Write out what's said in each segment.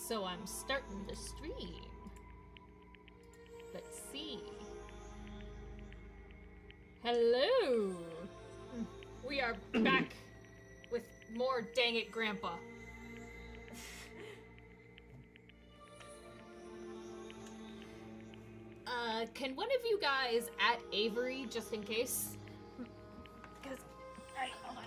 So I'm starting the stream. Let's see. Hello! We are back with more Dang It Grandpa. Can one of you guys at Avery, just in case? Because, alright, hold on.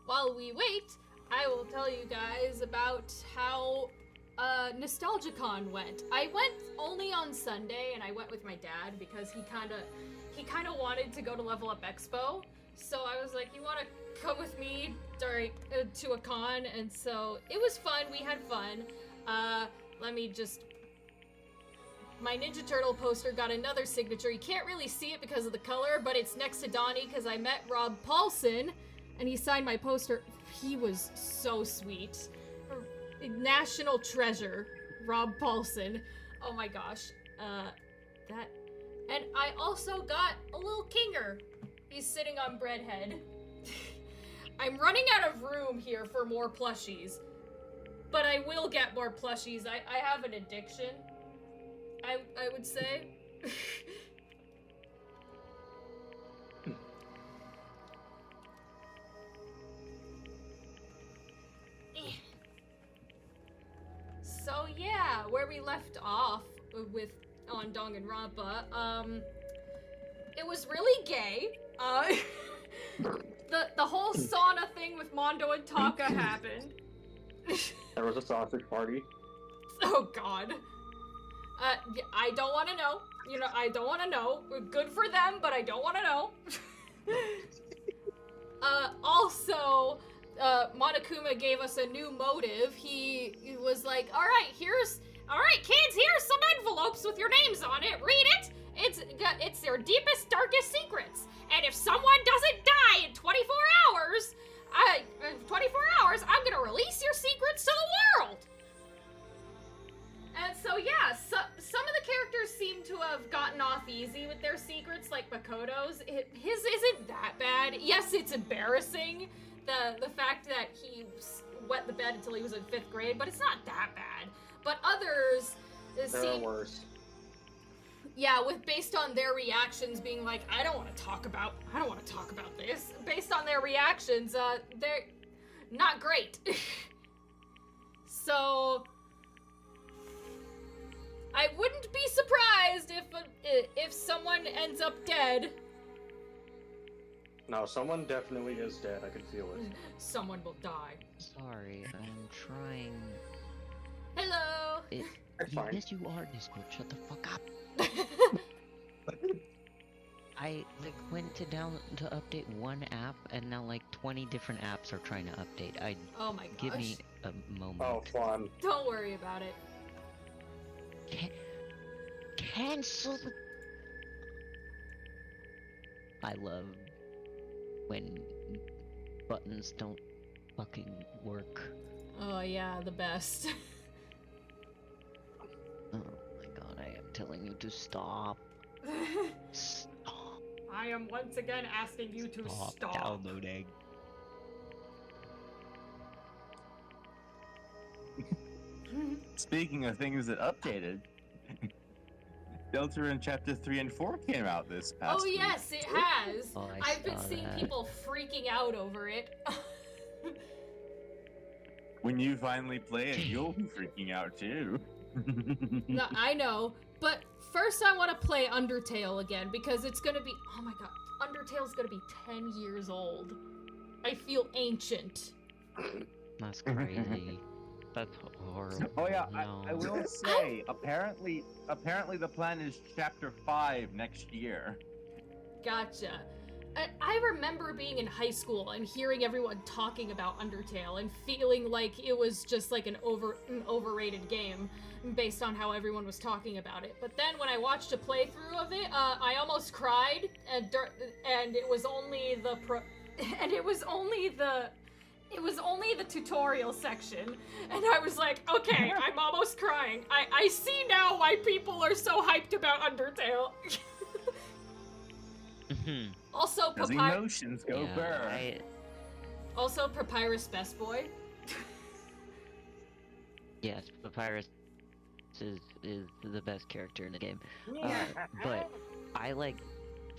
While we wait, I will tell you guys about how NostalgiaCon went. I went only on Sunday, and I went with my dad because he kind of wanted to go to Level Up Expo. So I was like, "You want to come with me during to a con?" And so it was fun. We had fun. Let me just. My Ninja Turtle poster got another signature. You can't really see it because of the color, but it's next to Donnie because I met Rob Paulson. And he signed my poster. He was so sweet. National treasure, Rob Paulson. Oh my gosh. That. And I also got a little Kinger. He's sitting on Breadhead. I'm running out of room here for more plushies. But I will get more plushies. I have an addiction. I would say. So yeah, where we left off on Danganronpa, it was really gay. The whole sauna thing with Mondo and Taka happened. There was a sausage party. Oh god. I don't want to know. You know, I don't want to know. Good for them, but I don't want to know. Also, Monokuma gave us a new motive. He was like, all right, kids, here's some envelopes with your names on it. Read it. It's their deepest, darkest secrets. And if someone doesn't die in 24 hours, I'm gonna release your secrets to the world. And so, yeah, some of the characters seem to have gotten off easy with their secrets, like Makoto's. His isn't that bad. Yes, it's embarrassing. The fact that he wet the bed until he was in 5th grade, but it's not that bad. But others There are worse. Yeah, based on their reactions being like, I don't want to talk about this. Based on their reactions, they're not great. So I wouldn't be surprised if someone ends up dead. No, someone definitely is dead. I can feel it. Someone will die. Sorry, I'm trying. Hello! Fine. Yes, you are, Discord. Shut the fuck up. I, went to update one app, and now, 20 different apps are trying to update. Oh my gosh. Give me a moment. Oh, fun. Don't worry about it. Cancel the... I love when buttons don't fucking work. Oh yeah, the best. Oh my god, I am telling you to stop. Stop. I am once again asking you to stop. Downloading. Speaking of things that updated, Delta in Chapter 3 and 4 came out this past Oh week. yes, it has. Oh, I've been saw seeing that. people freaking out over it. When you finally play it, you'll be freaking out too. No, I know, but first I want to play Undertale again because it's gonna be, oh my god, Undertale's gonna be 10 years old. I feel ancient. That's crazy. That's horrible. Oh yeah, no. I will say, apparently the plan is Chapter 5 next year. Gotcha. I remember being in high school and hearing everyone talking about Undertale and feeling like it was just like an overrated game based on how everyone was talking about it. But then when I watched a playthrough of it, I almost cried, and it was only the It was only the tutorial section, and I was like, okay, I'm almost crying. I see now why people are so hyped about Undertale. Also, As emotions go burr. Also, Papyrus Best Boy. Yes, Papyrus is the best character in the game. Yeah. But I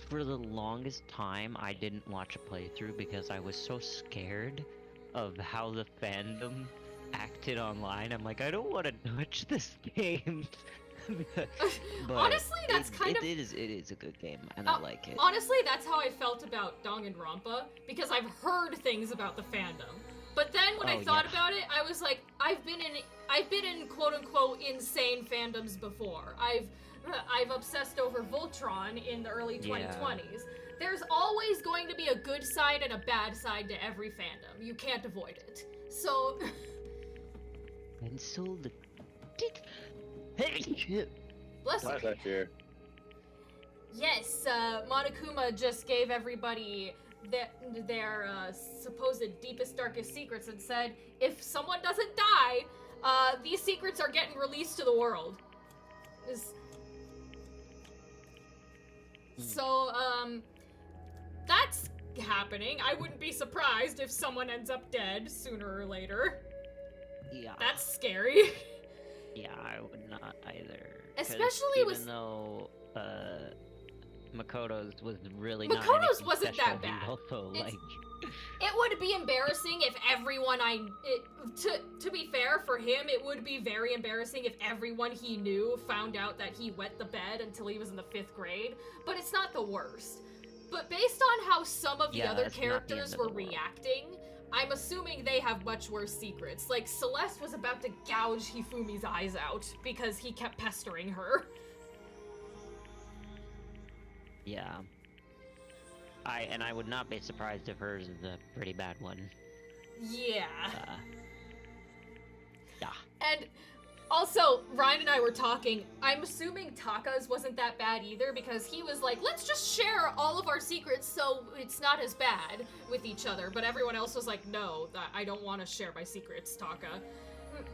for the longest time, I didn't watch a playthrough because I was so scared of how the fandom acted online. I'm like, I don't want to touch this game. But Honestly, that's it is a good game, and I like it. Honestly, that's how I felt about Danganronpa, because I've heard things about the fandom. But then when I thought about it, I was like, I've been in quote unquote insane fandoms before. I've obsessed over Voltron in the early 2020s. There's always going to be a good side and a bad side to every fandom. You can't avoid it. So And so the bless you. Why is that here? Yes, Monokuma just gave everybody their supposed deepest, darkest secrets and said, if someone doesn't die, these secrets are getting released to the world. So, that's happening. I wouldn't be surprised if someone ends up dead sooner or later. Yeah. That's scary. Yeah, I would not either. Especially even though Makoto's was really not Makoto's anything wasn't special, that bad. he also, It would be embarrassing if everyone to be fair for him, it would be very embarrassing if everyone he knew found out that he wet the bed until he was in the 5th grade, but it's not the worst. But based on how some of the other characters were reacting, I'm assuming they have much worse secrets. Like, Celeste was about to gouge Hifumi's eyes out because he kept pestering her. Yeah. I would not be surprised if hers is a pretty bad one. Yeah. Yeah. And also, Ryan and I were talking, I'm assuming Taka's wasn't that bad either, because he was like, let's just share all of our secrets so it's not as bad with each other. But everyone else was like, no, I don't want to share my secrets, Taka.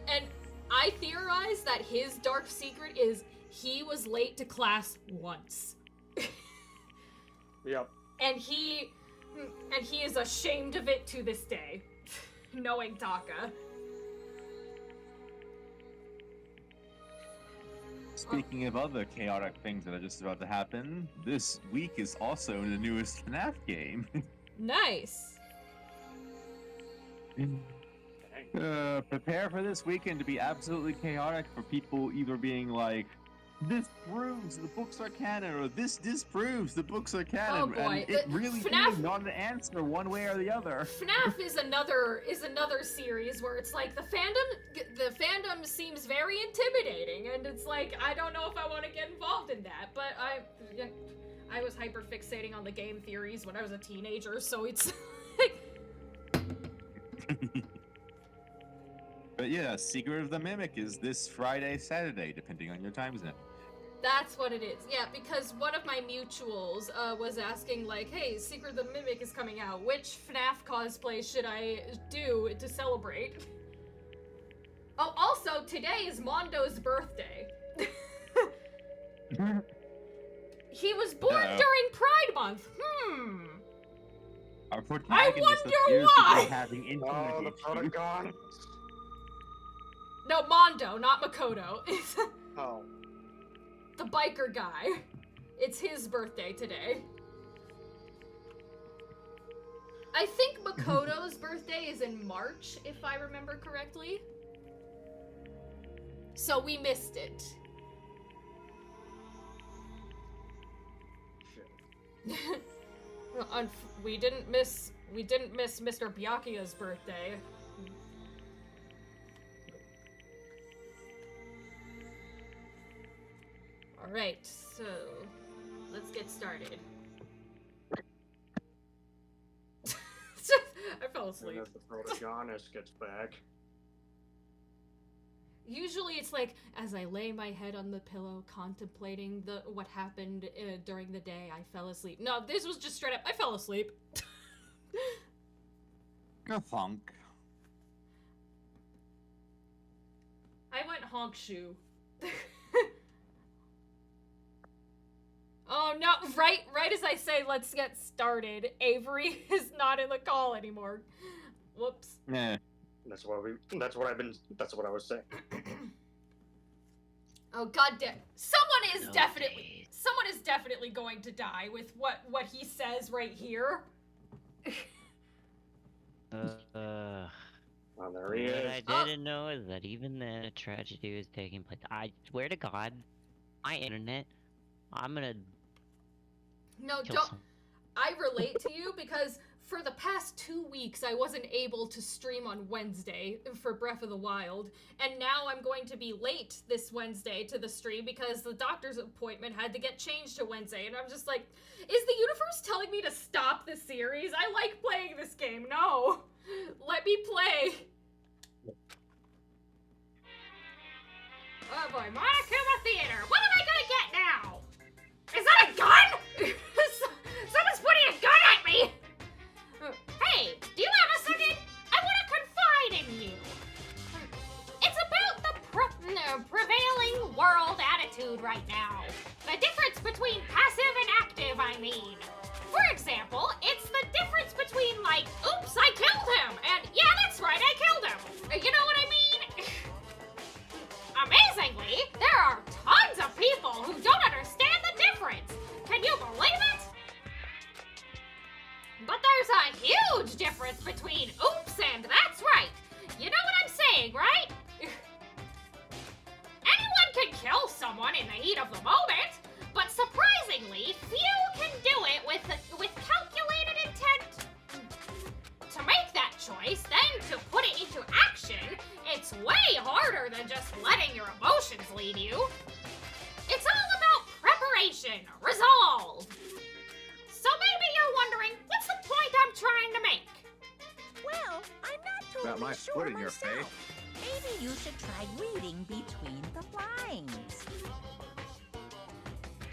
And I theorized that his dark secret is he was late to class once. Yep. And he is ashamed of it to this day, knowing Taka. Speaking of other chaotic things that are just about to happen, this week is also the newest FNAF game. Nice. Prepare for this weekend to be absolutely chaotic for people either being like, this proves the books are canon, or this disproves the books are canon. Oh boy, and it really FNAF is not an answer one way or the other. FNAF is another series where it's like the fandom seems very intimidating, and it's like I don't know if I want to get involved in that. But I was hyper fixating on the game theories when I was a teenager, so it's. But yeah, Secret of the Mimic is this Friday, Saturday, depending on your time zone. That's what it is. Yeah, because one of my mutuals was asking, like, hey, Secret of the Mimic is coming out. Which FNAF cosplay should I do to celebrate? Oh, also, today is Mondo's birthday. He was born during Pride Month. Our protagonist appears why. to be having internet Oh, the issues. protagon. No, Mondo, not Makoto. It's Oh. the biker guy. It's his birthday today. I think Makoto's birthday is in March, if I remember correctly. So we missed it. We didn't miss Mr. Byakuya's birthday. Alright, so let's get started. I fell asleep. As the protagonist gets back. Usually it's like, as I lay my head on the pillow contemplating what happened during the day, I fell asleep. No, this was just straight up, I fell asleep. Thunk. honk shoe. Oh no, right as I say let's get started, Avery is not in the call anymore. Whoops. Yeah. That's what I was saying. Oh god damn. Someone is definitely going to die with what he says right here. Oh, there he is. What I didn't know is that even then a tragedy was taking place. I swear to God, my internet, I'm gonna No, kill don't. some- I relate to you because for the past 2 weeks I wasn't able to stream on Wednesday for Breath of the Wild, and now I'm going to be late this Wednesday to the stream because the doctor's appointment had to get changed to Wednesday, and I'm just like, is the universe telling me to stop the series? I like playing this game. No. Let me play. Oh boy, Monokuma Theater. What am I gonna get now? Is that a gun? Someone's pointing a gun at me! Hey, do you have a second? I want to confide in you. It's about the prevailing world attitude right now. The difference between passive and active, I mean. For example, it's the difference between, like, oops, I killed him, and yeah, that's right, I killed him. You know what I mean? Amazingly, there are tons of people who don't understand the difference. Can you believe it? But there's a huge difference between oops and that's right. You know what I'm saying, right? Anyone can kill someone in the heat of the moment, but surprisingly, few can do it with calculated intent. To make that choice, then to put it into action, it's way harder than just letting your emotions lead you. It's all about preparation, resolve. So maybe you're wondering, what's the point I'm trying to make? Well, I'm not Got totally my sure foot in your myself. Maybe you should try reading between the lines.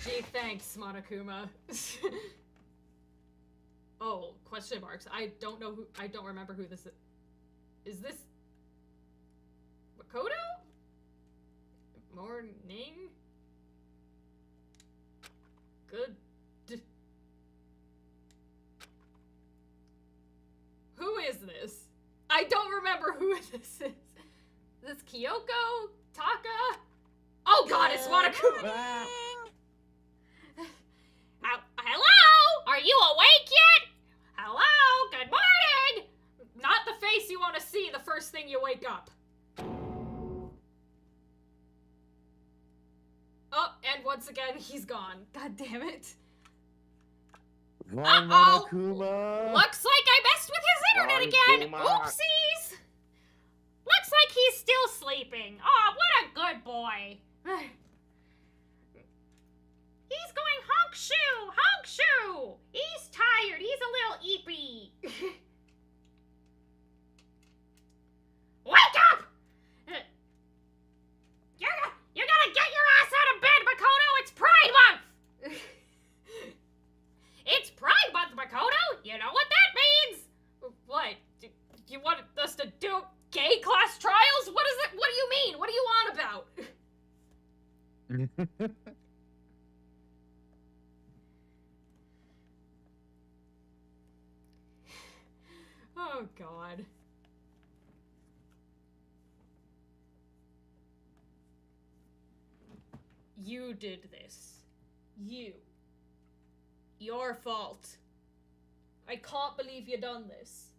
Gee, thanks, Monokuma. Oh, question marks. I don't remember who this is. Is this Makoto? Morning? Good. Who is this? I don't remember who this is. Is this Kyoko? Taka? Oh god, it's Monokuma! Hello? Are you awake yet? Hello? Good morning! Not the face you want to see the first thing you wake up. Oh, and once again, he's gone. God damn it. Uh-oh! Looks like I messed with his internet again! Monokuma. Oopsies! Looks like he's still sleeping. Oh, what a good boy. He's going honk shoe! Honk shoe! He's tired. He's a little eepy. Wake up! You gotta get your ass out of bed, Makoto! It's Pride Month! It's Pride Month, Makoto! You know what that means? What? You want us to do gay class trials? What is it? What do you mean? What do you on about? Oh, God. You did this. You. Your fault. I can't believe you done this.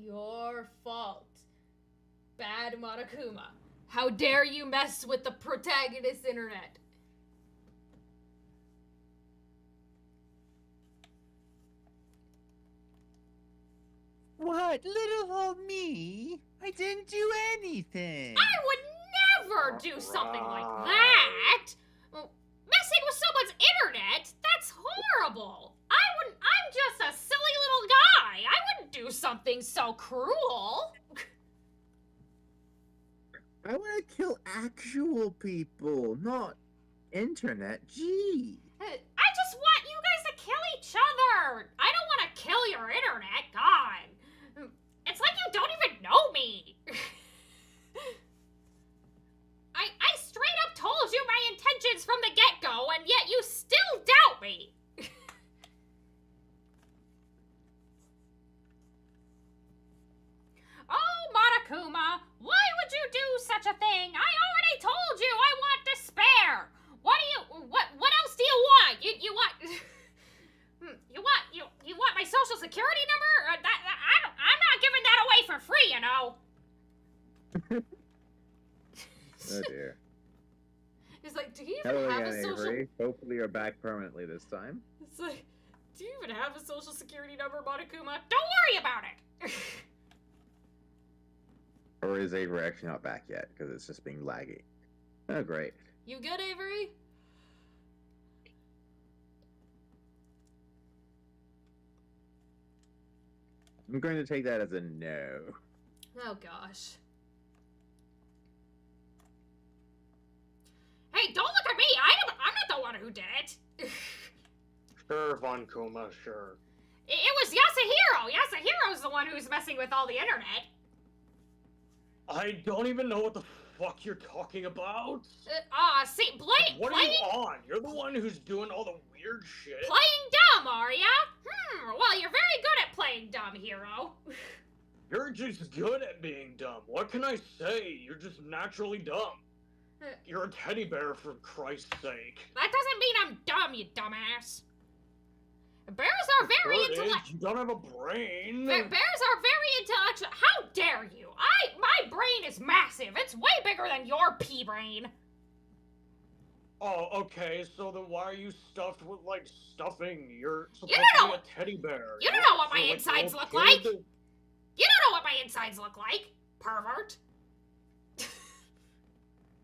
Your fault. Bad Monokuma. How dare you mess with the protagonist's internet? What? Little old me? I didn't do anything. I would never do something like that! Messing with someone's internet? That's horrible! I'm just a silly little guy! I wouldn't do something so cruel! I want to kill actual people, not internet. Gee. I just want you guys to kill each other! I don't want to kill your internet, God! It's like you don't even know me! I straight up told you my intentions from the get-go, and yet you still doubt me. Oh, Monokuma, why would you do such a thing? I already told you I want despair. What else do you want? You want you want my social security number? I'm not giving that away for free, you know. Oh dear. It's like, do you Hello even have again, a social? Avery. Hopefully you're back permanently this time. It's like, do you even have a social security number, Monokuma? Don't worry about it. Or is Avery actually not back yet? Because it's just being laggy. Oh, great. You good, Avery? I'm going to take that as a no. Oh gosh. Hey, don't look at me! I'm not the one who did it! Sure, Von Kuma, sure. It was Yasuhiro! Yasuhiro's the one who's messing with all the internet. I don't even know what the fuck you're talking about. See, What are you on? You're the one who's doing all the weird shit. playing dumb, are ya? Well, you're very good at playing dumb, Hero. You're just good at being dumb. What can I say? You're just naturally dumb. You're a teddy bear, for Christ's sake. That doesn't mean I'm dumb, you dumbass. Bears are very Sure it is. intellectual. You don't have a brain. Bears are very intellectual. How dare you? My brain is massive. It's way bigger than your pea brain. Oh, okay, so then why are you stuffed with, like, stuffing? You're supposed don't to know- be a teddy bear. you don't know what my You're, insides a look little like. kid. You don't know what my insides look like, pervert.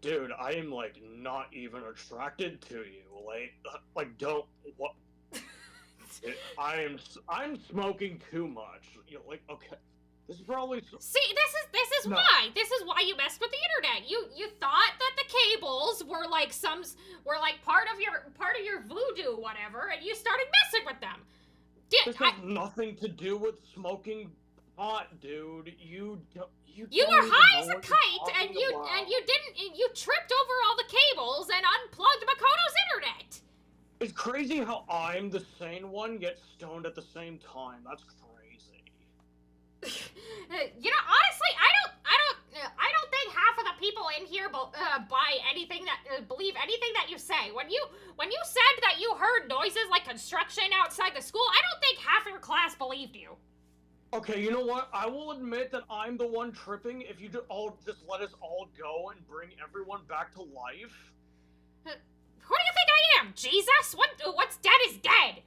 Dude, I am, like, not even attracted to you. Like, don't, what? I'm smoking too much. You know, like, okay. This is probably... See, this is No. why. This is why you messed with the internet. You thought that the cables were like part of your voodoo whatever, and you started messing with them. This has nothing to do with smoking pot, dude. You You don't were even high know as a what you're kite, and talking about. you tripped over all the cables and unplugged Makoto's internet. It's crazy how I'm the sane one, yet stoned at the same time. That's crazy. You know, honestly, I don't think half of the people in here buy anything that believe anything that you say. When you said that you heard noises like construction outside the school, I don't think half your class believed you. Okay, you know what? I will admit that I'm the one tripping if you all just let us all go and bring everyone back to life. Who do you think I am, Jesus? What's dead is dead.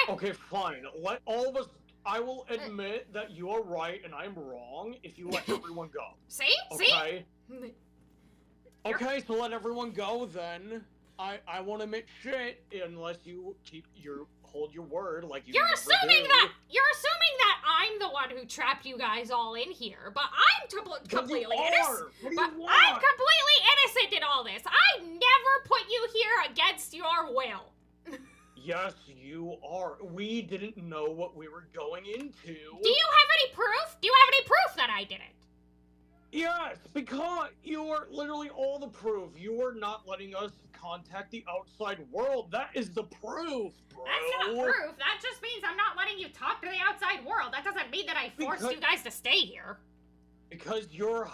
Okay, fine. Let all of us... I will admit that you are right and I'm wrong if you let everyone go. See? Okay? See? Okay, so let everyone go then. I won't admit shit unless you hold your word like you You're never assuming do. that I'm the one who trapped you guys all in here, but I'm completely innocent. What do But you want? I'm completely innocent in all this. I never put you here against your will. Yes, you are. We didn't know what we were going into. Do you have any proof? Do you have any proof that I did it? Yes, because you are literally all the proof. You are not letting us contact the outside world. That is the proof, bro. That's not proof. That just means I'm not letting you talk to the outside world. That doesn't mean that I forced you guys to stay here. Because you're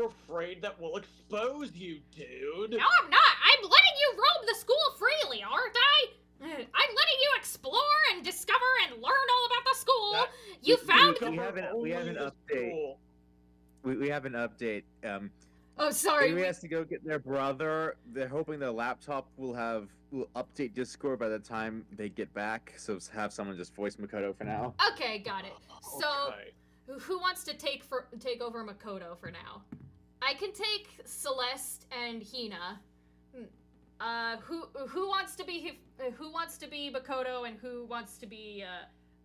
afraid that we'll expose you, dude. No, I'm not. I'm letting you roam the school freely, aren't I? I'm letting you explore and discover and learn all about the school. You found... We have an update. We have an update. Oh, sorry. Avery has to go get their brother. They're hoping their laptop will update Discord by the time they get back. So have someone just voice Makoto for now. Okay, got it. So, Okay. who wants to take over Makoto for now? I can take Celeste and Hina. Who wants to be Makoto and who wants to be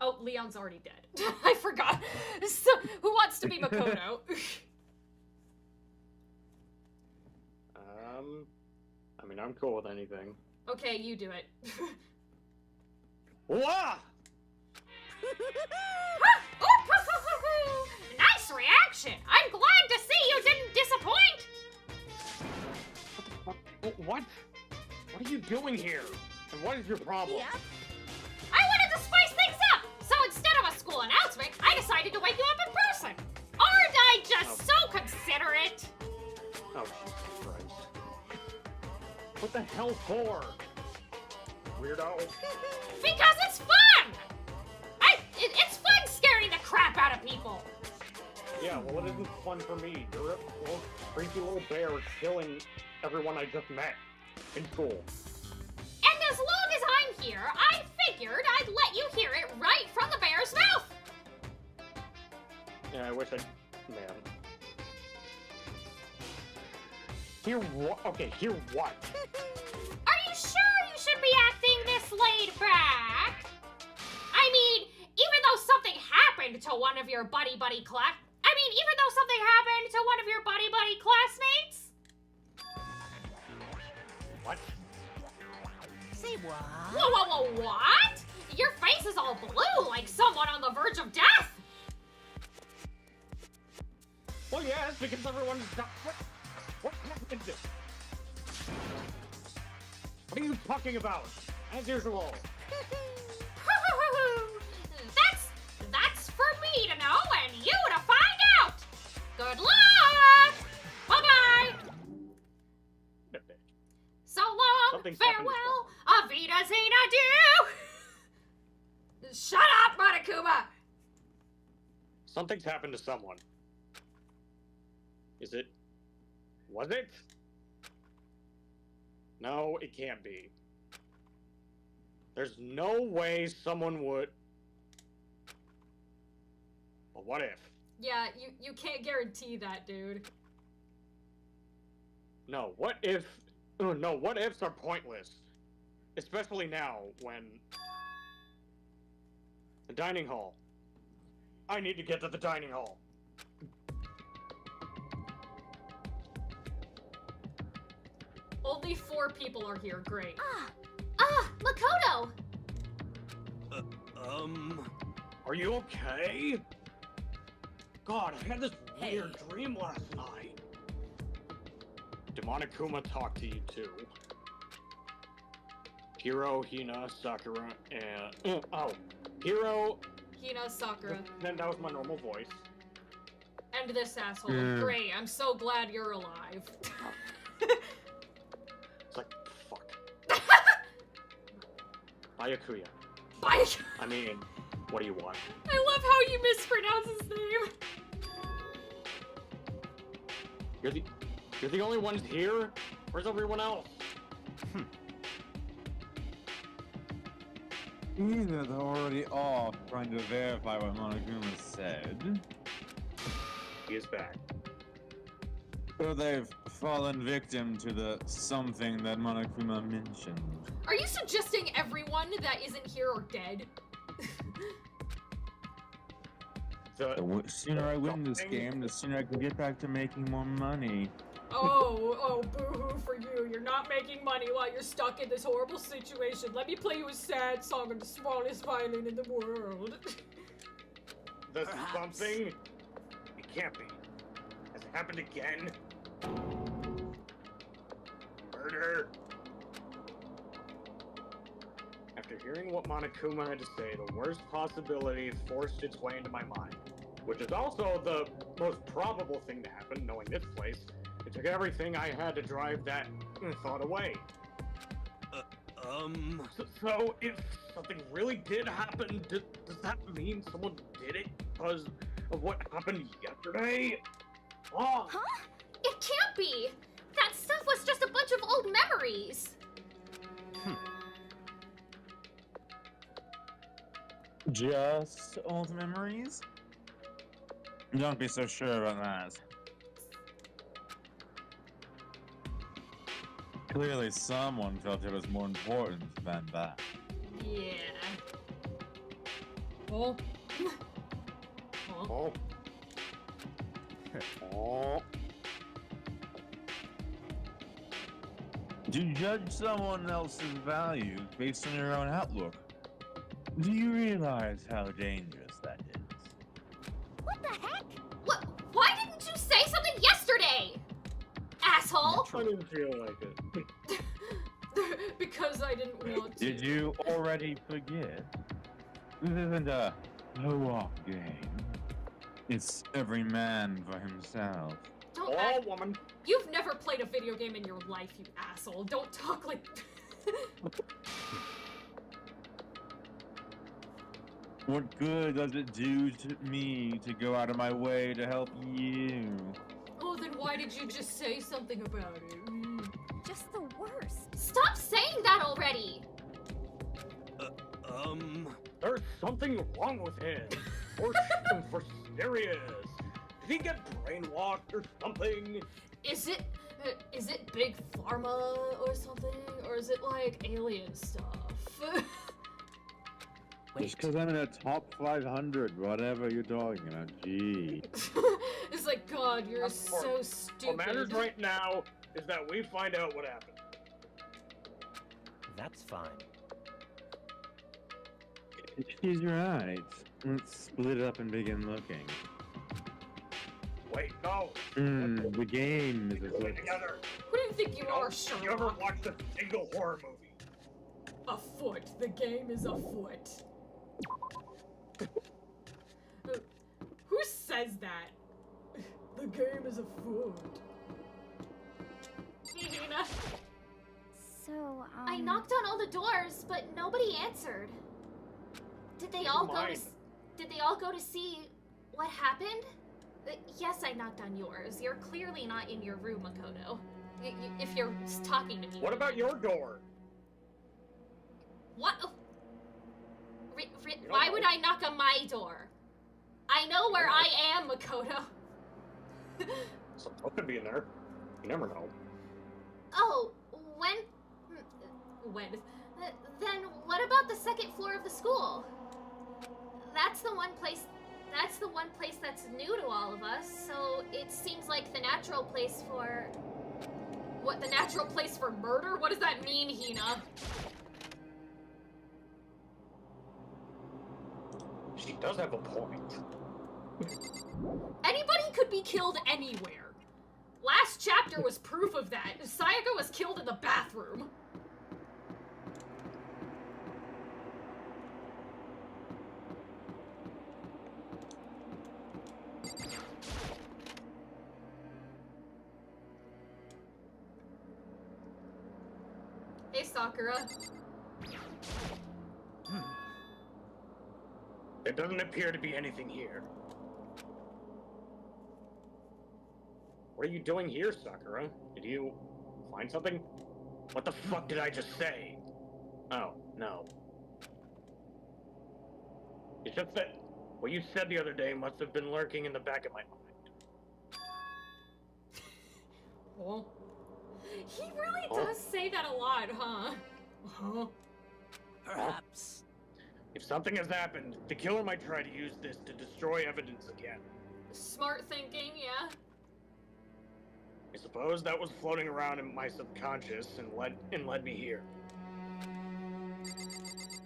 oh, Leon's already dead. I forgot. So, who wants to be Makoto? I mean, I'm cool with anything. Okay, you do it. Wah! Nice reaction! I'm glad to see you didn't disappoint! What? What are you doing here? And what is your problem? Yep. I wanted to spice things up, so instead of a school announcement, I decided to wake you up in person. Aren't I just so considerate? Oh, Jesus Christ. What the hell for? Weirdo. Because it's fun! It's fun scaring the crap out of people. Yeah, well, it isn't fun for me. You're a little creepy little bear killing everyone I just met in school. And as long as I'm here, I figured I'd let you hear it right from the bear's mouth. Yeah, I wish I... Man. Hear what? Okay, hear what? Are you sure you should be acting this laid back? I mean, even though something happened to one of your buddy-buddy classmates? What? Say what? Whoa, what? Your face is all blue like someone on the verge of death. Well, yes, because everyone's got... What happened? What are you talking about? As usual. That's for me to know and you to find out. Good luck. Bye-bye. So long, Something's happened to farewell, Avita adieu. Shut up, Monokuma. Something's happened to someone. Is it? Was it? No, it can't be. There's no way someone would... But what if? Yeah, you can't guarantee that, dude. No, what if... Oh, no, what ifs are pointless. Especially now, when... The dining hall. I need to get to the dining hall. Only 4 people are here, great. Makoto! Are you okay? God, I had this weird dream last night. Did Monokuma talk to you too? Hiro, Hina, Sakura, and... Hiro... Hina, Sakura, Then that was my normal voice. and this asshole. Great, I'm so glad you're alive. It's like, fuck. Byakuya. Bye. I mean, what do you want? I love how you mispronounce his name. You're the only ones here? Where's everyone else? Either they're already off trying to verify what Monokuma said, He is back. or they've fallen victim to the something that Monokuma mentioned. Are you suggesting everyone that isn't here are dead? The sooner I win this game, the sooner I can get back to making more money. Oh, boo-hoo for you. You're not making money while you're stuck in this horrible situation. Let me play you a sad song on the smallest violin in the world. The Perhaps. something? It can't be. Has it happened again? Murder? After hearing what Monokuma had to say, the worst possibility forced its way into my mind. Which is also the most probable thing to happen, knowing this place. It took everything I had to drive that thought away. So if something really did happen, does that mean someone did it because of what happened yesterday? Oh, Huh? It can't be. That stuff was just a bunch of old memories. Just old memories? Don't be so sure about that. Clearly someone felt it was more important than that. Yeah. Oh. Oh. oh. Oh. To judge someone else's values based on your own outlook, do you realize how dangerous that is? What the heck? What? Why didn't you say something yesterday? Asshole! I didn't feel like it. Because I didn't want to. Did you already forget? This isn't a co-op game. It's every man for himself. Don't Oh, act. woman. You've never played a video game in your life, you asshole. Don't talk like. What good does it do to me to go out of my way to help you? Oh, then why did you just say something about it? Just the worst. Stop saying that already! There's something wrong with him. Or for serious. Did he get brainwashed or something? Is it big pharma or something? Or is it like alien stuff? Just because I'm in a top 500, whatever you're talking about, gee. It's like, God, you're Of so course. What matters stupid. right now is that we find out what happened. That's fine. She's right. Let's split it up and begin looking. Wait, no. The game is Put it afoot. together. Who do you think you are, You ever Sherlock? watched a single horror movie? Afoot. The game is afoot. Who says that? The game is afoot. Hey, Hina. So, I knocked on all the doors, but nobody answered. Did they all go to? Did they all go to see what happened? Yes, I knocked on yours. You're clearly not in your room, Makoto. If you're talking to me. What about your door? What? Why would I knock on my door? I know where I am, Makoto. Someone could be in there. You never know. Oh, when? Then what about the second floor of the school? That's the one place that's new to all of us, so it seems like the natural place for... What, the natural place for murder? What does that mean, Hina? She does have a point. Anybody could be killed anywhere. Last chapter was proof of that. Sayaka was killed in the bathroom. Hey, Sakura. There doesn't appear to be anything here. What are you doing here, Sakura? Did you find something? What the fuck did I just say? Oh, no. It's just that what you said the other day must have been lurking in the back of my mind. Oh. He really does say that a lot, huh? Huh? Perhaps. If something has happened, the killer might try to use this to destroy evidence again. Smart thinking, yeah. I suppose that was floating around in my subconscious and led me here.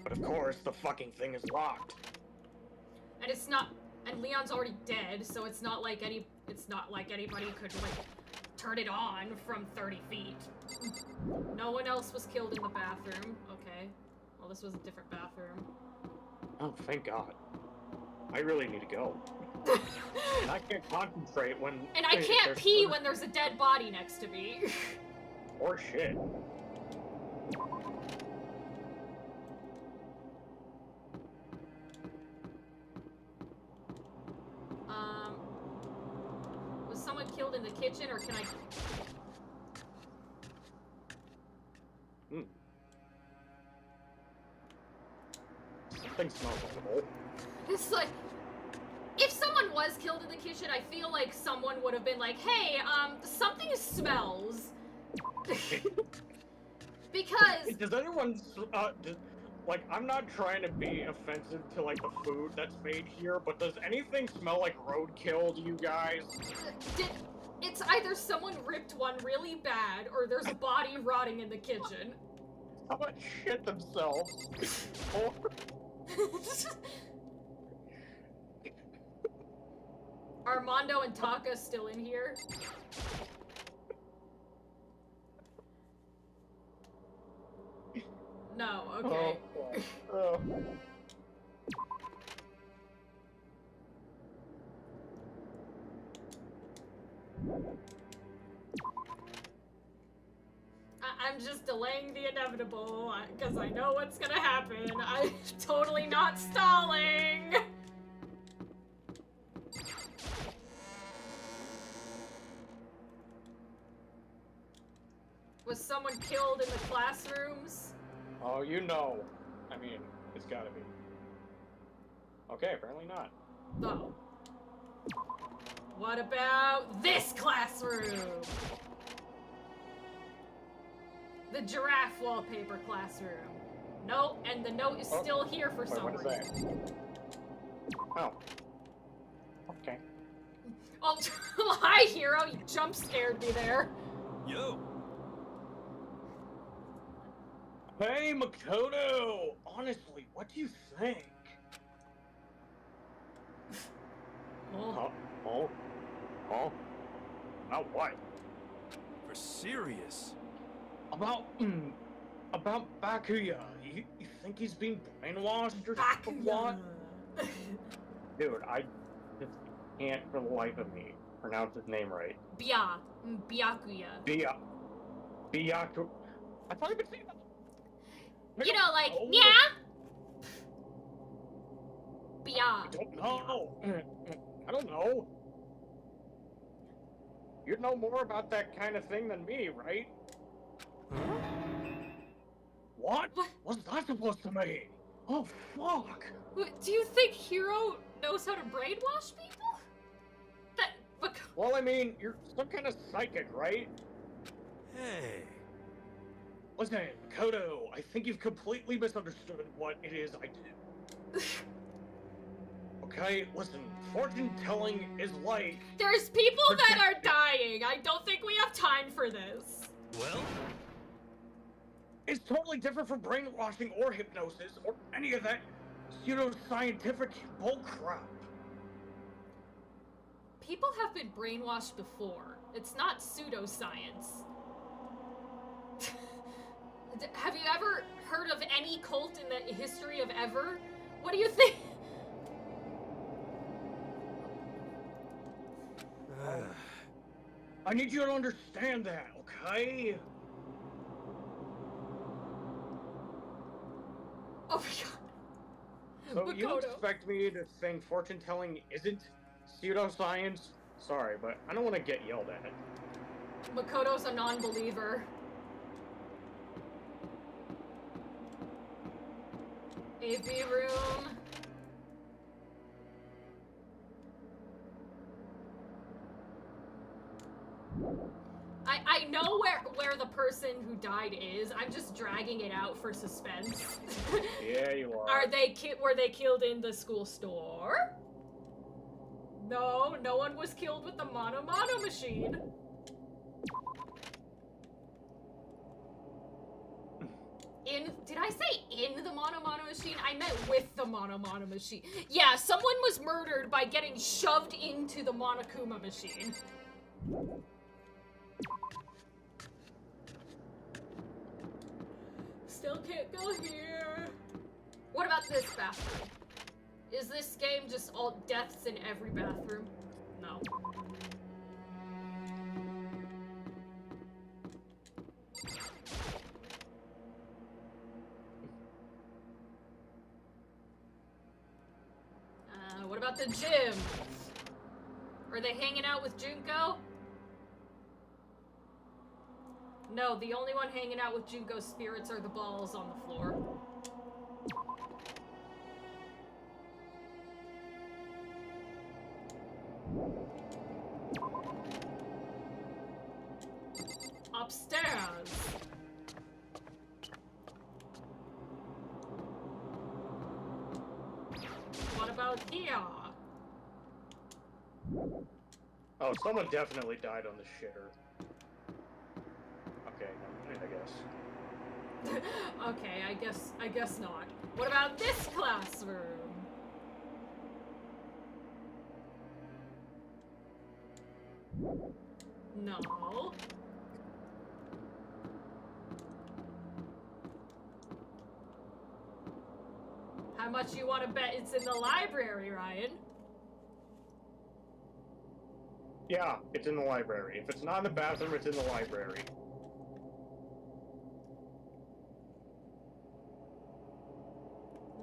But of course, the fucking thing is locked. And it's not, and Leon's already dead, so it's not like anybody could, like, turn it on from 30 feet. No one else was killed in the bathroom. Okay. Well, this was a different bathroom. Oh, thank God. I really need to go. And I can't concentrate when... And I can't pee when there's a dead body next to me. Or shit. Was someone killed in the kitchen, or can I... Something smells edible. It's like... If someone was killed in the kitchen, I feel like someone would have been like, hey, something smells. Because... Does anyone... like, I'm not trying to be offensive to, like, the food that's made here, but does anything smell like roadkill to you guys? It's either someone ripped one really bad, or there's a body rotting in the kitchen. Someone shit themselves. Or... Armando and Taka still in here. No, okay. Oh. I'm just delaying the inevitable because I know what's gonna happen. I'm totally not stalling. Was someone killed in the classrooms? Oh, you know. I mean, it's gotta be. Okay, apparently not. No. What about this classroom? The giraffe wallpaper classroom. Nope, and the note is still here for some what is reason. that? Oh. Okay. Oh, hi, hero. You jump scared me there. Yo. Hey, Makoto! Honestly, what do you think? Oh. Oh? About what? For serious. About Bakuya. You think he's being brainwashed or Bakuya. what? Dude, I just can't for the life of me pronounce his name right. Byakuya. Byaku. I thought I'd been saying that. You know, like, know. yeah. I don't know. I don't know. You'd know more about that kind of thing than me, right? What? What's that supposed to mean? Oh, fuck. Do you think Hero knows how to brainwash people? Well, I mean, you're some kind of psychic, right? Hey. Listen, Kodo, I think you've completely misunderstood what it is I do. Okay, listen, fortune telling is like... There's people that are dying. I don't think we have time for this. Well? It's totally different from brainwashing or hypnosis or any of that pseudo-scientific bullcrap. People have been brainwashed before. It's not pseudoscience. Have you ever heard of any cult in the history of ever? What do you think? I need you to understand that, okay? Oh my god. So you Makoto. expect me to think fortune telling isn't pseudoscience? Sorry, but I don't want to get yelled at. Makoto's a non-believer. AV room. I know where the person who died is. I'm just dragging it out for suspense. Yeah, you are. Were they killed in the school store? No, no one was killed with the mono machine. Did I say in the mono machine? I meant with the mono machine. Yeah, someone was murdered by getting shoved into the Monokuma machine. Still can't go here. What about this bathroom? Is this game just all deaths in every bathroom? No. What about the gym? Are they hanging out with Junko? No, the only one hanging out with Junko's spirits are the balls on the floor. Upstairs. What about here? Oh, someone definitely died on the shitter. Okay, I guess. Okay, I guess not. What about this classroom? No. How much you want to bet it's in the library, Ryan? Yeah, it's in the library. If it's not in the bathroom, it's in the library.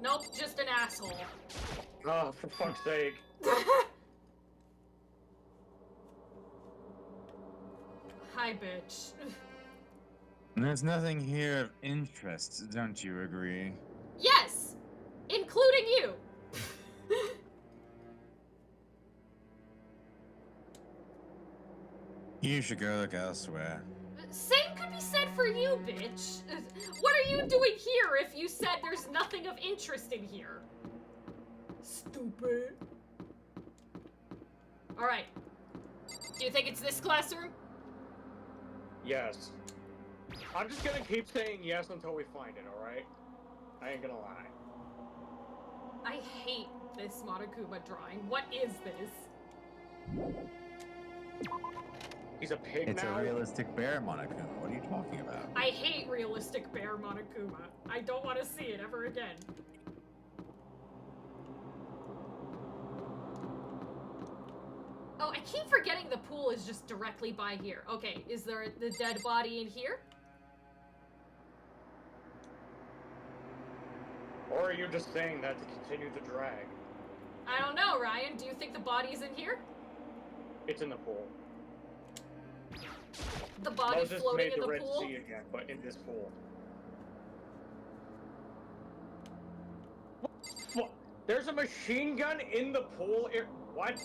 Nope, just an asshole. Oh, for fuck's sake. Hi, bitch. There's nothing here of interest, don't you agree? Yes! Including you! You should go look elsewhere. Same could be said for you, bitch. What are you doing here if you said there's nothing of interest in here? Stupid. Alright. Do you think it's this classroom? Yes. I'm just gonna keep saying yes until we find it, alright? I ain't gonna lie. I hate this Monokuma drawing. What is this? He's a pig It's now? a realistic bear, Monokuma. What are you talking about? I hate realistic bear Monokuma. I don't want to see it ever again. Oh, I keep forgetting the pool is just directly by here. Okay, is there the dead body in here? Or are you just saying that to continue the drag? I don't know, Ryan. Do you think the body's in here? It's in the pool. The body Moses floating made in the the Red pool? Sea again, but in this pool. What? There's a machine gun in the pool? What?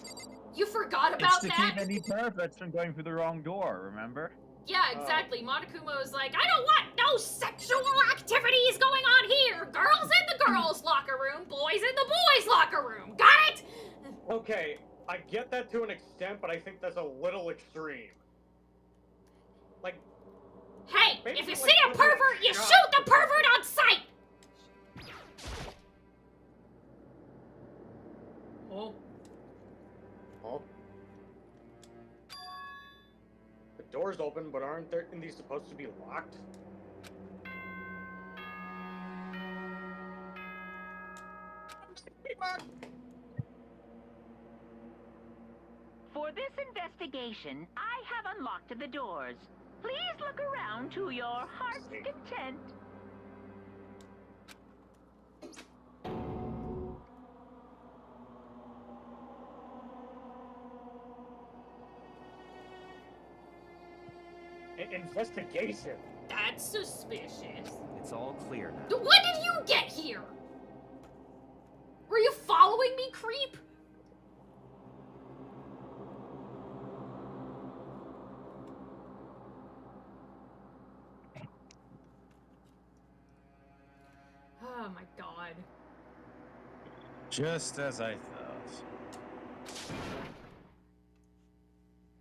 You forgot It's about to that? keep any perverts from going through the wrong door, remember? Yeah, exactly. Monokuma was like, I don't want no sexual activities going on here. Girls in the girls' locker room, boys in the boys' locker room. Got it? Okay, I get that to an extent, but I think that's a little extreme. Like, Hey, maybe if you like see a put it pervert, you shot. shoot the pervert on sight. Oh. Oh. The door's open, but aren't these supposed to be locked? For this investigation, I have unlocked the doors. Please look around to your heart's content. Investigation? That's suspicious. It's all clear now. When did you get here? Were you following me, creep? Oh my god. Just as I thought.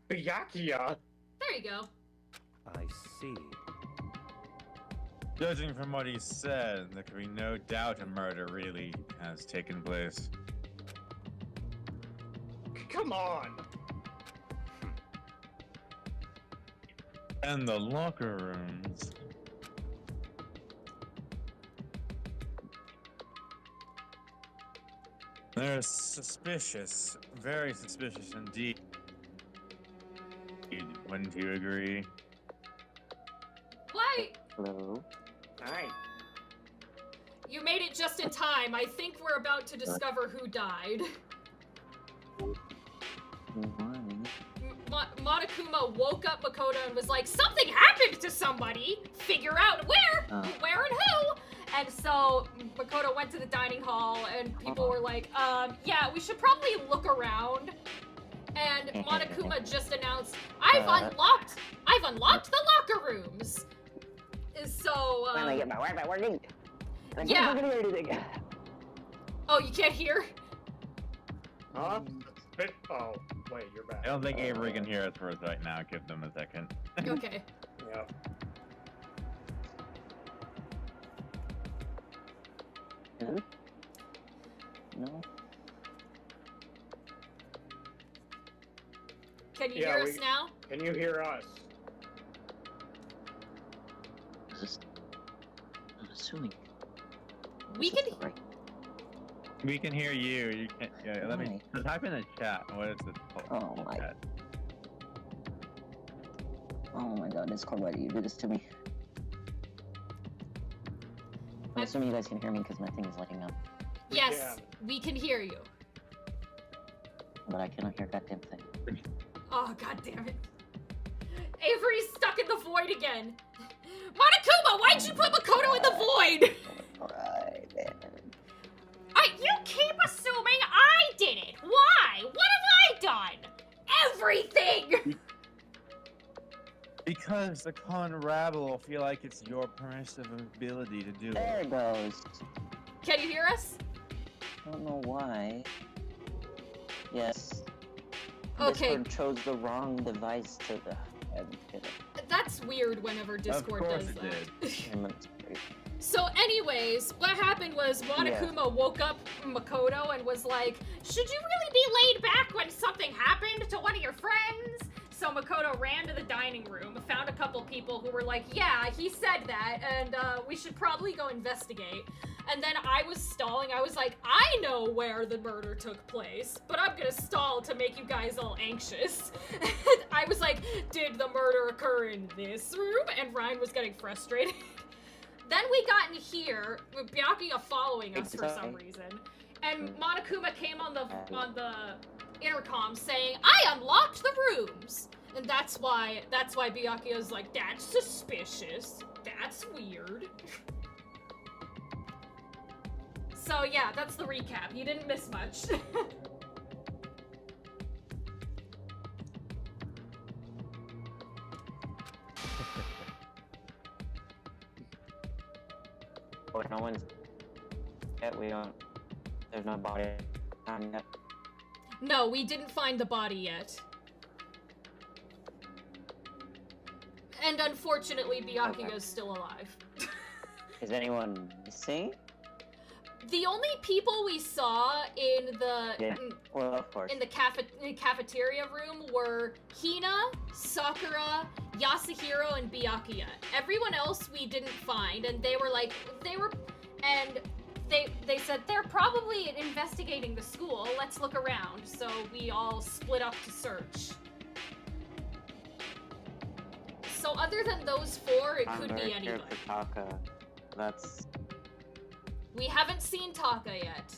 Byakuya? There you go. I see. Judging from what he said, there can be no doubt a murder really has taken place. Come on! And the locker rooms. They're suspicious. Very suspicious indeed. Wouldn't you agree? Why? Hello? Hi. You made it just in time. I think we're about to discover who died. Monokuma woke up Makoto and was like, something happened to somebody! Figure out where and who! And so Makoto went to the dining hall and people were like, yeah, we should probably look around. And Monokuma just announced, I've unlocked the locker rooms! So, Finally get my Wi-Fi working. And I yeah. can't fucking hear anything. Oh, you can't hear? Huh? Oh, wait, you're back. I don't think Avery can hear us for us right now. Give them a second. Okay. Yep. Huh? No? Can you Yeah, hear us now? Can you hear us? Is this... I'm assuming... We this is can- the right... We can hear you. You can't. Yeah, let me type in the chat. What is it? Oh my. Chat? Oh my god, Discord, why do you do this to me? I'm assuming you guys can hear me because my thing is lighting up. Yes, we can hear you. But I cannot hear a goddamn thing. Oh, god damn it. Avery's stuck in the void again. Monokuma, why'd you put Makoto in the void? Alright, man. You keep assuming I did it. Why? What have I done? Everything! Because the con rabble will feel like it's your permissive ability to do There it. it goes. Can you hear us? I don't know why. Yes. Okay. Discord chose the wrong device to the... That's weird whenever Discord does that. Did. So anyways, what happened was Monokuma woke up Makoto and was like, should you really be laid back when something happened to one of your friends? So Makoto ran to the dining room, found a couple people who were like, yeah, he said that, and we should probably go investigate. And then I was stalling. I was like, I know where the murder took place, but I'm gonna stall to make you guys all anxious. I was like, did the murder occur in this room? And Ryan was getting frustrated. Then we got in here, with Byakuya following us for some reason, and Monokuma came on the intercom saying, I unlocked the rooms! And that's why Byakuya's like, that's suspicious. That's weird. So yeah, that's the recap. You didn't miss much. Oh, no one's yet. We don't. There's no body on yet. No, we didn't find the body yet. And unfortunately, Byakuya's still alive. Is anyone missing? The only people we saw in the Well, of course. in the cafeteria room were Hina, Sakura, Yasuhiro, and Byakuya. Everyone else we didn't find, and they said they're probably investigating the school. Let's look around. So we all split up to search. So other than those four, it could be anybody. Taka. That's. We haven't seen Taka yet.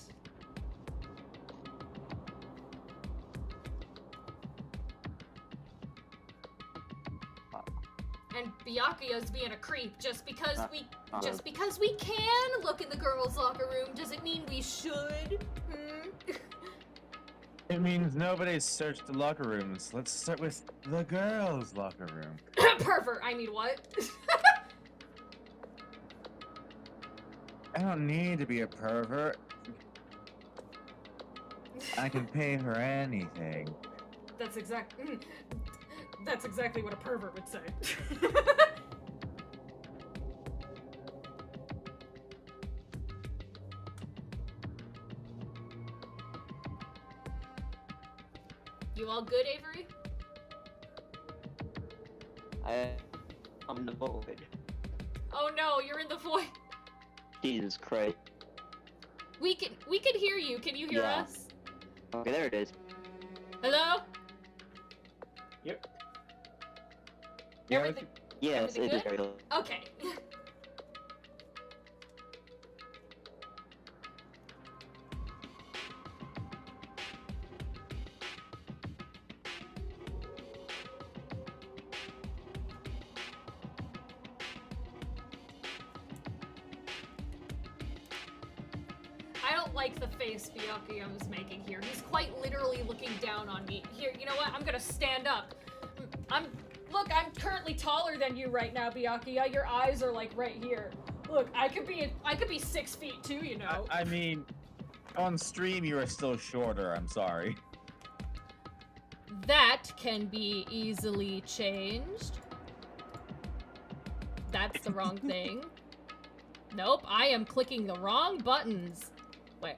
And Byakuya's being a creep just because we can look in the girls' locker room doesn't mean we should. It means nobody's searched the locker rooms. Let's start with the girls' locker room. Pervert, I mean what? I don't need to be a pervert. I can pay for anything. That's exactly what a pervert would say. You all good, Avery? I'm the void. Oh no, you're in the void. Jesus Christ. We can hear you. Can you hear us? Okay, there it is. Hello? Yep. Everything, Yes, everything it is good? very low. Okay. I don't like the face Byakuya was making here. He's quite literally looking down on me. Here, you know what? I'm gonna stand up. Look, I'm currently taller than you right now, Byakuya. Your eyes are like right here. Look, I could be 6 feet too, you know. I mean, on stream you are still shorter. I'm sorry. That can be easily changed. That's the wrong thing. Nope, I am clicking the wrong buttons. Wait,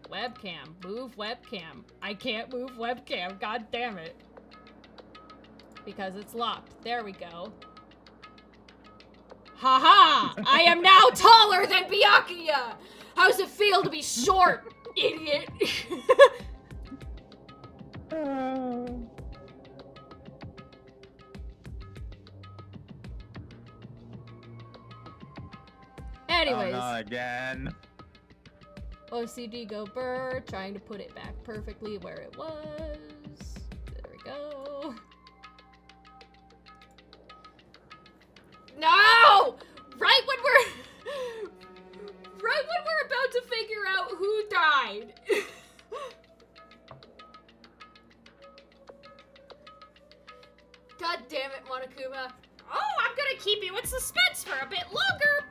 webcam, move webcam. I can't move webcam, god damn it. Because it's locked. There we go. Haha! I am now taller than Byakuya! How does it feel to be short? Idiot. Anyways. Oh, not again. OCD go burr, trying to put it back perfectly where it was. There we go. No! Right when we're about to figure out who died. God damn it, Monokuma. Oh, I'm gonna keep you in suspense for a bit longer.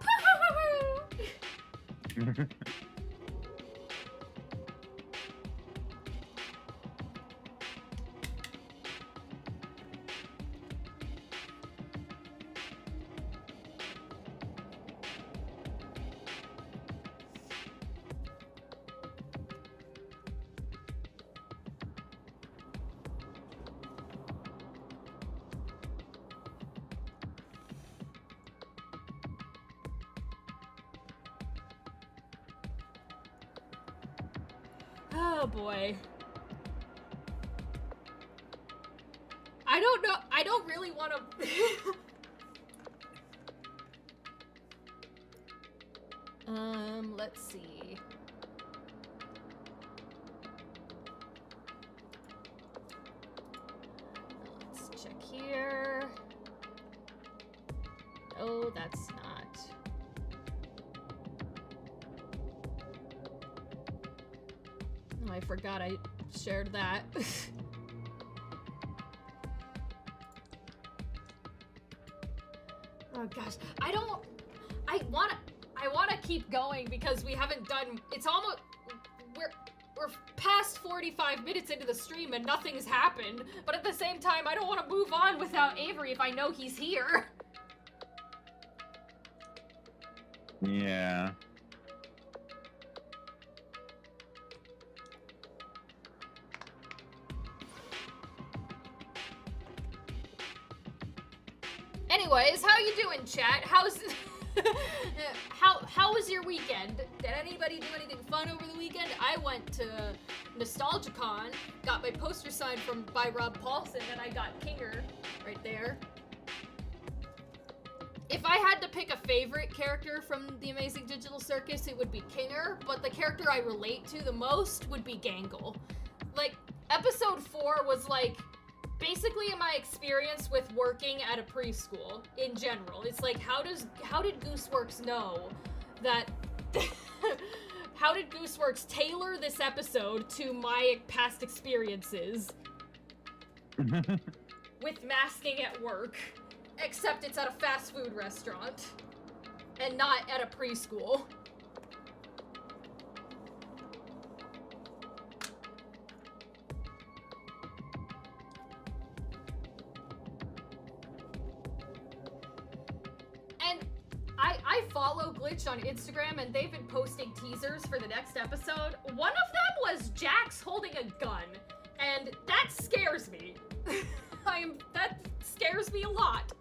Oh boy. I don't know. I don't really want to. Let's see. Let's check here. Oh, that's not. Oh, I forgot I shared that. Oh gosh, I wanna keep going because we haven't done, it's almost, we're past 45 minutes into the stream and nothing's happened, but at the same time, I don't want to move on without Avery if I know he's here. Yeah. Anyways, how you doing, chat? How was your weekend? Did anybody do anything fun over the weekend? I went to NostalgiaCon, got my poster signed by Rob Paulson, and I got Kinger right there. If I had to pick a favorite character from the Amazing Digital Circus, it would be Kinger, but the character I relate to the most would be Gangle. Like, episode 4 was like, basically my experience with working at a preschool in general. It's like, how did Gooseworks know that, how did Gooseworks tailor this episode to my past experiences with masking at work, except it's at a fast food restaurant and not at a preschool. I follow Glitch on Instagram, and they've been posting teasers for the next episode. One of them was Jax holding a gun, and that scares me. That scares me a lot.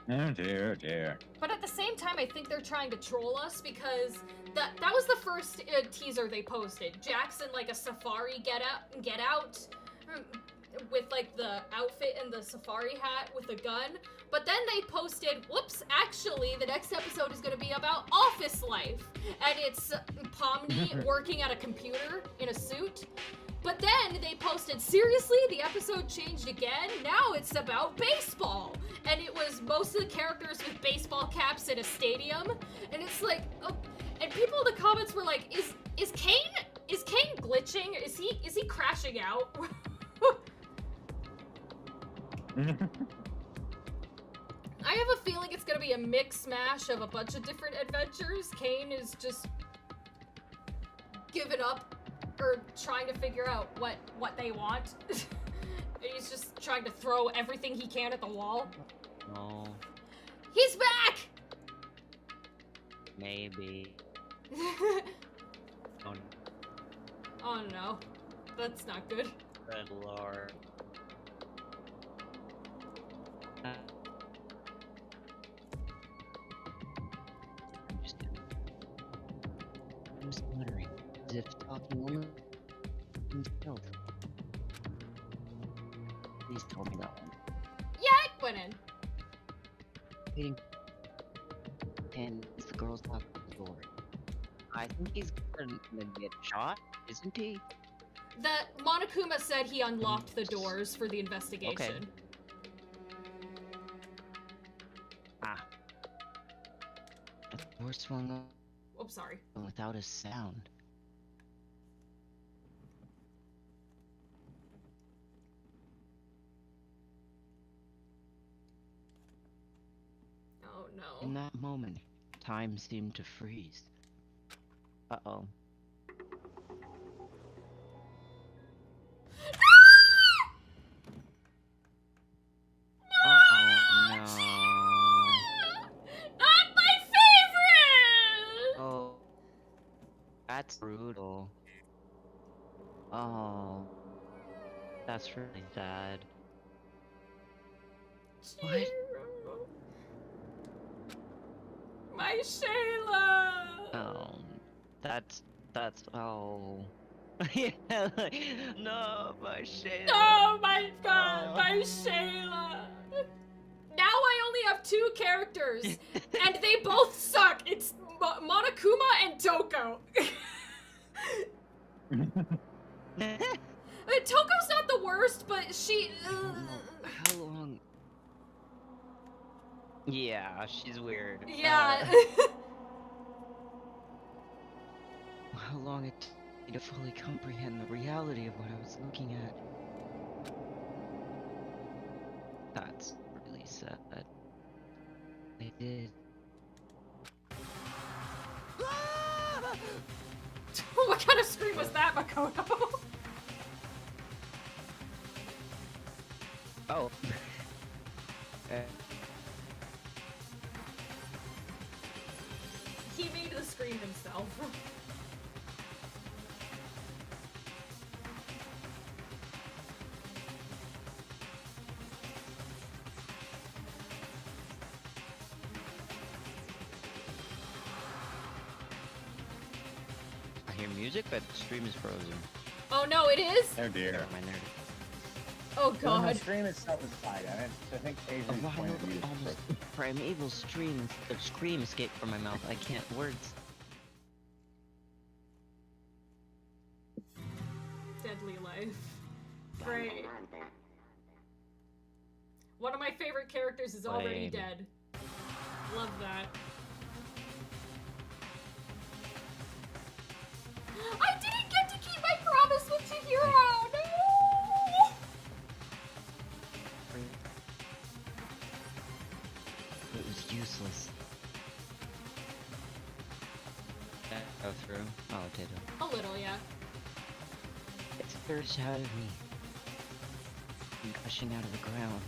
Oh dear, oh dear. But at the same time, I think they're trying to troll us because that was the first teaser they posted. Jax in like a safari get out with like the outfit and the safari hat with a gun. But then they posted, whoops, actually the next episode is going to be about office life. And it's Pomni working at a computer in a suit. But then they posted, seriously, the episode changed again? Now it's about baseball. And it was most of the characters with baseball caps in a stadium. And it's like, oh, and people in the comments were like, is Kane glitching? Is he crashing out? I have a feeling it's gonna be a mix mash of a bunch of different adventures. Kane is just giving up or trying to figure out what they want. He's just trying to throw everything he can at the wall. No. He's back! Maybe. Oh, Oh no. That's not good. good lord. as if talking only himself. Please tell me that one. Yeah, it went in. Waiting. And the girl's out the door. I think he's gonna get shot, isn't he? That Monokuma said he unlocked the doors for the investigation. Ah. The door swung open Oh, sorry. without a sound. Oh no. In that moment, time seemed to freeze. Uh-oh. Oh no. Not my favorite! Oh. That's brutal. Oh. That's really sad. What? Jiro. My Shayla! Oh. That's, oh. Yeah, like, no, my Shayla. Oh my god, Oh. my Shayla! Now I only have 2 characters, and they both suck. It's Monokuma and Toko. Toko's not the worst, but she... How long? Yeah, she's weird. Yeah. How long it took me to fully comprehend the reality of what I was looking at. That's really sad. They did. What kind of scream was that, Makoto? Oh. He made the scream himself. I hear music, but the stream is frozen. Oh no, it is? Oh dear. Never mind, there. Oh Well, god. the stream itself is fine. I think A Asian's point wild, of view is almost perfect. primeval scream escaped from my mouth. I can't words. Deadly life. Great. One of my favorite characters is already Lame. dead. Love that. I didn't get to keep my promise with Chihiro! No! It was useless. That go through? Oh, it did. A little, yeah. It surged out of me, gushing out of the ground.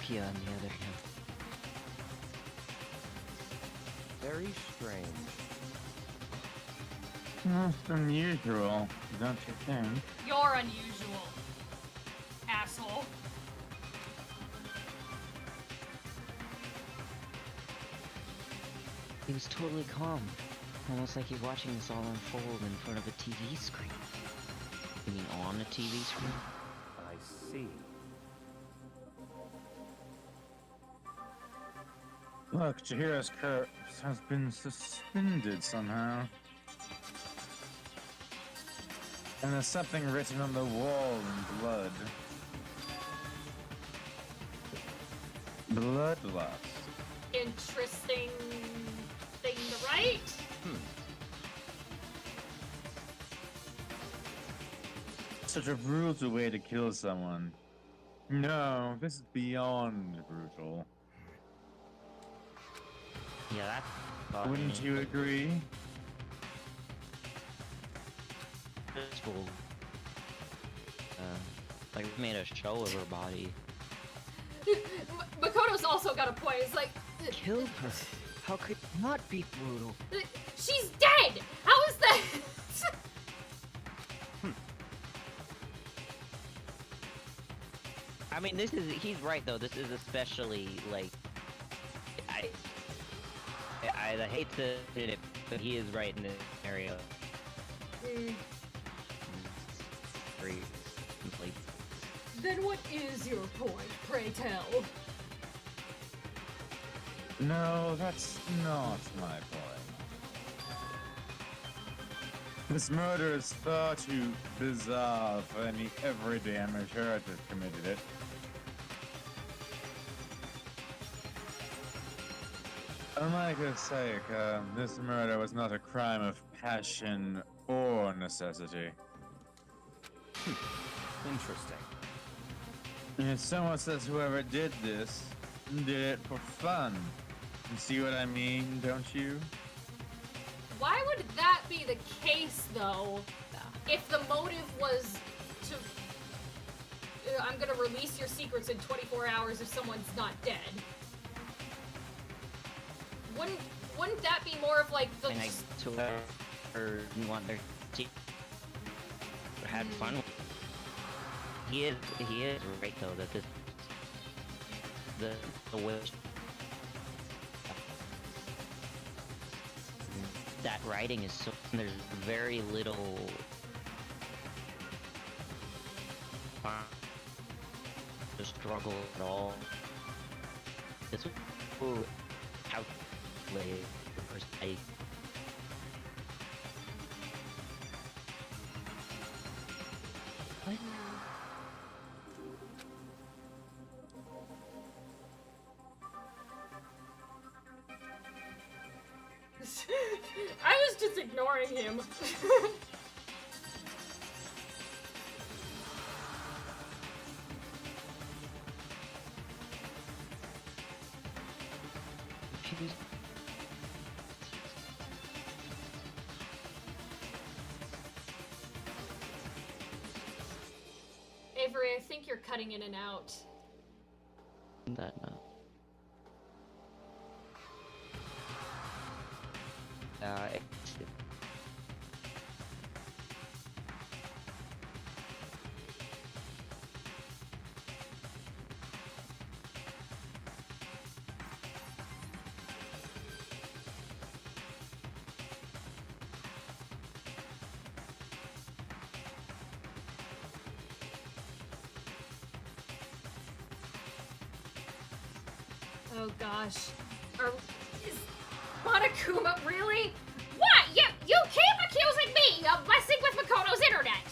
Pia, on the other hand. Very strange. Most unusual, don't you think? You're unusual. Asshole. He was totally calm, almost like he's watching this all unfold in front of a TV screen. You mean on a TV screen? I see. Look, Chihiro's corpse has been suspended somehow. And there's something written on the wall in blood. Bloodlust. Interesting thing to write. Such a brutal way to kill someone. No, this is beyond brutal. Yeah, that's Wouldn't you agree? Cool. Like we made a show of her body. Makoto's also got a point. It's like, Killed her. How could it not be brutal? she's dead! How is that? I mean, he's right though. This is especially like I hate to admit it, but he is right in this scenario. Very complete. Then what is your point, pray tell? No, that's not my point. This murder is far too bizarre for any everyday amateur to have committed it. Unlike Osaka, this murder was not a crime of passion or necessity. Interesting. And someone says whoever did this did it for fun. You see what I mean, don't you? Why would that be the case, though, if the motive was to... I'm gonna release your secrets in 24 hours if someone's not dead. Wouldn't that be more of like the... And I to whoever want their had fun with. He is right though that this the witch that writing is so there's very little struggle at all. This was calculated the first day. What? I was just ignoring him. Avery, I think you're cutting in and out. That no. Oh gosh. Is Monokuma really? What? You keep accusing me of messing with Makoto's internet!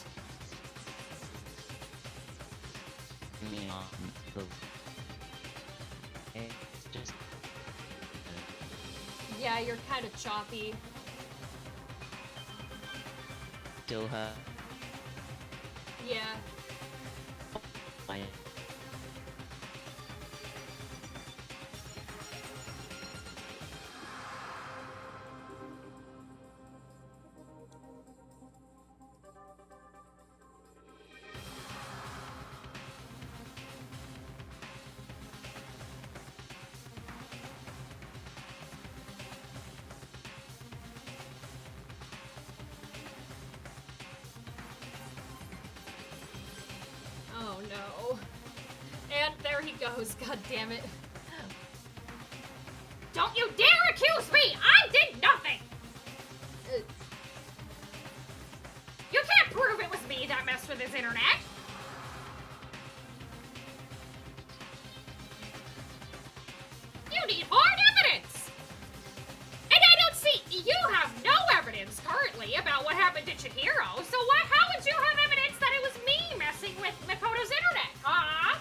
It's just Yeah, you're kind of choppy. still have Yeah. my Oh no. And there he goes, god damn it. Don't you dare accuse me! I did nothing! You can't prove it was me that messed with his internet! You need hard evidence! And I don't see... You have no evidence currently about what happened to Chihiro, so how would you have evidence that it was me messing with Makoto's internet, huh?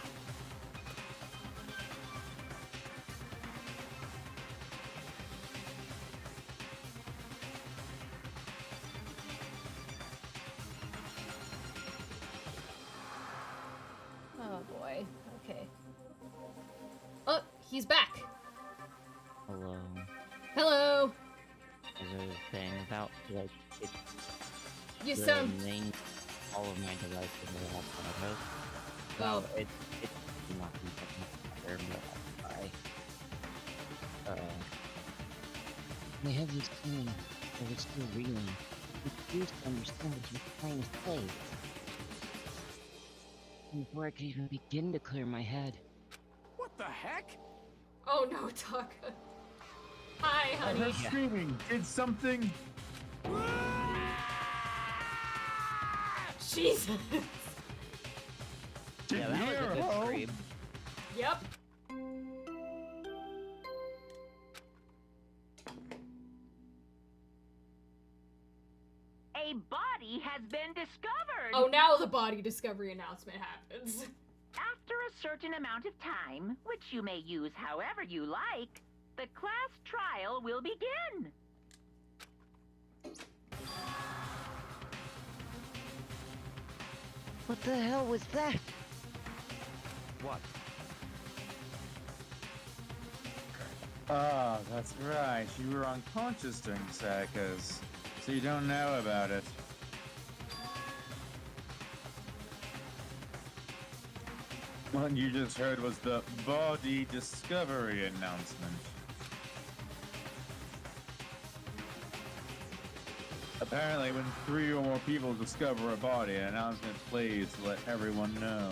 Oh boy, okay. Oh, he's back. hello. Hello. Is there a thing about like it You the sound... main all of my devices are all photos? Oh. Well, it's not better, but they have this thing that it's still reading. It's used to understand what you're trying to say. Before I can even begin to clear my head. What the heck? Oh no, Taka. Hi, I honey. heard screaming. Did something? Jesus. Did Yeah, that was a hear good her? scream. Yep. A body has been discovered. Oh, now the body discovery announcement happens. After a certain amount of time, which you may use however you like, the class trial will begin. What the hell was that? What? Ah, that's right. You were unconscious during seconds, so you don't know about it. What you just heard was the body discovery announcement. Apparently, when 3 or more people discover a body, an announcement plays to let everyone know.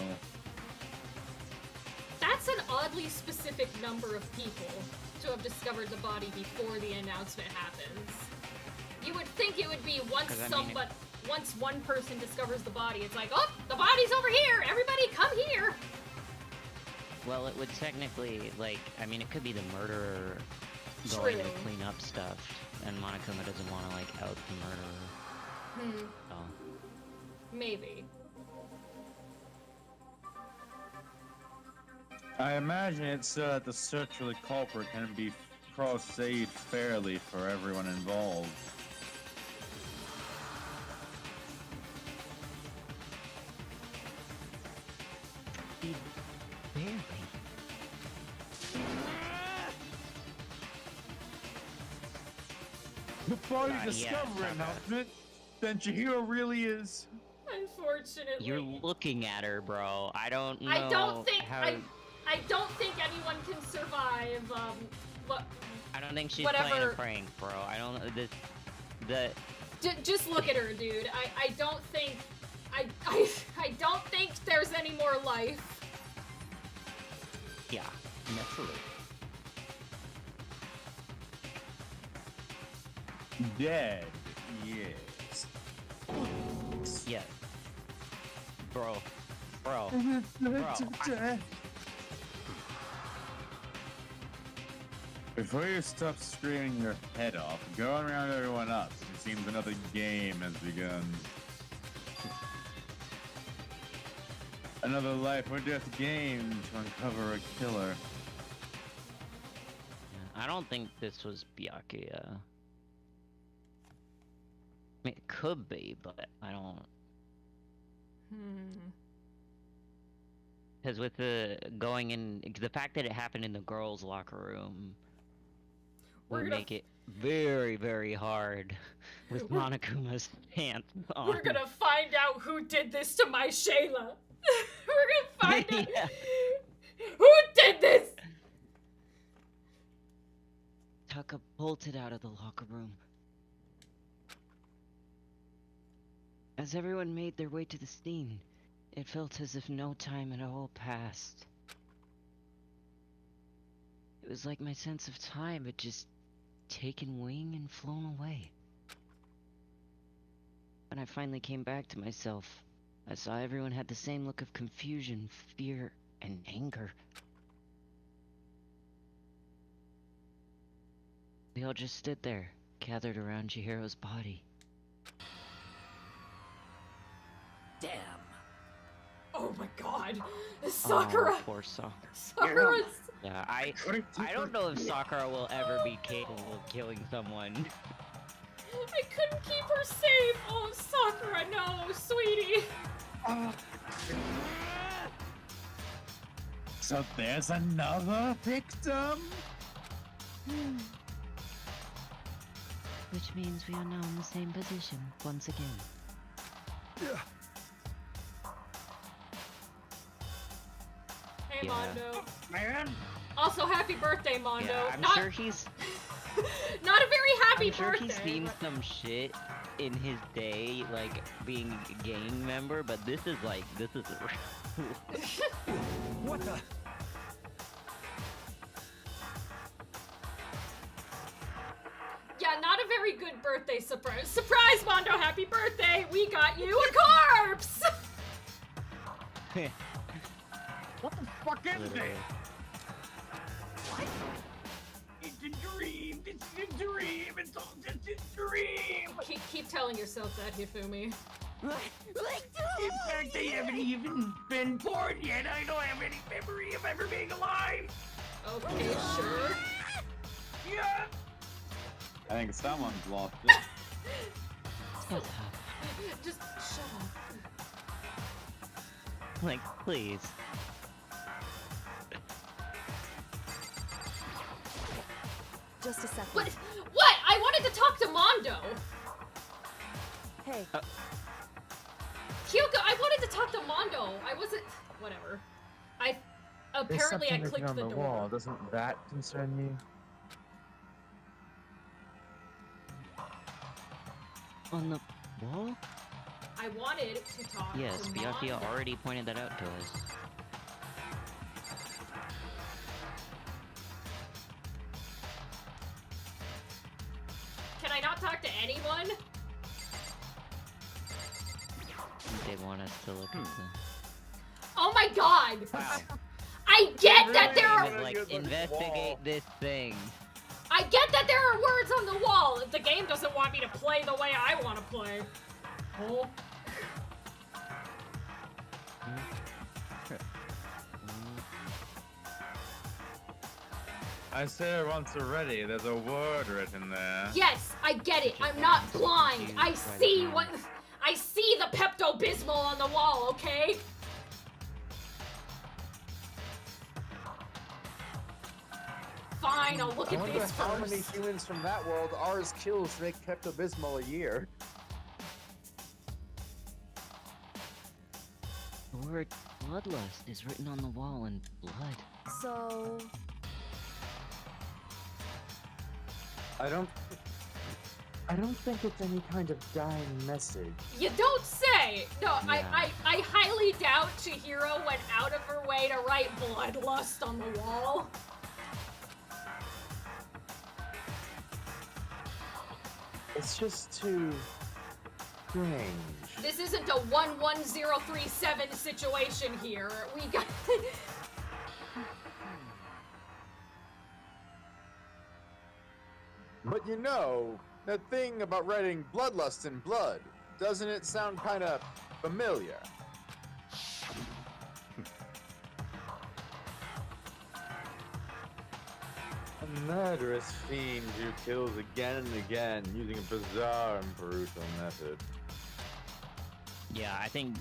That's an oddly specific number of people to have discovered the body before the announcement happens. You would think it would be once 'Cause I mean, once one person discovers the body, it's like, oh, the body's over here! Everybody come here! Well, it would technically, like, I mean, it could be the murderer going to True. clean up stuff, and Monokuma doesn't want to, like, out the murderer. So. Maybe. I imagine it's so that the search for the culprit can be proceed fairly for everyone involved. Barely. The body Yeah, discovery it's not announcement? Then Chihiro really is. Unfortunately. You're looking at her, bro. I don't know I don't think how... I don't think anyone can survive what I don't think she's whatever. playing a prank, bro. I don't... Just look at her, dude. I don't think I don't think there's any more life. Yeah, naturally. Dead, yes. Yeah. Bro. Bro. Before you stop screaming your head off, go and round everyone up. It seems another game has begun. Another life or death game to uncover a killer. I don't think this was Byakuya. I mean, it could be, but I don't... Because with the going in... The fact that it happened in the girls' locker room would make it very, very hard with Monokuma's pants on. We're gonna find out who did this to my Shayla. We're gonna find out Yeah. who did this. Taka bolted out of the locker room. As everyone made their way to the scene, it felt as if no time at all passed. It was like my sense of time had just taken wing and flown away. When I finally came back to myself, I saw everyone had the same look of confusion, fear, and anger. They all just stood there, gathered around Chihiro's body. Damn. Oh my god. Sakura. Oh, poor Sakura. Sakura's Yeah, I don't know if Sakura will ever be capable of killing someone. I couldn't keep her safe. Oh, Sakura, no, sweetie. So there's another victim? Which means we are now in the same position once again. Hey, Yeah. Mondo. Man! Also, happy birthday, Mondo. Yeah, I'm not, sure he's not a very happy I'm sure birthday. he's seen but- some shit in his day, like being a gang member, but this is What the? very good birthday surprise. Surprise, Mondo! Happy birthday! We got you a corpse! What the fuck is Literally. this? It's a dream. This is a dream. It's all just a dream. Keep telling yourself that, Hifumi. In fact, I haven't even been born yet. I don't have any memory of ever being alive. Okay, sure. Yeah. I think someone's lost it. Shut up. Just shut up. Like, please. Just a second. What? What? I wanted to talk to Mondo. Hey, Kyoko, I wanted to talk to Mondo. I wasn't. Whatever. Apparently I clicked the door. Doesn't that concern you? On the wall? I wanted to talk Yes, to Byakuya Mondo. already pointed that out to us. Can I not talk to anyone? They want us to look at the... Oh my god! Wow. I get that there are. Like, investigate this thing. I get that there are words on the wall. If the game doesn't want me to play the way I want to play. Oh. I said it once already, there's a word written there. Yes, I get it. I'm not blind. I see what. I see the Pepto-Bismol on the wall. Okay. Fine, I'll look I at wonder these how many first. humans from that world ours kills to make Pepto-Bismol a year. The word bloodlust is written on the wall in blood. so I don't think it's any kind of dying message. You don't say. No, Yeah. I highly doubt Chihiro went out of her way to write bloodlust on the wall. It's just too strange. This isn't a 11037 situation here. We got. But you know, that thing about writing bloodlust in blood, doesn't it sound kind of familiar? A murderous fiend who kills again and again using a bizarre and brutal method. Yeah, I think...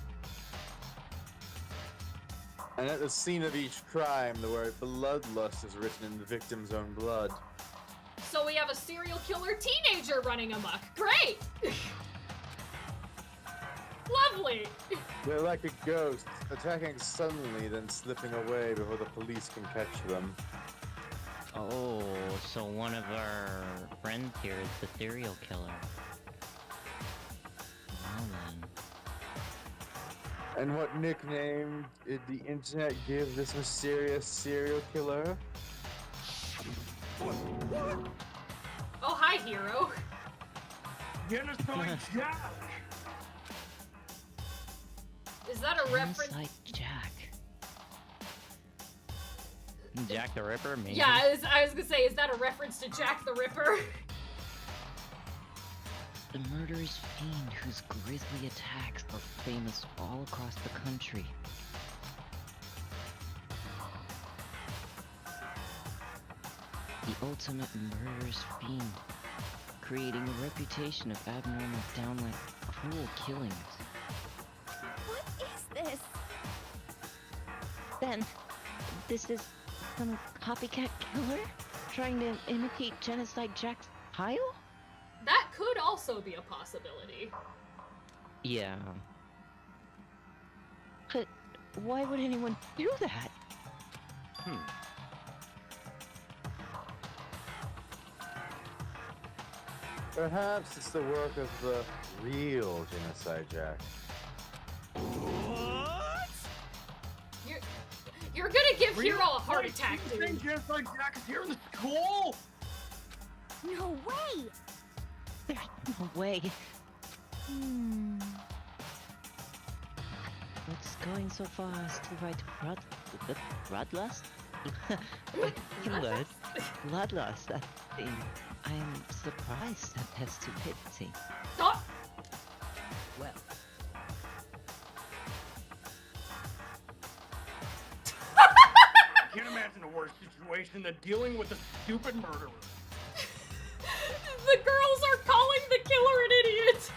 And at the scene of each crime, the word bloodlust is written in the victim's own blood. So we have a serial killer teenager running amok. Great! Lovely! They're like a ghost, attacking suddenly, then slipping away before the police can catch them. Oh, so one of our friends here is the serial killer. Well then. And what nickname did the internet give this mysterious serial killer? Oh, hi, hero. Genocide Jack. Is that a reference? Genocide Jack. Jack the Ripper, maybe? Yeah, I was gonna say, is that a reference to Jack the Ripper? The murderous fiend whose grisly attacks are famous all across the country. The ultimate murderous fiend, creating a reputation of abnormal, downright cruel killings. what is this? Then, this is some copycat killer trying to imitate Genocide Jack's style? That could also be a possibility. Yeah. But why would anyone do that? Perhaps it's the work of the real Genocide Jack. You're gonna give Hero a heart attack, You think dude. Genocide Jack is here in the school? No way! There's no way. What's going so fast to write bloodlust? Word. Bloodlust, that thing. I am surprised at their stupidity. Stop! Well, I can't imagine a worse situation than dealing with a stupid murderer. The girls are calling the killer an idiot!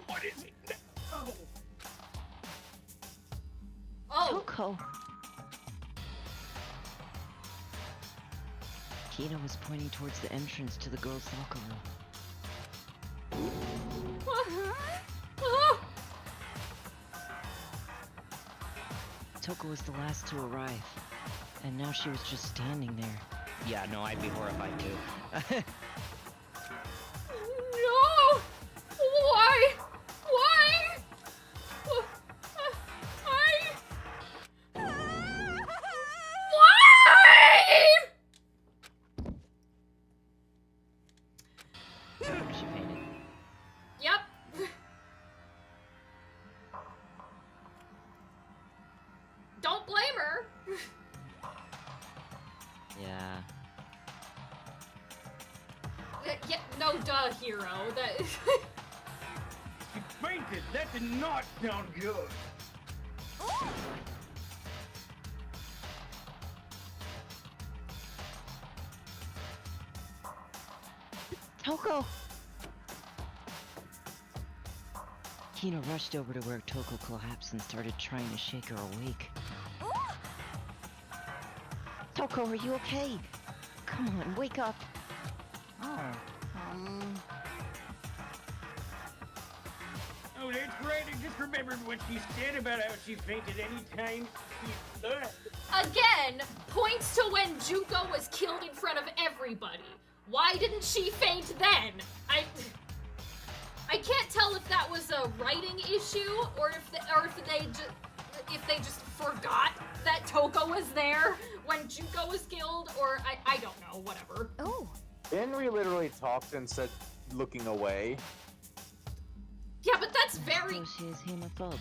What is it? Oh. Oh! Toko! Kina was pointing towards the entrance to the girls' locker room. Toko was the last to arrive, and now she was just standing there. Yeah, no, I'd be horrified too. No! Why? Why? Why? She fainted. Yep. Don't blame her. Yeah. Yeah, no duh, hero. That. She fainted! That did not sound good! Toko! Kina rushed over to where Toko collapsed and started trying to shake her awake. Toko, are you okay? Come on, wake up! Oh, that's right, I just remembered what she said about how she fainted anytime she... Again, points to when Juko was killed in front of everybody. Why didn't she faint then? I can't tell if that was a writing issue or if they just forgot that Toko was there when Juko was killed, or I don't know, whatever. Oh. Henry literally talked and said, looking away. Yeah, but that's very... So she is homophobic.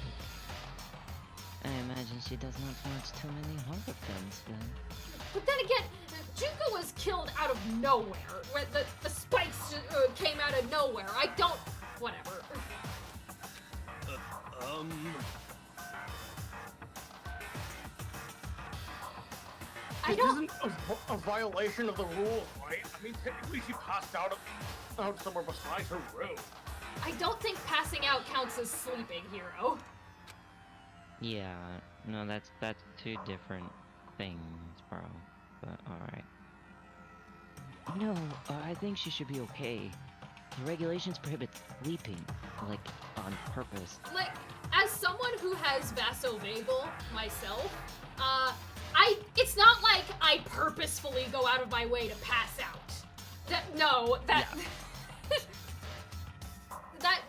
I imagine she does not watch too many horror films then. But then again, Juko was killed out of nowhere. Where the spikes came out of nowhere. I don't... Whatever. I This don't... isn't a violation of the rules, right? I mean, technically she passed out somewhere besides her room. I don't think passing out counts as sleeping, hero. Yeah, no, that's two different things, bro. But alright. No, I think she should be okay. The regulations prohibit sleeping, like, on purpose. Like, as someone who has vasovagal myself, it's not like I purposefully go out of my way to pass out. That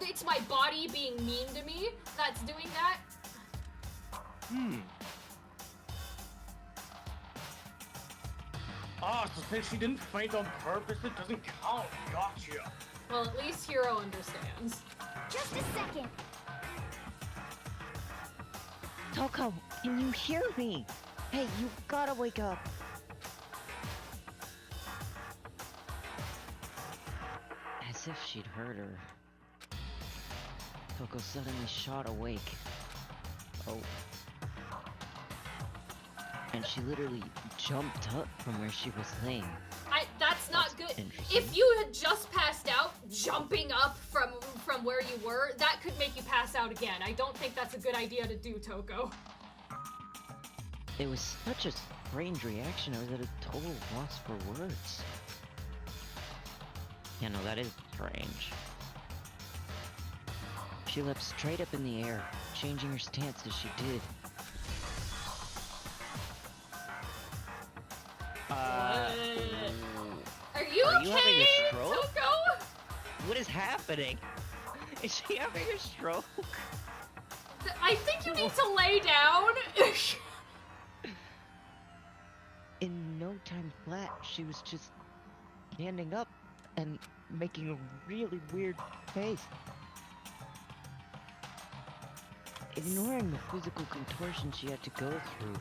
it's my body being mean to me that's doing that. So since she didn't faint on purpose, it doesn't count. Gotcha. Well, at least Hero understands. Just a second. Toko, can you hear me? Hey, you gotta wake up. As if she'd heard her. Toko suddenly shot awake. Oh. And she literally jumped up from where she was laying. That's not good. Interesting. If you had just passed out, jumping up from where you were, that could make you pass out again. I don't think that's a good idea to do, Toko. It was such a strange reaction. I was at a total loss for words. Yeah, no, that is strange. She leapt straight up in the air, changing her stance as she did. Are you Are okay, you having a stroke? Toko? What is happening? Is she having a stroke? I think you need to lay down. In no time flat, she was just standing up and making a really weird face. Ignoring the physical contortion she had to go through,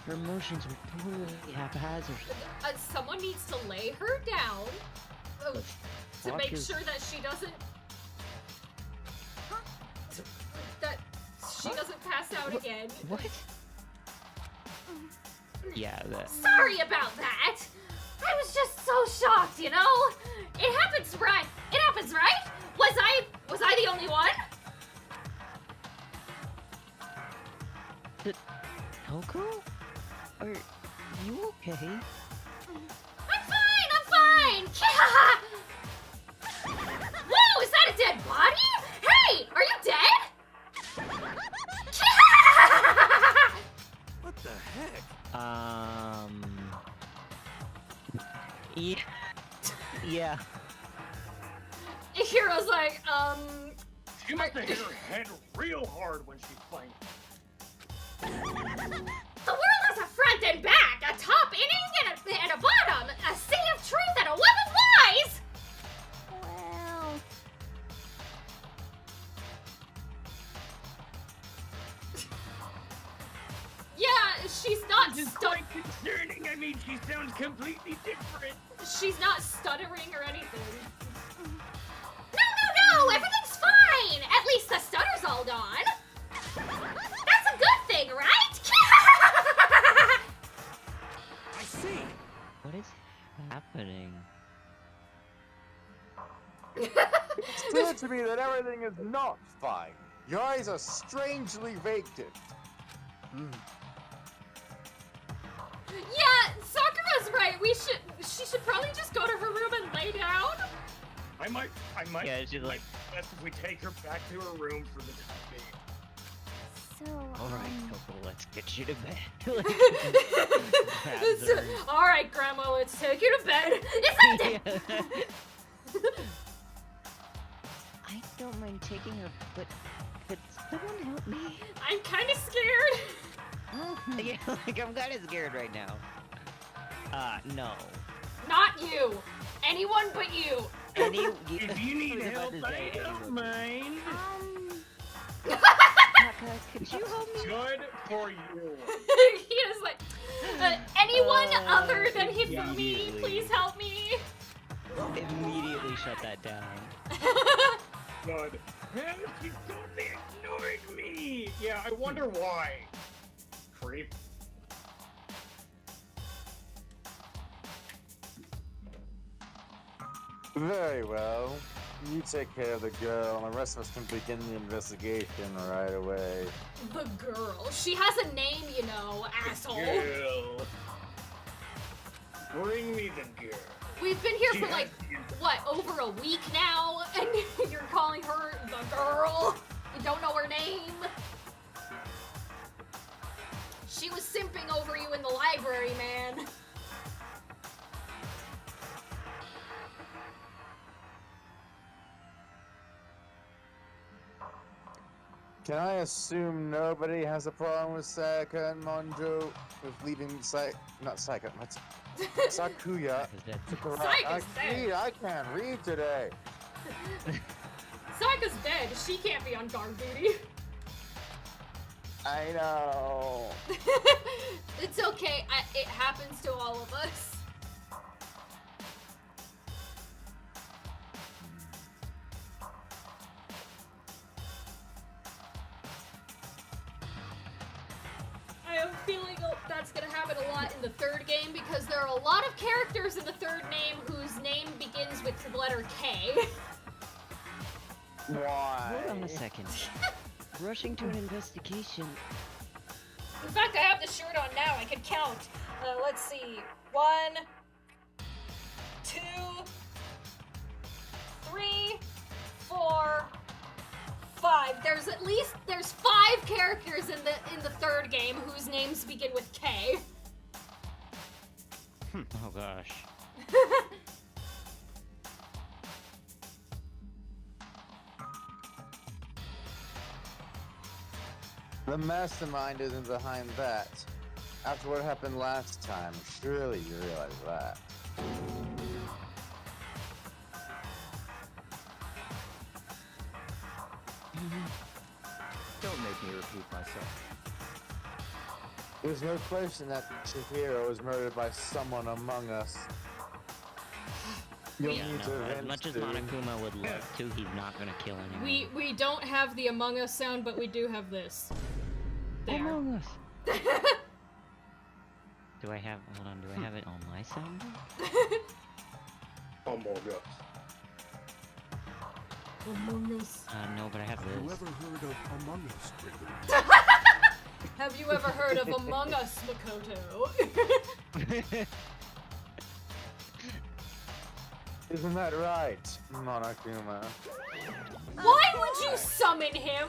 her emotions were totally haphazard. Someone needs to lay her down to make is- sure that she doesn't pass out again. What? Yeah, that. Sorry about that. I was just so shocked, you know? It happens, right? It happens, right? Was I the only one? Toko? Are you okay? I'm fine! Whoa, is that a dead body? Hey, are you dead? What the heck? Yeah. Yeah. Hero's like, She must have hit her head real hard when she's playing. the world has a front and back, a top inning and a bottom, a sea of truth and a web of lies! Well, Yeah, she's not This is quite concerning. I mean, she sounds completely different. she's not stuttering or anything. No, everything's fine! At least the stutter's all gone. That's a good thing, right? I see. What is happening? It's clear to me that everything is not fine. Your eyes are strangely vacant. Yeah, Sakura's right. She should probably just go to her room and lay down. I might. Yeah, she's like- Best if we take her back to her room for the time being. so, Alright, Toko, let's get you to bed. Alright, Grandma, let's take you to bed. Is that it? I don't mind taking her, but could someone help me? I'm kind of scared. Yeah, like I'm kind of scared right now. No. Not you. Anyone but you. If you need help, I don't mind. Taka, could you help me? Good for you. He is like, anyone other than Hifumi, immediately. please help me. Immediately shut that down. Good. Man, she totally ignored me. Yeah, I wonder why. Creep. Very well. You take care of the girl, and the rest of us can begin the investigation right away. The girl. She has a name, you know, asshole. Girl. Bring me the girl. We've been here She for has like, the- what, over a week now? And you're calling her the girl? You don't know her name? She was simping over you in the library, man. Can I assume nobody has a problem with Sayaka and Monjo with leaving not Sayaka, what's Sakuya? Sayaka's dead. I can't read today. Sayaka's dead. She can't be on guard duty. I know. It's okay. It happens to all of us. I have a feeling that's gonna happen a lot in the third game because there are a lot of characters in the third name whose name begins with the letter K. Why? Hold on a second. Rushing to an investigation. In fact, I have the shirt on now. I can count. Let's see. 1, 2, 3, 4, 5. There's 5 characters in the third game whose names begin with K. Oh gosh. The mastermind isn't behind that. After what happened last time, surely you realize that. Don't make me repeat myself. There's no question that Chihiro was murdered by someone among us. You'll Yeah, need no, to as avenge much as soon. Monokuma would love to, he's not gonna kill anyone. We don't have the Among Us sound, but we do have this. There. Among Us. Do I have? Hold on. Do I have it on my sound? Among Us. Among Us. No, but I have Have you this. ever heard of Among Us, Griffin? Have you ever heard of Among Us, Makoto? Isn't that right, Monokuma? Why would you summon him?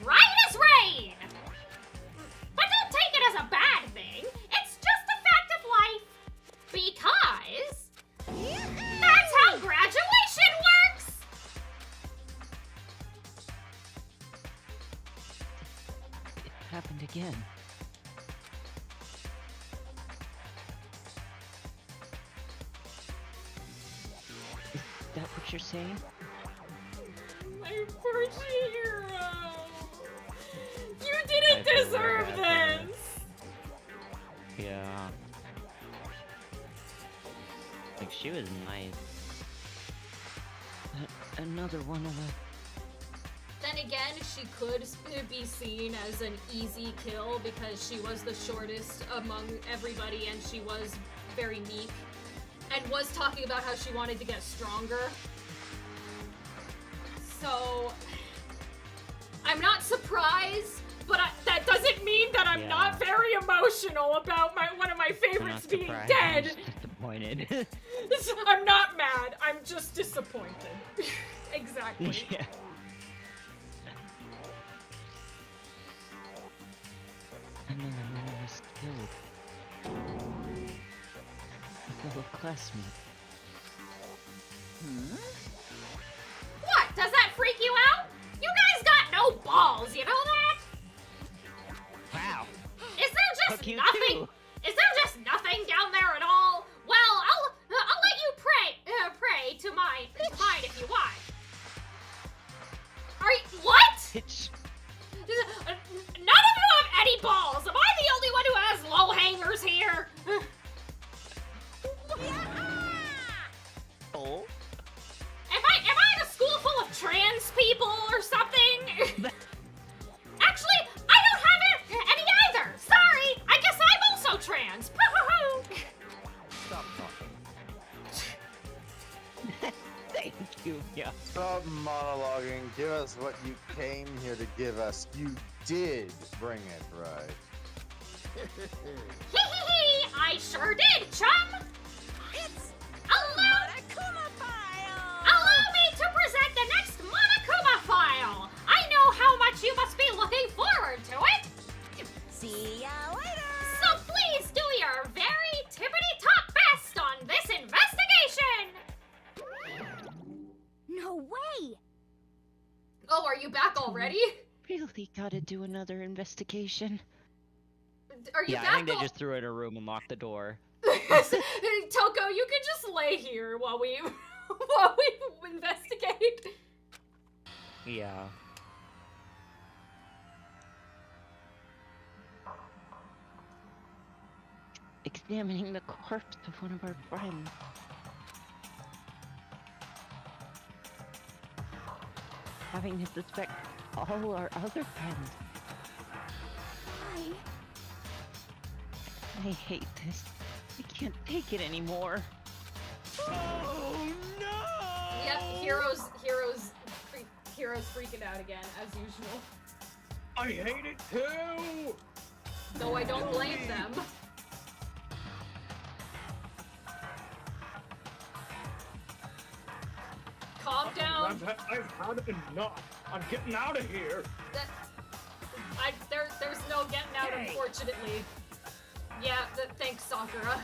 Right as rain! But don't take it as a bad thing. It's just a fact of life. Because that's how graduation works! It happened again. Is that what you're saying? My poor hero. You didn't I feel deserve really bad for this. Yeah. Like, she was nice. Another one of the... Then again, she could be seen as an easy kill because she was the shortest among everybody and she was very meek and was talking about how she wanted to get stronger. So, I'm not surprised, but that doesn't mean that I'm not very emotional about one of my favorites being surprised, I'm dead. just disappointed. I'm not mad, I'm just disappointed. Exactly. Yeah. Another one was killed. A fellow classmate. What? Does that freak you out? You guys got no balls, you know that? Wow. Is there just Fuck you nothing? too. Is there just nothing down there at all? Well, I'll let you pray to mine if you want. Are you, what? Bitch. None of you have any balls. Am I the only one who has low hangers here? Oh. Am I in a school full of trans people or something? Actually, I don't have any either. Sorry. I guess I'm also trans. Stop talking. Thank you, yeah. Stop monologuing. Give us what you came here to give us. You did bring it, right? I sure did, chum. Allow me to present the next Monokuma file. I know how much you must be looking forward to it. See ya later! So please do your very tippity-top best on this investigation. No way! Oh, are you back already? Really gotta do another investigation. Are you Yeah, back I think they just threw her in a room and locked the door. Toko, you can just lay here while we investigate. Yeah. Examining the corpse of one of our friends. Having to suspect all our other friends. Why? I hate this. I can't take it anymore. Oh no! Yep, heroes freaking out again as usual. I hate it too! Though I don't blame them. Calm down. I've had enough. I'm getting out of here. There's no getting out, unfortunately. Yeah, thanks, Sakura.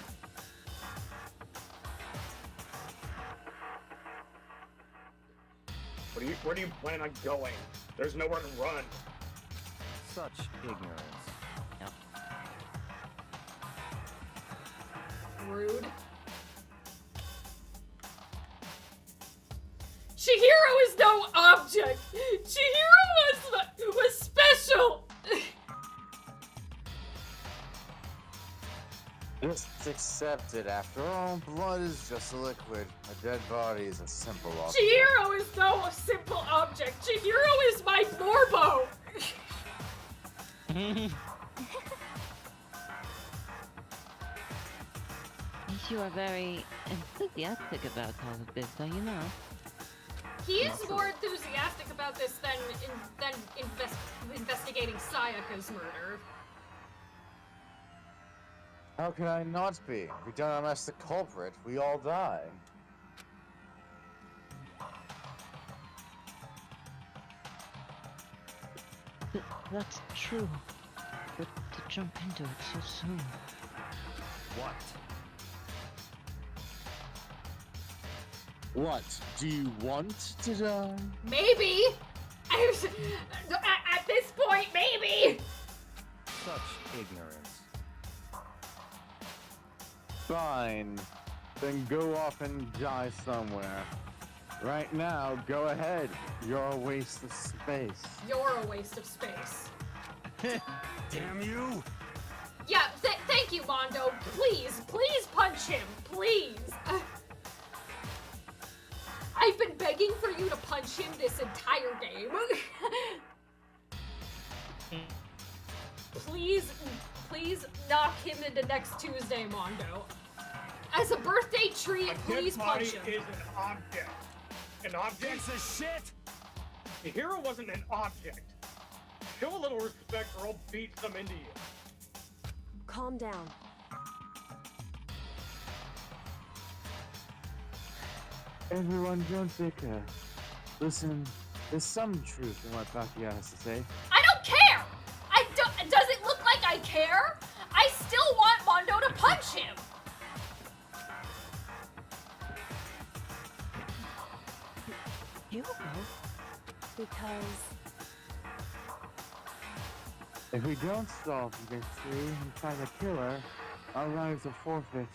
Where do you plan on going? There's nowhere to run. Such ignorance. Yep. Rude. Chihiro is no object. Chihiro was special. Just accept it. After all, blood is just a liquid. A dead body is a simple object. Chihiro is no simple object. Chihiro is my Morbo. You are very enthusiastic about all of this, are you not? He is more enthusiastic about this than investigating Sayaka's murder. How can I not be? If we don't unmask the culprit, we all die. That's true. But to jump into it so soon. What? What? Do you want to die? Maybe. At this point, maybe. Such ignorance. Fine. Then go off and die somewhere. Right now, go ahead. You're a waste of space. You're a waste of space. Damn you! Yeah, thank you, Mondo. Please punch him. Please. I've been begging for you to punch him this entire game. Please knock him into next Tuesday, Mondo. As a birthday treat, please punch him. A dead body is an object. An object? Piece of shit! The hero wasn't an object. Show a little respect or I'll beat some into you. Calm down. Everyone, don't bicker. Listen, there's some truth in what Bakia has to say. I don't care! Does it look like I care? I still want Mondo to punch him! You will. Because If we don't solve the mystery and find the killer, our lives are forfeit.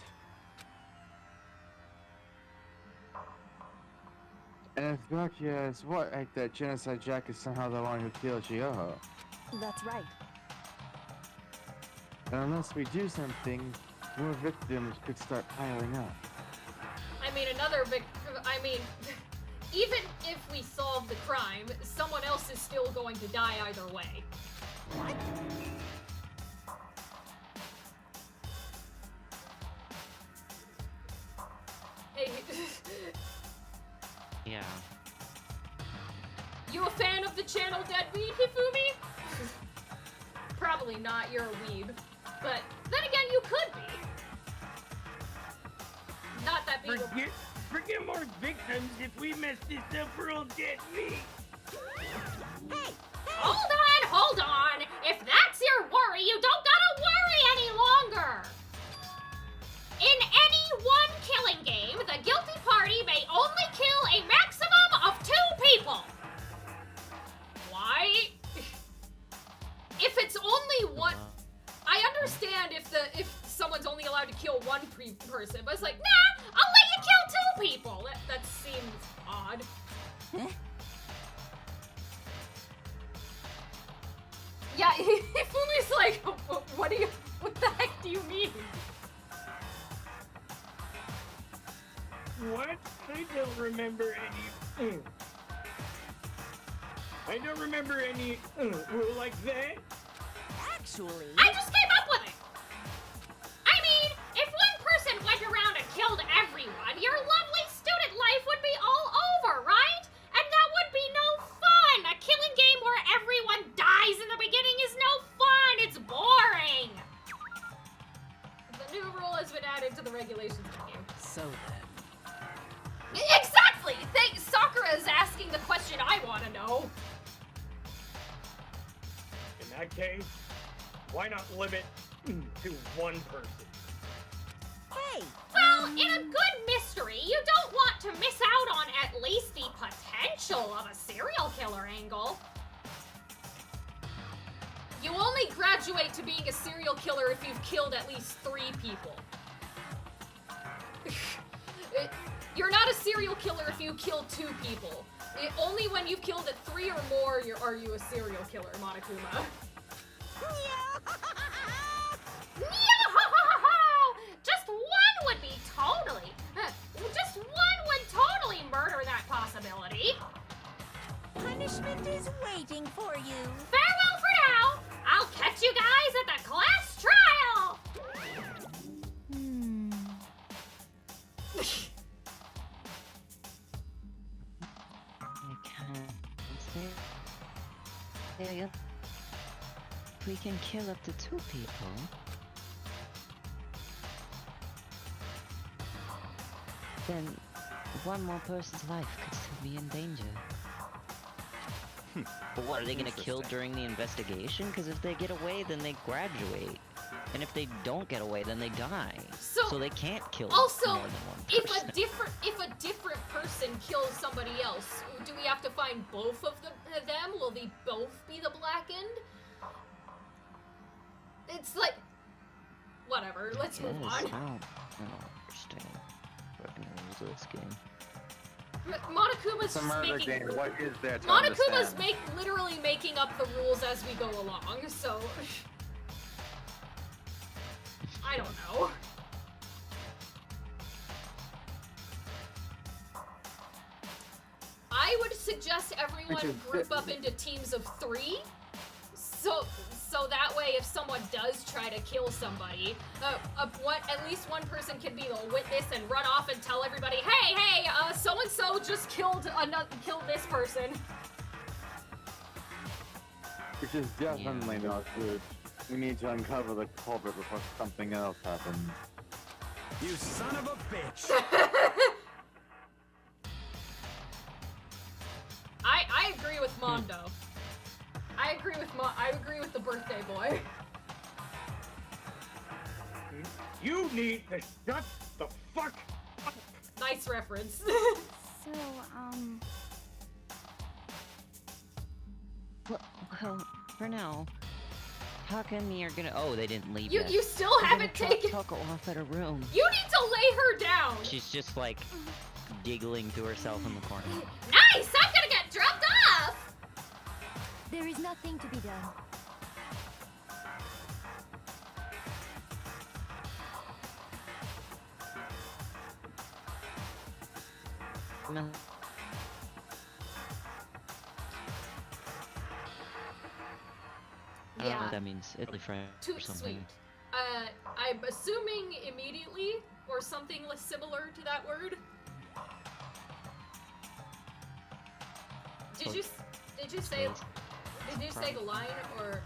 And if Bakia is right, that Genocide Jack is somehow the one who killed Chioho. that's right. And unless we do something, more victims could start piling up. I mean, even if we solve the crime, someone else is still going to die either way. Hey, Yeah. you a fan of the channel Deadbeat, Hifumi? Probably not, you're a weeb. But then again, you could be. Not that big of Forget more victims. If we mess this up, we're all dead meat. Hey! Hold on! If that's your worry, you don't gotta worry any longer! In any one killing game, the guilty party may only kill a maximum of 2 people! Why? If it's only one, I understand if someone's only allowed to kill one person, but it's like, nah, I'll let you kill 2 people! that seems odd. Yeah, Ifumi's like, what the heck do you mean? What? I don't remember any. I don't remember any rule like that. Actually, I just came up with it! I mean, if one person went around and killed everyone, your lovely student life would be all over, right? And that would be no fun! A killing game where everyone dies in the beginning is no fun! It's boring! The new rule has been added to the regulations of the game. so then. Exactly! Sakura is asking the question I want to know. In that case, why not limit to one person? Hey! Well, in a good mystery, you don't want to miss out on at least the potential of a serial killer angle. only graduate to being a serial killer if you've killed at least 3 people. You're not a serial killer if you kill 2 people. Only when you've killed 3 or more are you a serial killer, Monokuma. Just one would be totally. Just one would totally murder that possibility. Punishment is waiting for you. Farewell for now. I'll catch you guys at the class trial. I can't say. We can kill up to 2 people. Then one more person's life could still be in danger. But what, are they gonna kill during the investigation? Because if they get away, then they graduate. And if they don't get away, then they die. So they can't kill Also, more than one if person. a different person kills somebody else, do we have to find both of them? Will they both be the blackened? It's like, whatever. Let's move on. I don't understand. Fucking rules of this game. Monokuma's It's a murder making. game. What is there to Monokuma's understand? literally making up the rules as we go along. So I don't know. I would suggest everyone group up into teams of 3. So that way, if someone does try to kill somebody, at least one person can be the witness and run off and tell everybody, hey, so and so just killed this person. Which is definitely not good. We need to uncover the culprit before something else happens. You son of a bitch! I agree with Mondo. I agree with the birthday boy. You need to shut the fuck up! Nice reference. So, Well, for now, Taka and me are gonna. Oh, they didn't leave You yet. you still We're haven't gonna drop taken. Taka off at her room. You need to lay her down. She's just like giggling to herself in the corner. Nice! I'm gonna get dropped off. there is nothing to be done. No. I don't know Yeah. what that means. Italy French Too or something. sweet. I'm assuming immediately or something similar to that word. Did you say the line or?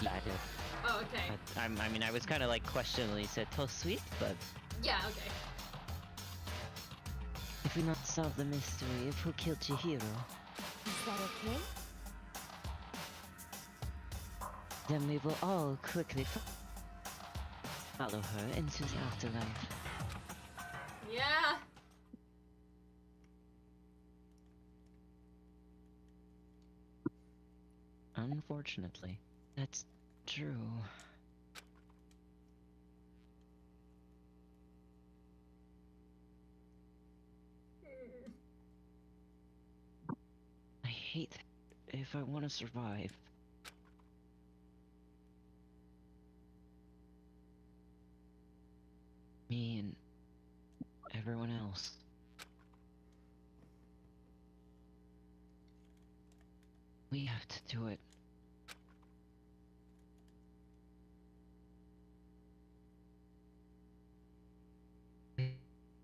Yeah, I did. Oh, okay. I mean, I was kind of like questioningly said "to sweet," but Yeah, okay. if we not solve the mystery of who killed Chihiro, Is that okay? then we will all quickly follow her into the afterlife. Yeah. Unfortunately, that's true. I hate if I want to survive. Me and everyone else. We have to do it.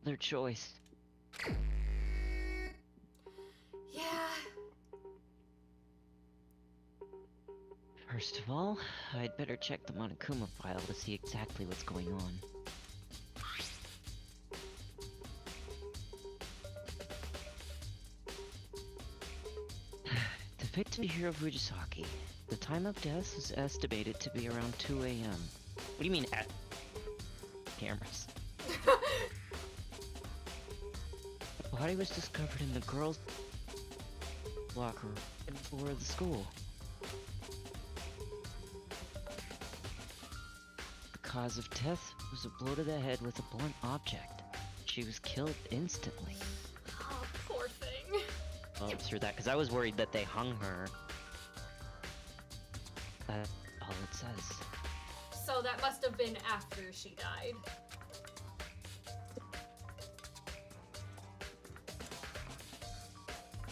Their choice. Yeah. First of all, I'd better check the Monokuma file to see exactly what's going on. Depicted here of Fujisaki. The time of death is estimated to be around 2 a.m. What do you mean at cameras? The body was discovered in the girls' locker room before the school. cause of death was a blow to the head with a blunt object. She was killed instantly. Oh, poor thing. Well, through that, because I was worried that they hung her. That's all it says. So that must have been after she died.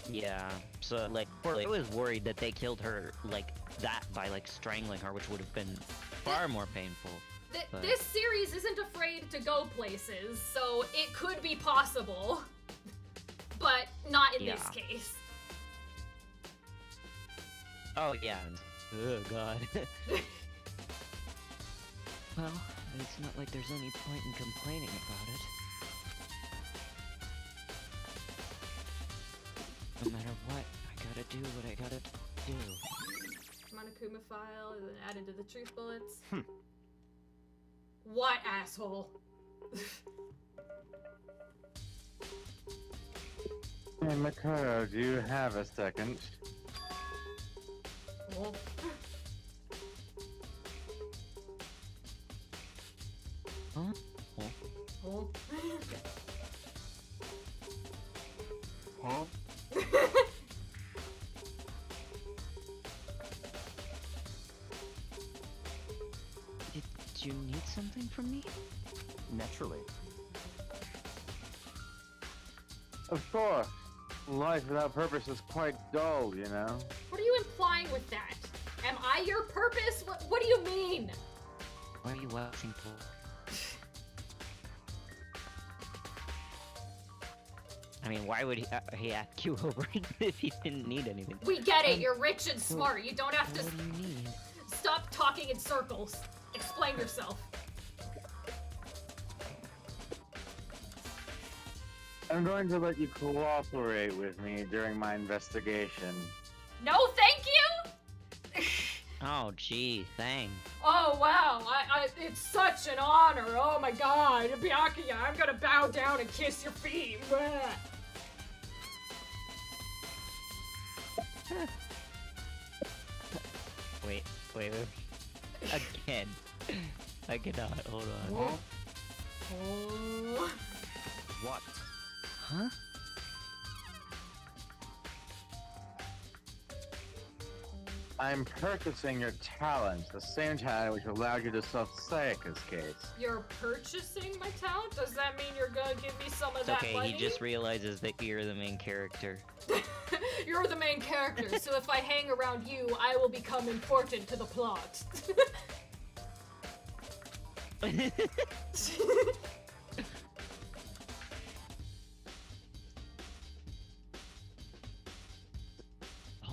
Yeah, so like, I was worried that they killed her like that by like strangling her, which would have been far more painful. But... This series isn't afraid to go places, so it could be possible, but not in this case. Oh yeah. Oh god. Well, it's not like there's any point in complaining about it. No matter what, I gotta do what I gotta do. Monokuma file and then add into the truth bullets. What asshole? Hey, Makoto, do you have a second? Oh. Huh? Oh. Huh? Did you need something from me? Naturally. Of course. Life without purpose is quite dull, you know? What are you implying with that? Am I your purpose? What do you mean? Why are you waxing for? I mean, why would he ask you over it if he didn't need anything? We get it. You're rich and smart. You don't have to. What do you need? Stop talking in circles. Explain yourself. I'm going to let you cooperate with me during my investigation. No, thank you. Oh, gee, thanks. Oh wow, it's such an honor. Oh my God, Byakuya, I'm gonna bow down and kiss your feet. Wait. Again. I cannot, hold on. Oh. What? Huh? I'm purchasing your talents, the same talent which allowed you to solve Sayaka's case. You're purchasing my talent? Does that mean you're gonna give me some of It's that okay, money? he just realizes that you're the main character. You're the main character, so if I hang around you, I will become important to the plot.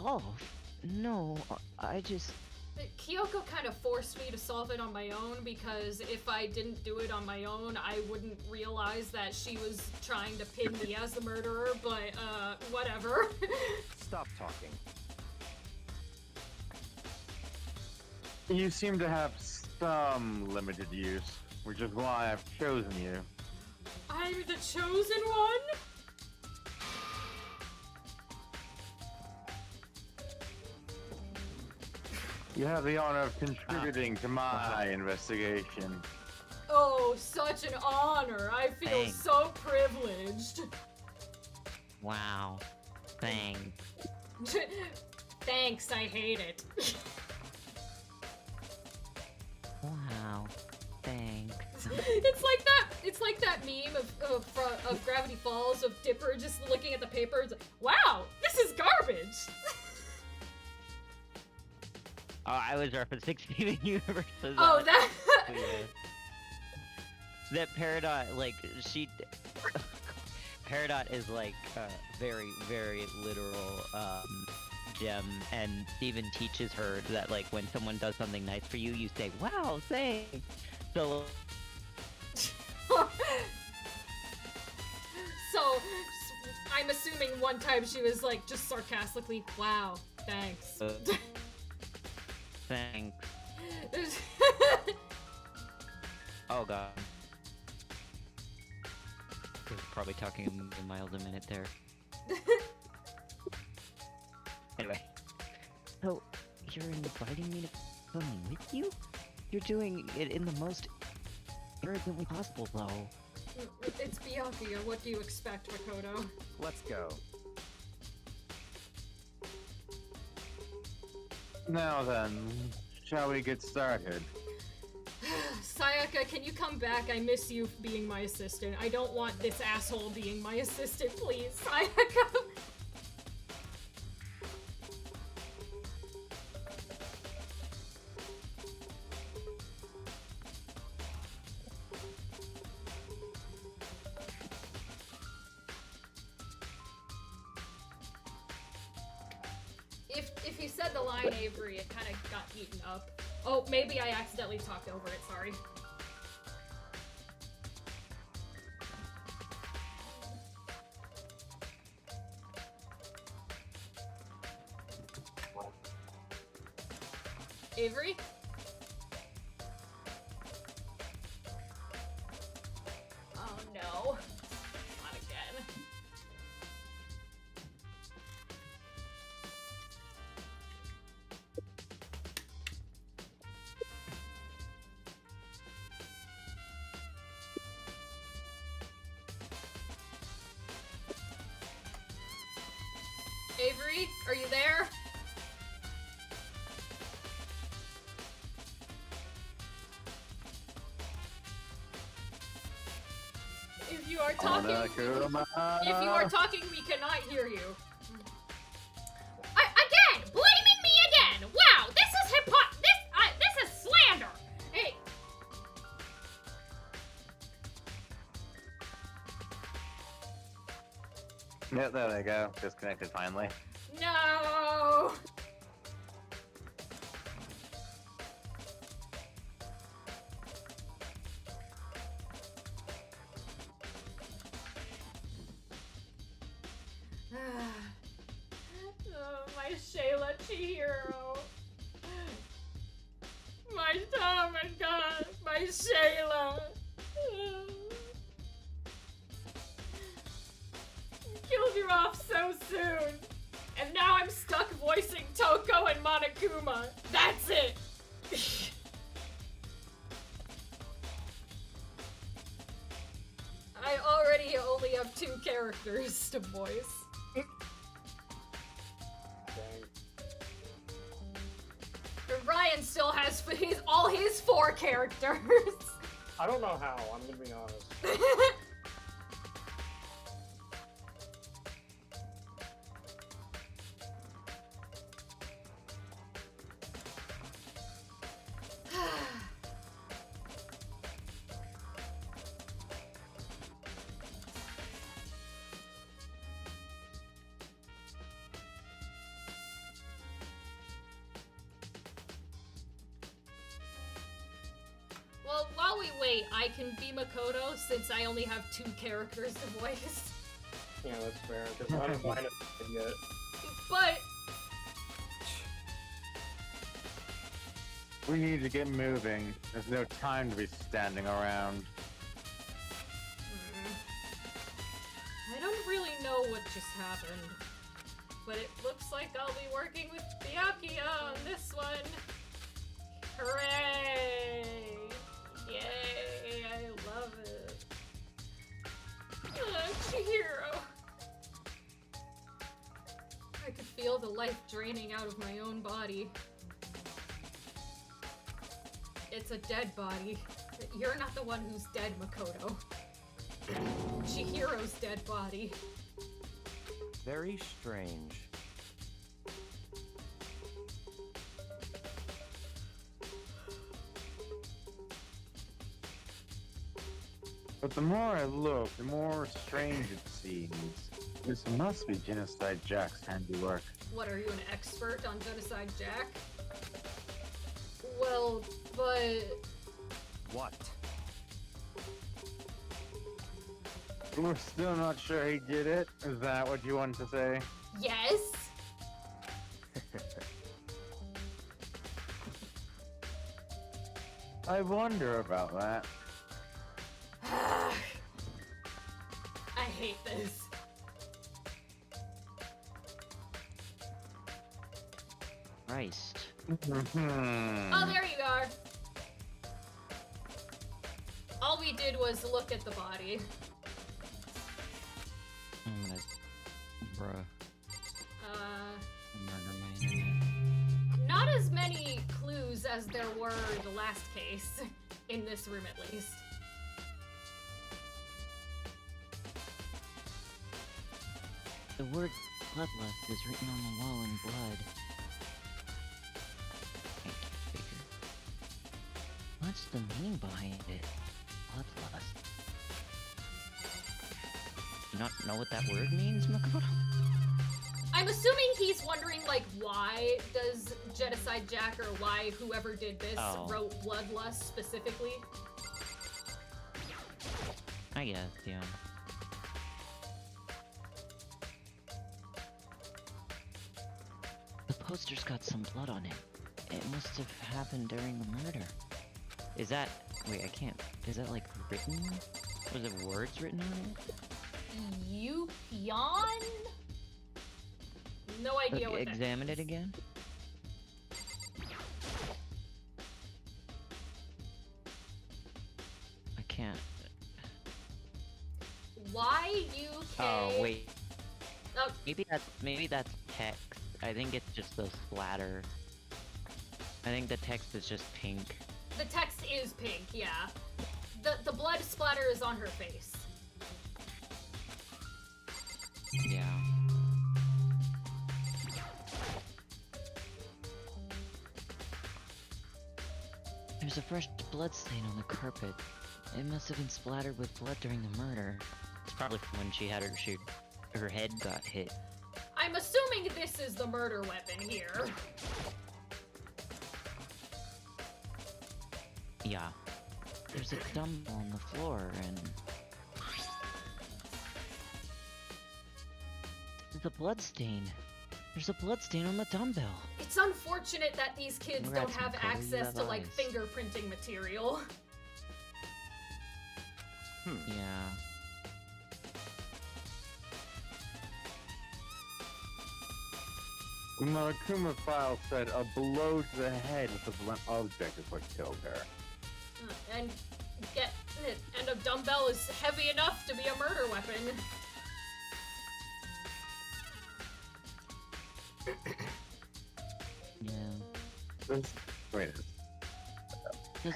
Oh, no, I just... Kyoko kind of forced me to solve it on my own because if I didn't do it on my own, I wouldn't realize that she was trying to pin me as the murderer, but, whatever. Stop talking. You seem to have some limited use, which is why I've chosen you. I'm the chosen one? You have the honor of contributing to my investigation. Oh, such an honor. I feel Thanks. so privileged. Wow. Thanks. Thanks, I hate it. Wow. Thanks. It's like that meme of Gravity Falls of Dipper just looking at the paper and like, wow, this is garbage. Oh, I was referencing Steven Universe's. Oh, that. Yeah. That Peridot, like, Peridot is like a very, very literal gem, and Steven teaches her that, like, when someone does something nice for you, you say, wow, thanks. So. So, I'm assuming one time she was like just sarcastically, wow, thanks. Thanks. Oh god. We're probably talking a million miles a minute there. Anyway. So, you're inviting me to come with you? You're doing it in the most arrogantly possible, though. It's Byakuya. What do you expect, Makoto? Let's go. Now then, shall we get started? Sayaka, can you come back? I miss you being my assistant. I don't want this asshole being my assistant, please. Sayaka! If you said the line, Avery, it kind of got eaten up. Oh, maybe I accidentally talked over it, sorry. Avery? Oh no. Not again. Avery, are you there? If you are talking, we cannot hear you. Again, blaming me again. Wow, this is this is slander. Hey, Yeah, there they go. Disconnected finally. No. Oh, my Shayla Chihiro. Oh my god, my Shayla. Killed you off so soon. And now I'm stuck voicing Toko and Monokuma. That's it. I already only have 2 characters to voice. Dang. And Ryan still has all his 4 characters. I don't know how, I'm gonna be honest. Well, while we wait, I can be Makoto since I only have 2 characters to voice. Yeah, that's fair, because none of mine have been yet. But We need to get moving. There's no time to be standing around. I don't really know what just happened. But it looks like I'll be working with Byakuya on this one. Hooray! Yay! I love it. Chihiro! I could feel the life draining out of my own body. It's a dead body. You're not the one who's dead, Makoto. Chihiro's dead body. Very strange. But the more I look, the more strange it seems. This must be Genocide Jack's handiwork. What, are you an expert on Genocide Jack? Well, but... What? We're still not sure he did it? Is that what you wanted to say? Yes? I wonder about that. I hate this. Christ. Oh, there you are. All we did was look at the body. I'm gonna... Bruh. Murder Not as many clues as there were the last case, in this room at least. The word bloodlust is written on the wall in blood. Can't figure. What's the meaning behind it? Bloodlust. You not know what that word means, Makoto? I'm assuming he's wondering, like, why does Genocide Jack or why whoever did this wrote Bloodlust specifically? I guess, yeah. The poster's got some blood on it. It must have happened during the murder. Is that... Wait, I can't... Is that, like, written? Was it words written on it? Yupion? No idea what that Examine is. it again? I can't... Y-U-K... Oh, wait. Oh. Maybe that's text. I think it's just the splatter. I think the text is just pink. The text is pink, yeah. The blood splatter is on her face. Yeah. There's a fresh blood stain on the carpet. It must have been splattered with blood during the murder. It's probably from when she had her head got hit. I'm assuming this is the murder weapon here. Yeah. There's a dumbbell on the floor and... The blood stain. There's a blood stain on the dumbbell. It's unfortunate that these kids don't Congrats, have Makoto, you access have to, like, eyes. fingerprinting material. Yeah. The Monokuma file said a blow to the head with a blunt object is what killed her. And and a dumbbell is heavy enough to be a murder weapon. Yeah. Wait. Does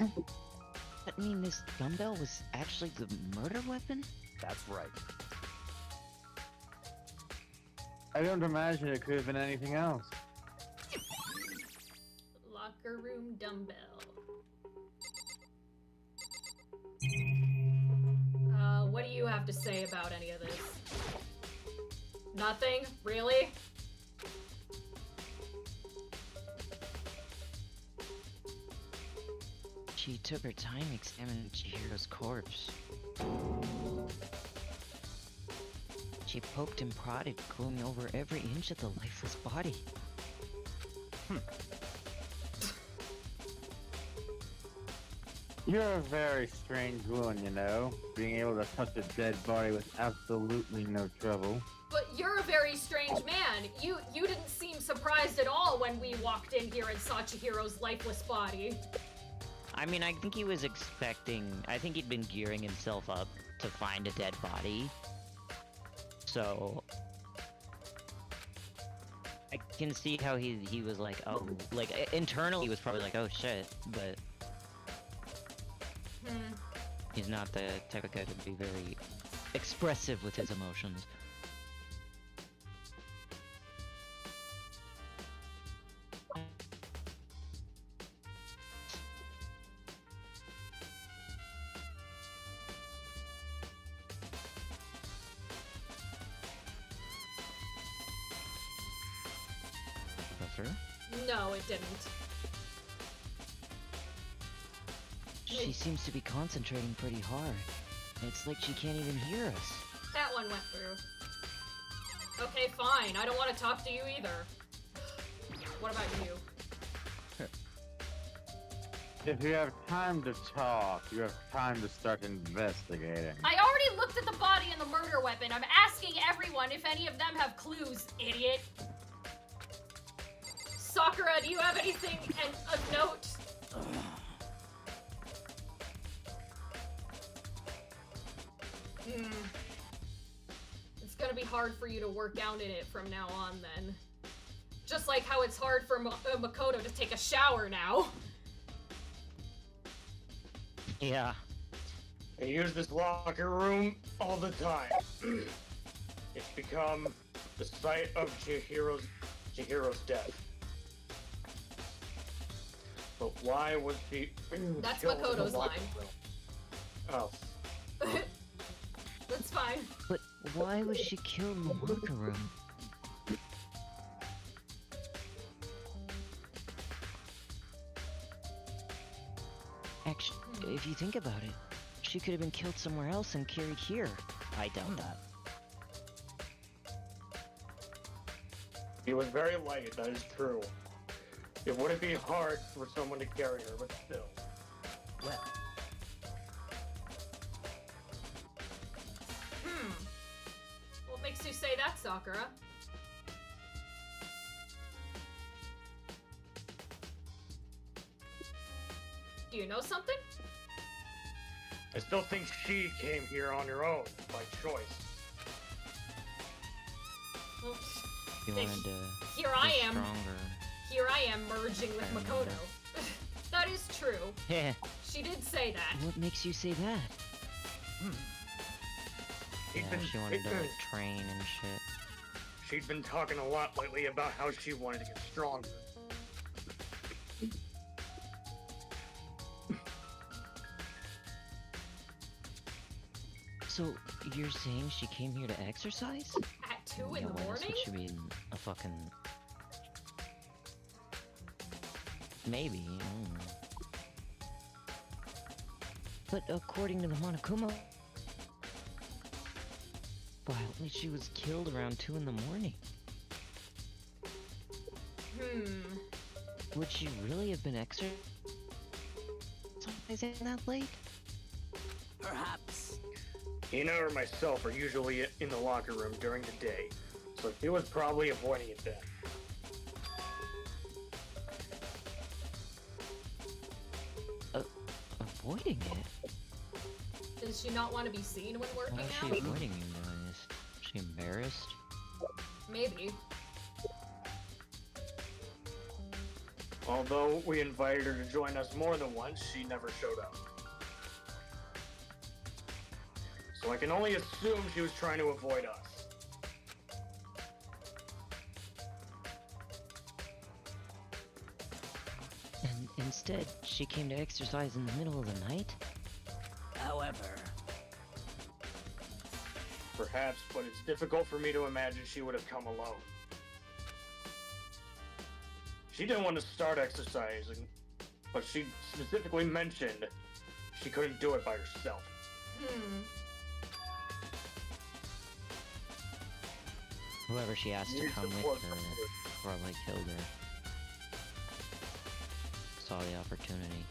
that mean this dumbbell was actually the murder weapon? That's right. I don't imagine it could have been anything else. Locker room dumbbell. What do you have to say about any of this? Nothing? Really? She took her time examining Chihiro's corpse. She poked and prodded, going over every inch of the lifeless body. You're a very strange woman, you know, being able to touch a dead body with absolutely no trouble. But you're a very strange man. You didn't seem surprised at all when we walked in here and saw Chihiro's lifeless body. I mean, I think he was expecting... I think he'd been gearing himself up to find a dead body. So... I can see how he was like, oh... Like, internally he was probably like, oh shit, but... He's not the type of guy to be very expressive with his emotions. Professor? No, it didn't. She seems to be concentrating pretty hard. It's like she can't even hear us. That one went through. Okay, fine. I don't want to talk to you either. What about you? If you have time to talk, you have time to start investigating. I already looked at the body and the murder weapon. I'm asking everyone if any of them have clues, idiot. Sakura, do you have anything of note? It's gonna be hard for you to work out in it from now on, then. Just like how it's hard for Makoto to take a shower now. Yeah. I use this locker room all the time. It's become the site of Chihiro's death. But why was she That's killed in the Makoto's locker line. room? Oh. That's fine. But why was she killed in the locker room? Actually, if you think about it, she could have been killed somewhere else and carried here. I doubt that. She was very light, that is true. It wouldn't be hard for someone to carry her, but still. Well, What makes you say that, Sakura? Do you know something? I still think she came here on her own, by choice. Well, She They- wanted to here be I am. stronger. Here I am merging with I remember. Makoto. That is true. Yeah. She did say that. What makes you say that? She's Yeah, been- she wanted to like train and shit. She'd been talking a lot lately about how she wanted to get stronger. So you're saying she came here to exercise? At 2 in Yeah, the well, morning? This should be in a fucking. Maybe. I don't know. But according to the Monokuma file, she was killed around 2 in the morning. Would she really have been exercising that late? perhaps. Hina or myself are usually in the locker room during the day, so she was probably avoiding it then. Avoiding it? Does she not want to be seen when working Why is out? she avoiding you guys? Is she embarrassed? Maybe. Although we invited her to join us more than once, she never showed up. So I can only assume she was trying to avoid us. And instead, she came to exercise in the middle of the night? However, Perhaps, but it's difficult for me to imagine she would have come alone. She didn't want to start exercising, but she specifically mentioned she couldn't do it by herself. Whoever she asked to Needs come with support her from her. probably killed her. Saw the opportunity.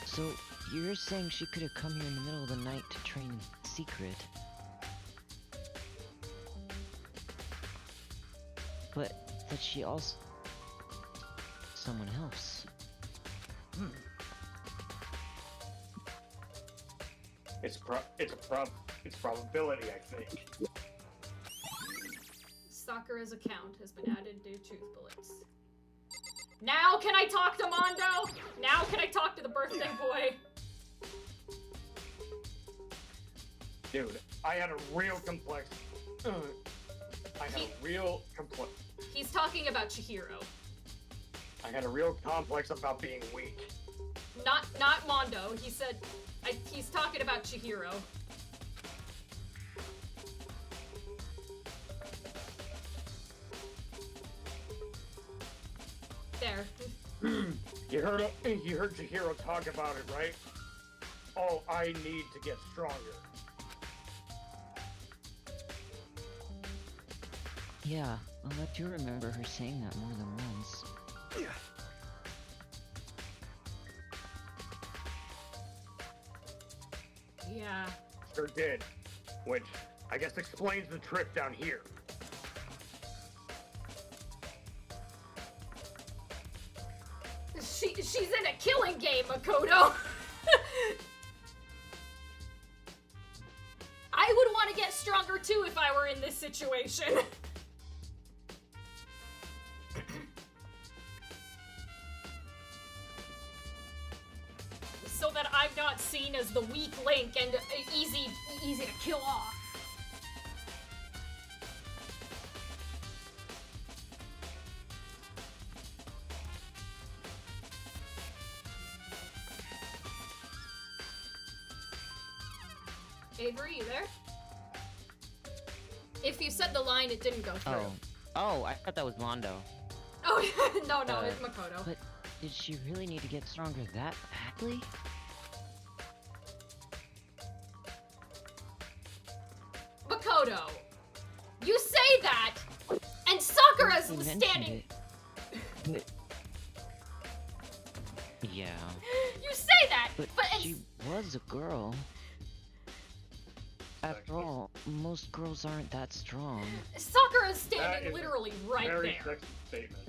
So, you're saying she could have come here in the middle of the night to train in secret? But that she also... someone else. It's probability, I think. Sakura's account has been added to Truth Bullets. Now can I talk to Mondo? Now can I talk to the birthday boy? Dude, I had a real complex. He's talking about Chihiro. I had a real complex about being weak. Not Mondo. He said he's talking about Chihiro. There. You heard Chihiro talk about it, right? Oh, I need to get stronger. Yeah, well, I do remember her saying that more than once. Yeah. Sure did. Which, I guess explains the trip down here. She's in a killing game, Makoto. I would want to get stronger too if I were in this situation. So that I'm not seen as the weak link and easy to kill off. Avery, you there? If you said the line, it didn't go through. Oh, I thought that was Mondo. Oh, no, it's Makoto. But did she really need to get stronger that badly? Makoto, you say that, and Sakura's You mentioned standing. it. Yeah. You say that, But it's she was a girl. After all, most girls aren't that strong. Sakura's That standing is literally right very there. sexy statement.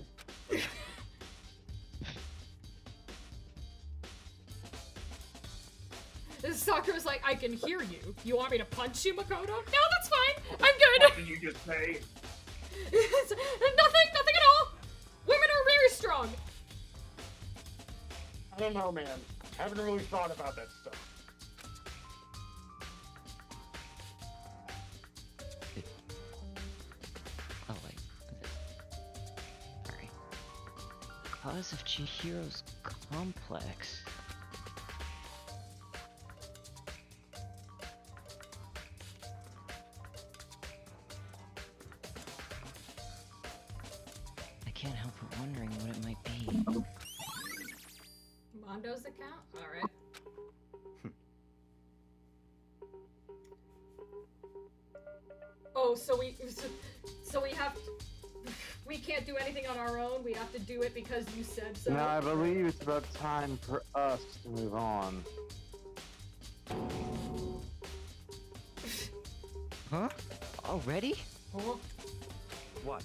Sakura's like, I can hear you. You want me to punch you, Makoto? No, that's fine. I'm good. What did you just say? Nothing at all. Women are very strong. I don't know, man. Haven't really thought about that stuff. Oh wait. Sorry. Cause of Chihiro's complex. I can't help but wondering what it might be. Mondo's account? Alright. Oh, so we have we can't do anything on our own. We have to do it because you said so. Now I believe it's about time for us to move on. Huh? Already? Huh? What?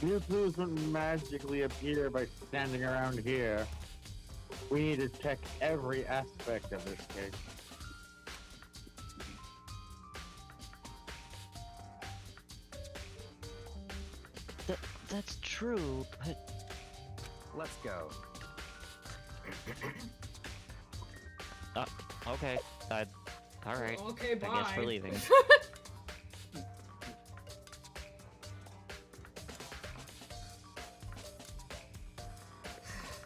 New clues wouldn't magically appear by standing around here. We need to check every aspect of this case. That's true, but Let's go. okay. Alright. Okay, bye. I guess we're leaving.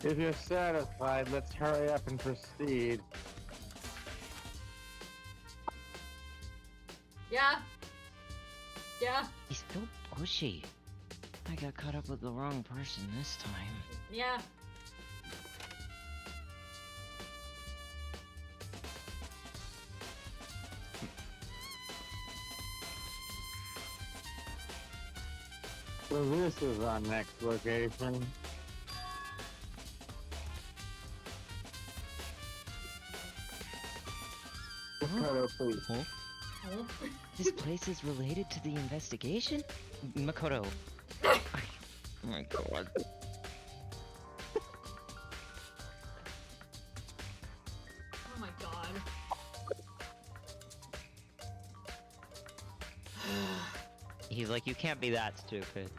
If you're satisfied, let's hurry up and proceed. Yeah. He's so pushy. I got caught up with the wrong person this time. Yeah. So this is our next location. Makoto, please. Huh? This place is related to the investigation? Makoto. Oh my god. Oh my god. He's like, you can't be that stupid.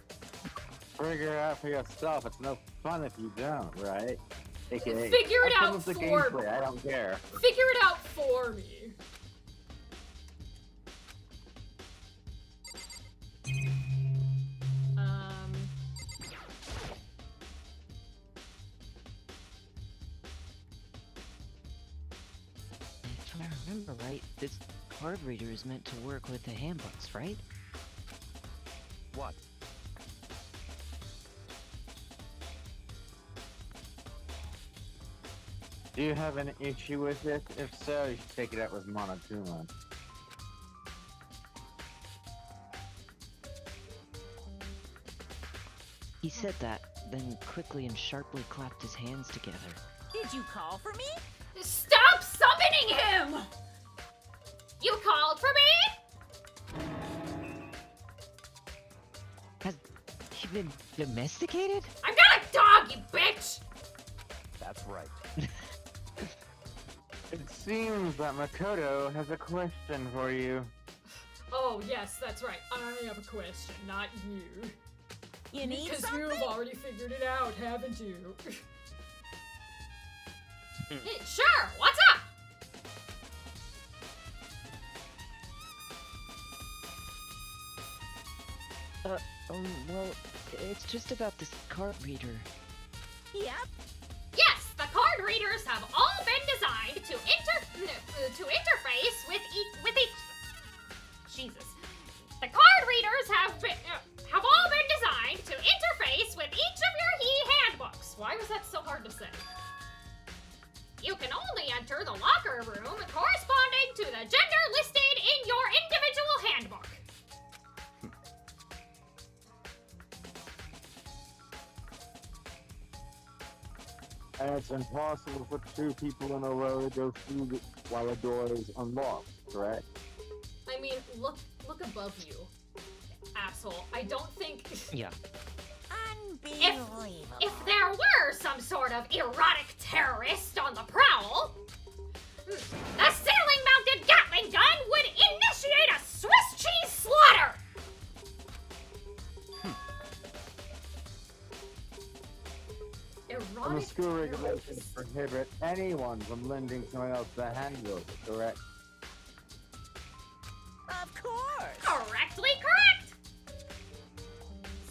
Figure it out for yourself. It's no fun if you don't, right? AKA, Figure it have fun out with the for gameplay, I don't care. Figure it out for me. If I remember right, this card reader is meant to work with the handbooks, right? What? Do you have an issue with it? If so, you should take it out with Monotuma. He said that, then quickly and sharply clapped his hands together. Did you call for me? Stop summoning him! You called for me? Has he been domesticated? I'm not a dog, you bitch! That's right. It seems that Makoto has a question for you. Oh, yes, that's right. I have a question, not you. You need Because something? you've already figured it out, haven't you? Sure, what's up? Well, it's just about this card reader. Yep. Yes, the card readers have all been designed to interface with each. Jesus. The card readers have all been designed to interface with each of your handbooks. Why was that so hard to say? You can only enter the locker room corresponding to the gender listed in your individual handbook. And it's impossible for two people in a row to go through it while the door is unlocked, correct? I mean, look above you, asshole. I don't think... Yeah. Unbelievable. If there were some sort of erotic terrorist on the prowl, the ceiling-mounted Gatling gun would initiate a Swiss cheese slaughter! And the Erotic school regulations terrorists. prohibit anyone from lending someone else the handbook, correct? Of course. Correctly correct!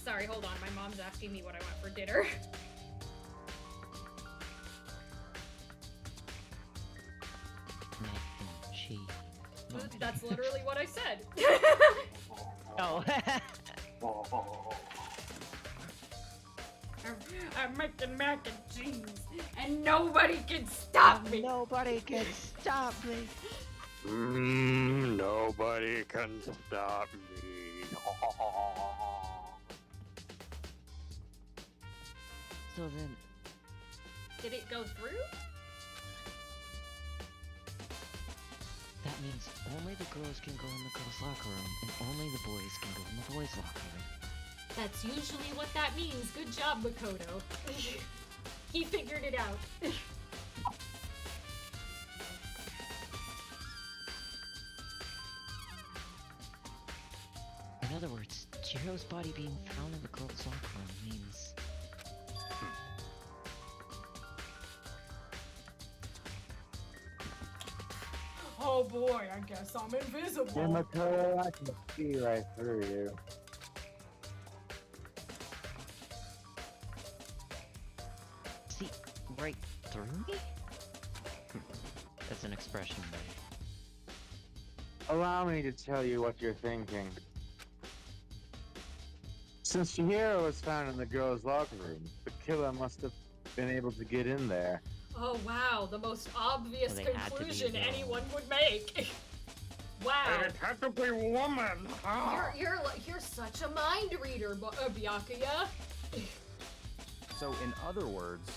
Sorry, hold on. My mom's asking me what I want for dinner. Mac and cheese. That's literally what I said. Oh. I'm making mac and cheese, and nobody can stop me. Nobody can stop me. Nobody can stop me. So then, Did it go through? that means only the girls can go in the girls' locker room, and only the boys can go in the boys' locker room. That's usually what that means. Good job, Makoto. He figured it out. In other words, Jiro's body being found in the girls' locker room means... Oh boy, I guess I'm invisible. Yeah, Makoto, I can see right through you. See right through me? That's an expression, buddy. Allow me to tell you what you're thinking. Since Chihiro was found in the girls' locker room, the killer must have been able to get in there. Oh wow, the most obvious Well, they had to be conclusion alone. anyone would make. Wow. And it had to be woman. You're such a mind reader, Byakuya. So, in other words,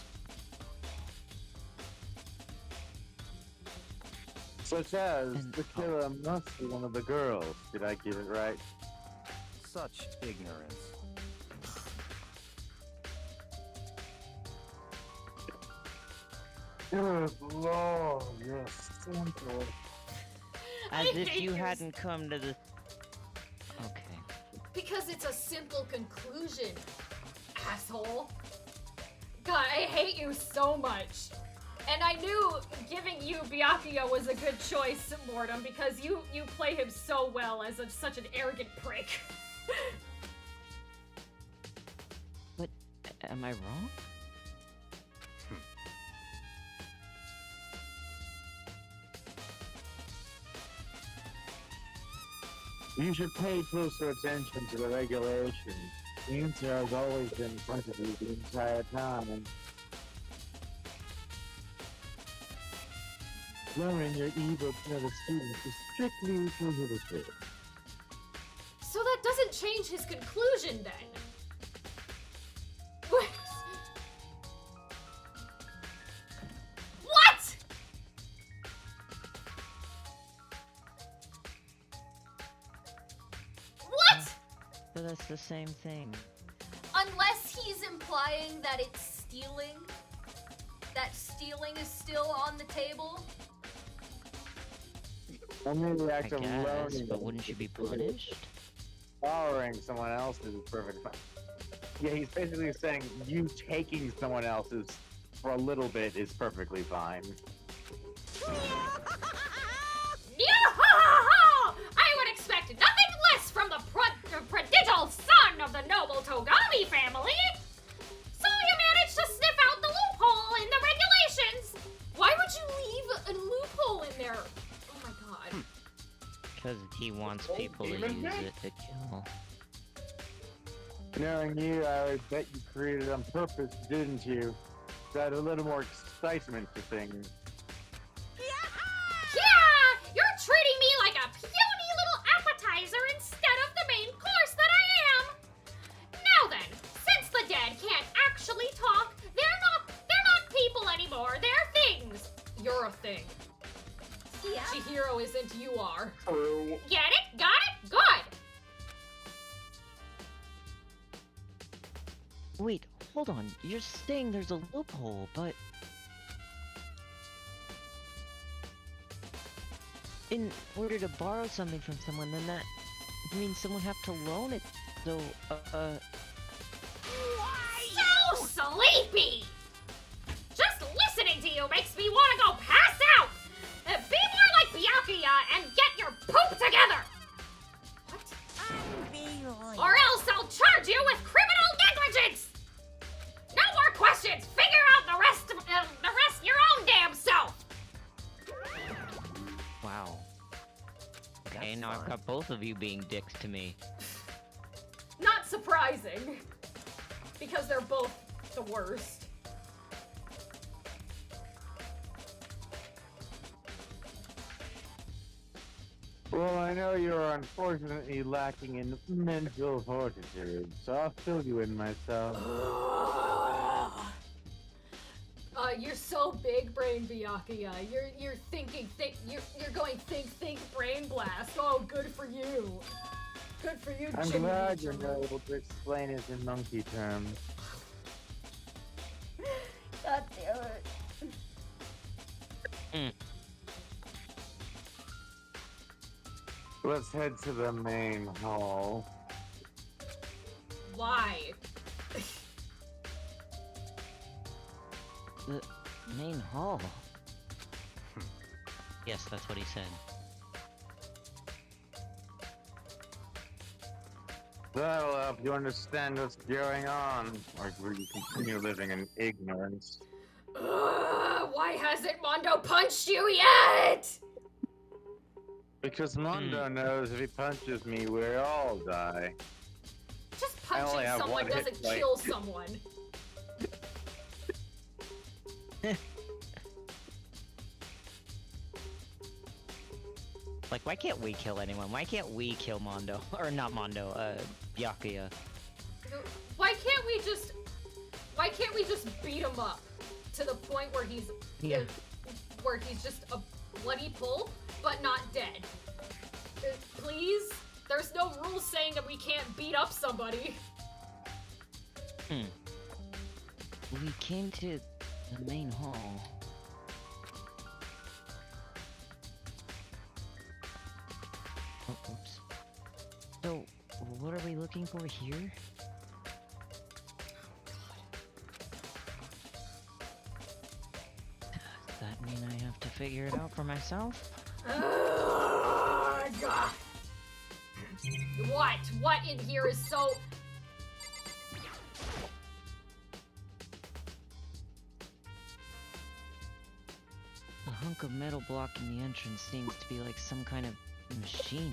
Such as, And- the killer must be one of the girls. Did I get it right? such ignorance. Good lord, you're simple. As I if hate you you hadn't come to the... Okay. Because it's a simple conclusion, asshole. God, I hate you so much. And I knew giving you Byakuya was a good choice, Mortem, because you play him so well as such an arrogant prick. But, am I wrong? You should pay closer attention to the regulations. The answer has always been in front of you the entire time. Showing your evil to the students is strictly prohibited. So that doesn't change his conclusion then. What? What? What? But that's the same thing. Unless he's implying that it's stealing. That stealing is still on the table. Only the I act of guess, loaning, but wouldn't you be punished? borrowing someone else's is perfect. Yeah, he's basically saying you taking someone else's for a little bit is perfectly fine. Yo-ho-ho-ho! I would expect nothing less from the prodigal son of the noble Togami family. So you managed to sniff out the loophole in the regulations. Why would you leave a loophole in there? Oh my god. Because he wants people to use it to kill. Knowing you, I would bet you created it on purpose, didn't you? To add a little more excitement to things. Yeah, you're treating me like a puny little appetizer instead of the main course that I am. Now then, since the dead can't actually talk, they're not people anymore. They're things. You're a thing. Yeah. Chihiro isn't, you are. True. Get it? Got it? Good. Wait, hold on. You're saying there's a loophole, but... in order to borrow something from someone, then that means someone have to loan it. So, So sleepy. Just listening to you makes me want to go pass out. Be more like Byakuya and get your poop together. Unbelievable. Or else I'll charge you with criminal negligence! No more questions! Figure out the rest your own damn self! wow. Okay, now I've got both of you being dicks to me. Not surprising. Because they're both the worst. Well, I know you're unfortunately lacking in mental fortitude, so I'll fill you in myself. You're so big brain, Byakuya. You're thinking, you're going think, brain blast. Oh, good for you. Good for you, I'm Jimmy. glad you're not able to explain it in monkey terms. God damn it. Let's head to the main hall. Why? The main hall. Yes, that's what he said. That'll help you understand what's going on, or will you continue living in ignorance? Why hasn't Mondo punched you yet? Because Mondo knows if he punches me, we all die. Just I only punching have someone one hit doesn't point. kill someone. Like, why can't we kill anyone? Why can't we kill Mondo? Or not Mondo, Byakuya. Why can't we just beat him up to the point where he's where he's just a bloody pulp, but not dead? Please? There's no rules saying that we can't beat up somebody. We came to the main hall. Oh, oops. So, what are we looking for here? Does that mean I have to figure it out for myself? Oh, God. What in here is so... The hunk of metal blocking the entrance seems to be like some kind of machine.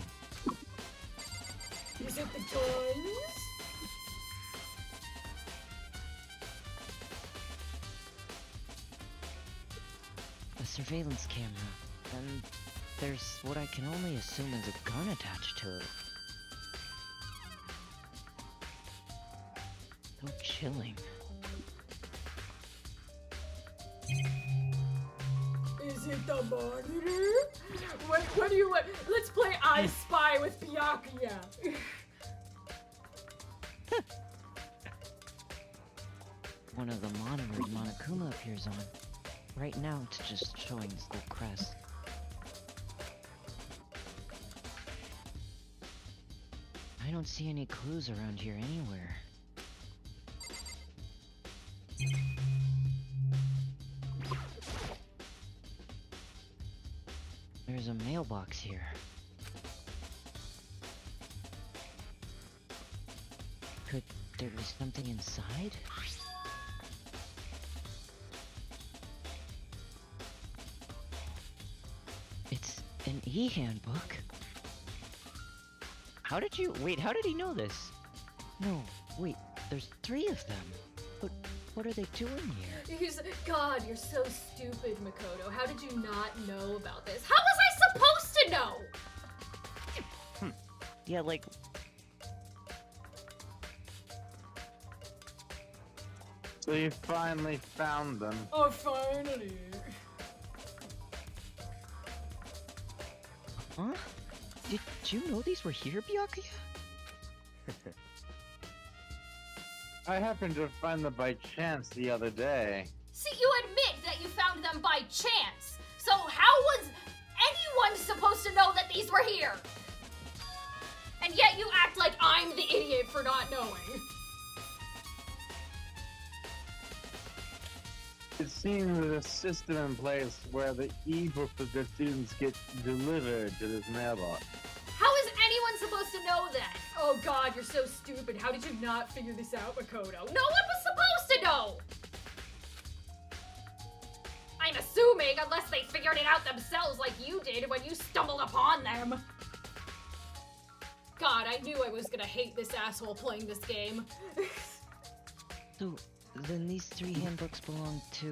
Is it the guns? A surveillance camera. And there's what I can only assume is a gun attached to it. So chilling. Is it the monitor? What do you want? Let's play I Spy with Byakuya. one of the monitors Monokuma appears on. Right now, it's just showing this little crest. I don't see any clues around here anywhere. There's a mailbox here. Could there be something inside? It's an e-handbook. How did you— wait, how did he know this? No, wait, there's 3 of them. But what are they doing here? God, you're so stupid, Makoto. How did you not know about this? How was I supposed to know? Yeah, like... So you finally found them. Oh, finally. Huh? Did you know these were here, Byakuya? I happened to find them by chance the other day. See, you admit that you found them by chance. So how was anyone supposed to know that these were here? And yet you act like I'm the idiot for not knowing. It seems there's a system in place where the e-books of the students get delivered to this mailbox. How is anyone supposed to know that? Oh God, you're so stupid. How did you not figure this out, Makoto? No one was supposed to know! I'm assuming, unless they figured it out themselves like you did when you stumbled upon them. God, I knew I was gonna hate this asshole playing this game. So, then these 3 handbooks belong to...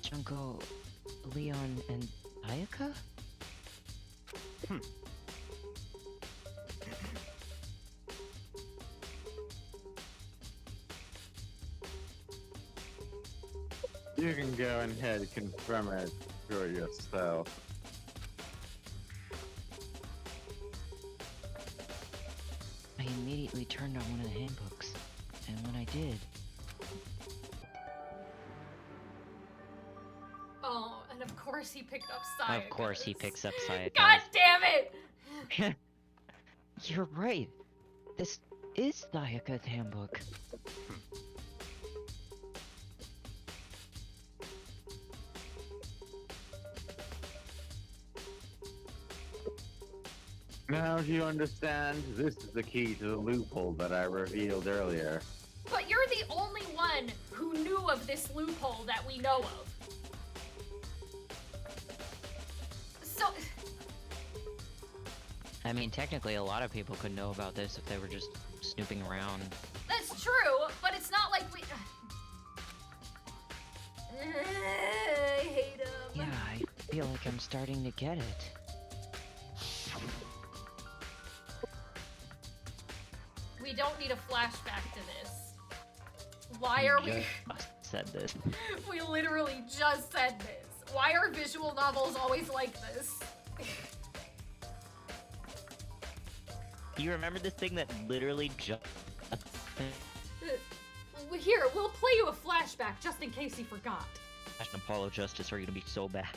Junko, Leon, and Ayaka? You can go ahead and confirm it for yourself. I immediately turned on one of the handbooks, and when I did... Oh, and of course he picked up Sayaka's. Of course he picks up Sayaka. God damn it! You're right. This is Sayaka's handbook. Now do you understand? This is the key to the loophole that I revealed earlier. But you're the only one who knew of this loophole that we know of. So... I mean, technically a lot of people could know about this if they were just snooping around. That's true, but it's not like we... I hate him. Yeah, I feel like I'm starting to get it. We don't need a flashback to this. Why are we... Just said this. We literally just said this. Why are visual novels always like this? You remember this thing that literally just... Here, we'll play you a flashback just in case you forgot. National Apollo Justice are gonna be so bad.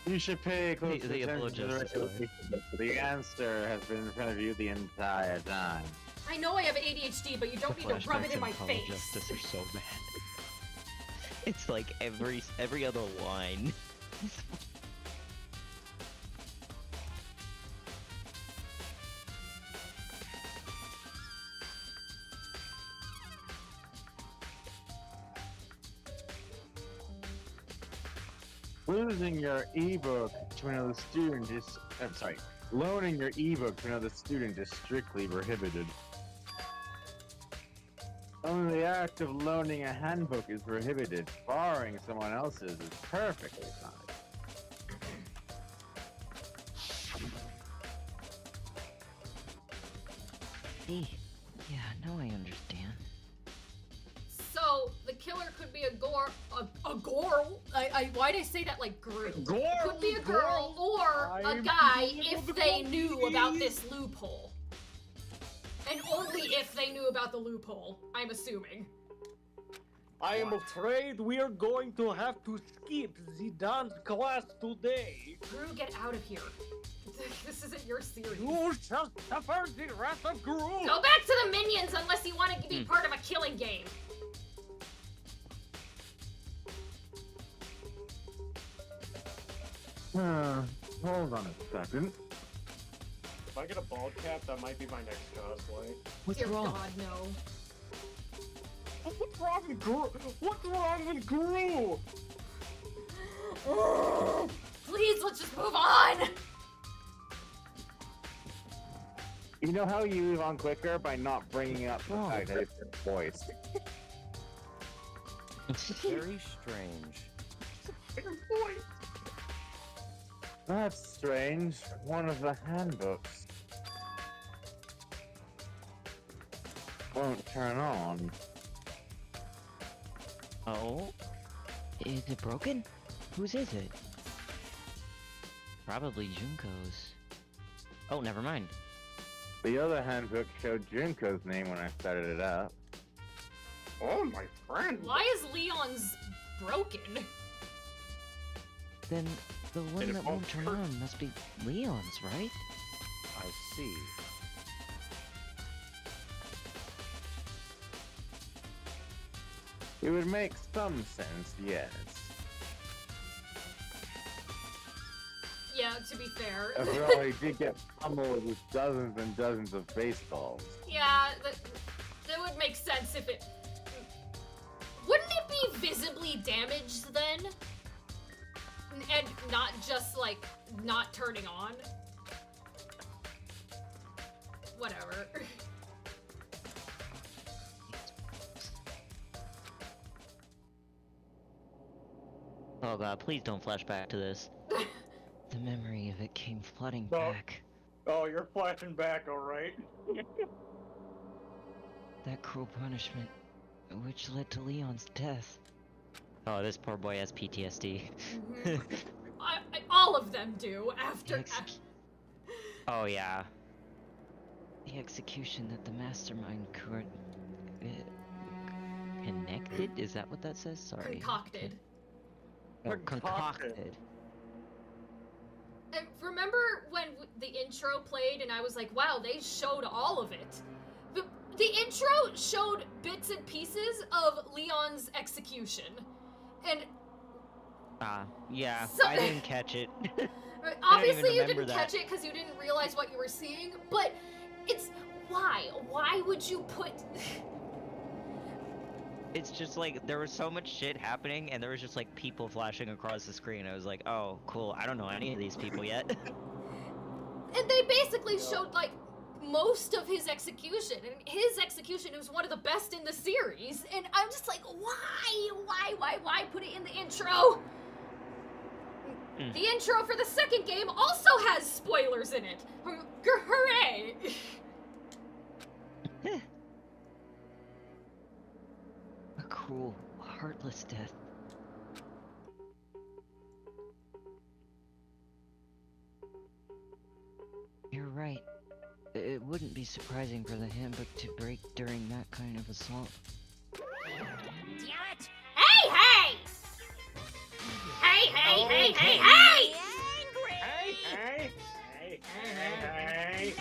You should pay close The attention to the Justice rest. The answer has been in front of you the entire time. I know I have ADHD, but you don't need to rub it in my Apollo face. Justice are so bad. It's like every other line. Losing your ebook to another student is... I'm sorry. Loaning your ebook to another student is strictly prohibited. Only the act of loaning a handbook is prohibited. Borrowing someone else's is perfectly fine. Hey, yeah, now I understand. So, the killer could be a girl. Why'd I say that like girl? Girl, Could be a girl or a guy if they knew about this loophole. And only if they knew about the loophole, I'm assuming. I am afraid we are going to have to skip the dance class today. Gru, get out of here. This isn't your series. You shall suffer the wrath of Gru. Go back to the minions unless you want to be part of a killing game. Hold on a second. If I get a bald cap, that might be my next cosplay. What's Dear wrong? God, no. What's wrong with Gru? What's wrong with Gru? Please, let's just move on. You know how you move on quicker by not bringing up the fact that it's your voice. Very strange. That's strange. One of the handbooks won't turn on. Oh? Is it broken? Whose is it? Probably Junko's. Oh, never mind. The other handbook showed Junko's name when I started it up. Oh, my friend. Why is Leon's broken? Then the one that won't turn on must be Leon's, right? I see. It would make some sense, yes. Yeah, to be fair. After all, he did get pummeled with dozens and dozens of baseballs. Yeah, that would make sense if it... Wouldn't it be visibly damaged then? And not just, like, not turning on? Whatever. Oh god, please don't flash back to this. The memory of it came flooding back. Oh, you're flashing back, alright. That cruel punishment, which led to Leon's death. Oh, this poor boy has PTSD. All of them do, after... Oh yeah. The execution that the mastermind connected? Is that what that says? Sorry. Concocted. Concocted. And remember when the intro played and I was like, wow, they showed all of it. The intro showed bits and pieces of Leon's execution. And... yeah, So- I didn't catch it. Obviously you didn't that. catch it because you didn't realize what you were seeing, but it's... Why? Why would you put... It's just like, there was so much shit happening, and there was just like people flashing across the screen. I was like, oh, cool, I don't know any of these people yet. And they basically showed, like, most of his execution. And his execution was one of the best in the series. And I'm just like, why put it in the intro? The intro for the second game also has spoilers in it. Hooray! A cruel, heartless death. You're right. It wouldn't be surprising for the handbook to break during that kind of assault. Damn it! Hey, hey! Hey, hey, hey, hey, hey! Hey, hey, hey, hey,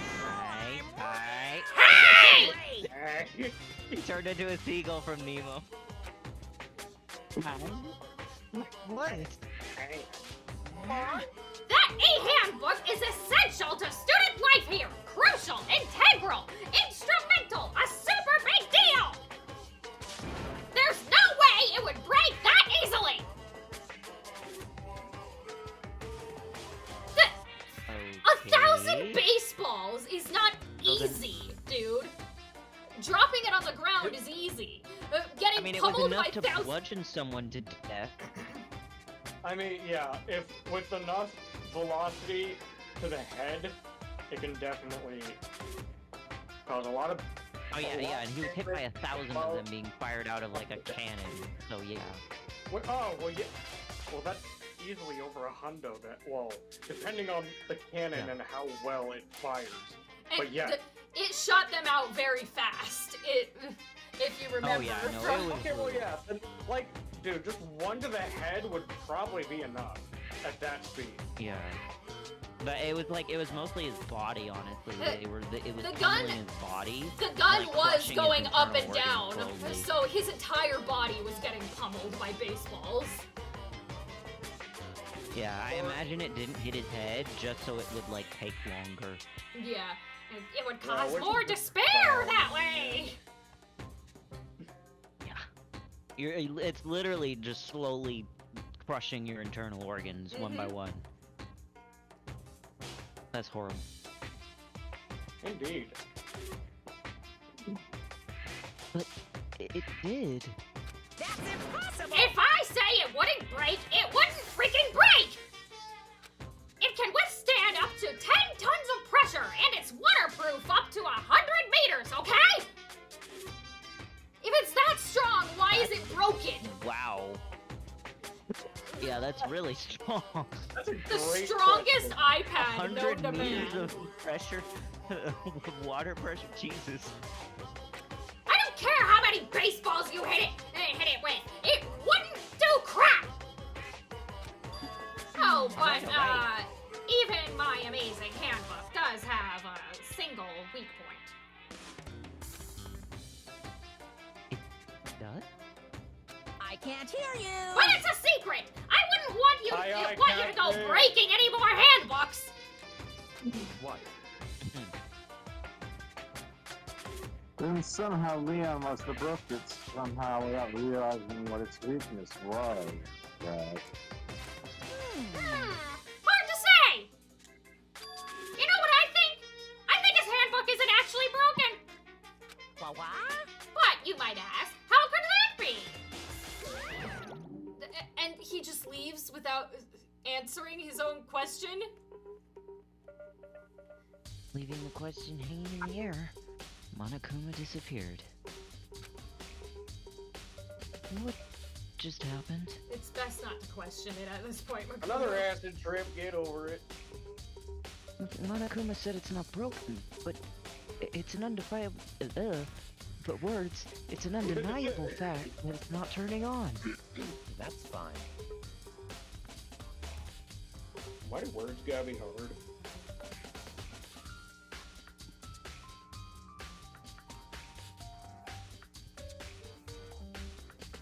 Hi. hey, hey. He turned into a seagull from Nemo. What? Hey. That e-handbook is essential to student life here! Crucial, integral, instrumental, a super big deal! There's no way it would break that easily! Okay. 1,000 baseballs is not easy, dude. Dropping it on the ground is easy. Getting I mean, it was pummeled enough by to thousands. bludgeon someone to death. I mean, yeah, if with enough velocity to the head, it can definitely cause a lot of Oh yeah, and he was hit by 1,000 of them being fired out of like a cannon. So yeah. Well, yeah. Well, that's easily over a hundo. That depending on the cannon and how well it fires. But yeah, it shot them out very fast. If you remember. Oh yeah, no, from... it was okay, well yeah, like, dude, just one to the head would probably be enough at that speed. Yeah. But it was mostly his body, honestly. It was the gun, pummeling his body. The gun like, was going up and internal down, organs slowly. so his entire body was getting pummeled by baseballs. Yeah, I imagine it didn't hit his head just so it would like take longer. Yeah, and it would cause more despair that way. Yeah. It's literally just slowly crushing your internal organs one by one. That's horrible. Indeed. But it did. That's impossible! If I say it wouldn't break, it wouldn't freaking break! It can withstand up to 10 tons of pressure, and it's waterproof up to 100 meters, okay? If it's that strong, why is it broken? Wow. Yeah, that's really strong. That's a The great strongest question. iPad known 100 to meters man. of pressure, water pressure. Jesus. I don't care how many baseballs you hit it with. It wouldn't do crap. Oh, but even my amazing handbook does have a single weak point. It does? I can't hear you! But it's a secret. I wouldn't want you to go Captain. breaking any more handbooks. What? Then somehow Leon must have broke it somehow without realizing what its weakness was. Right. Hard to say. You know what I think? I think his handbook isn't actually broken. What? But you might ask, how could that be? And he just leaves without answering his own question? Leaving the question hanging in the air, Monokuma disappeared. What just happened? It's best not to question it at this point. Another acid trip. Get over it. Monokuma said it's not broken, but it's an undeniable. But words, it's an undeniable fact that it's not turning on. That's fine. Why do words gotta be hard?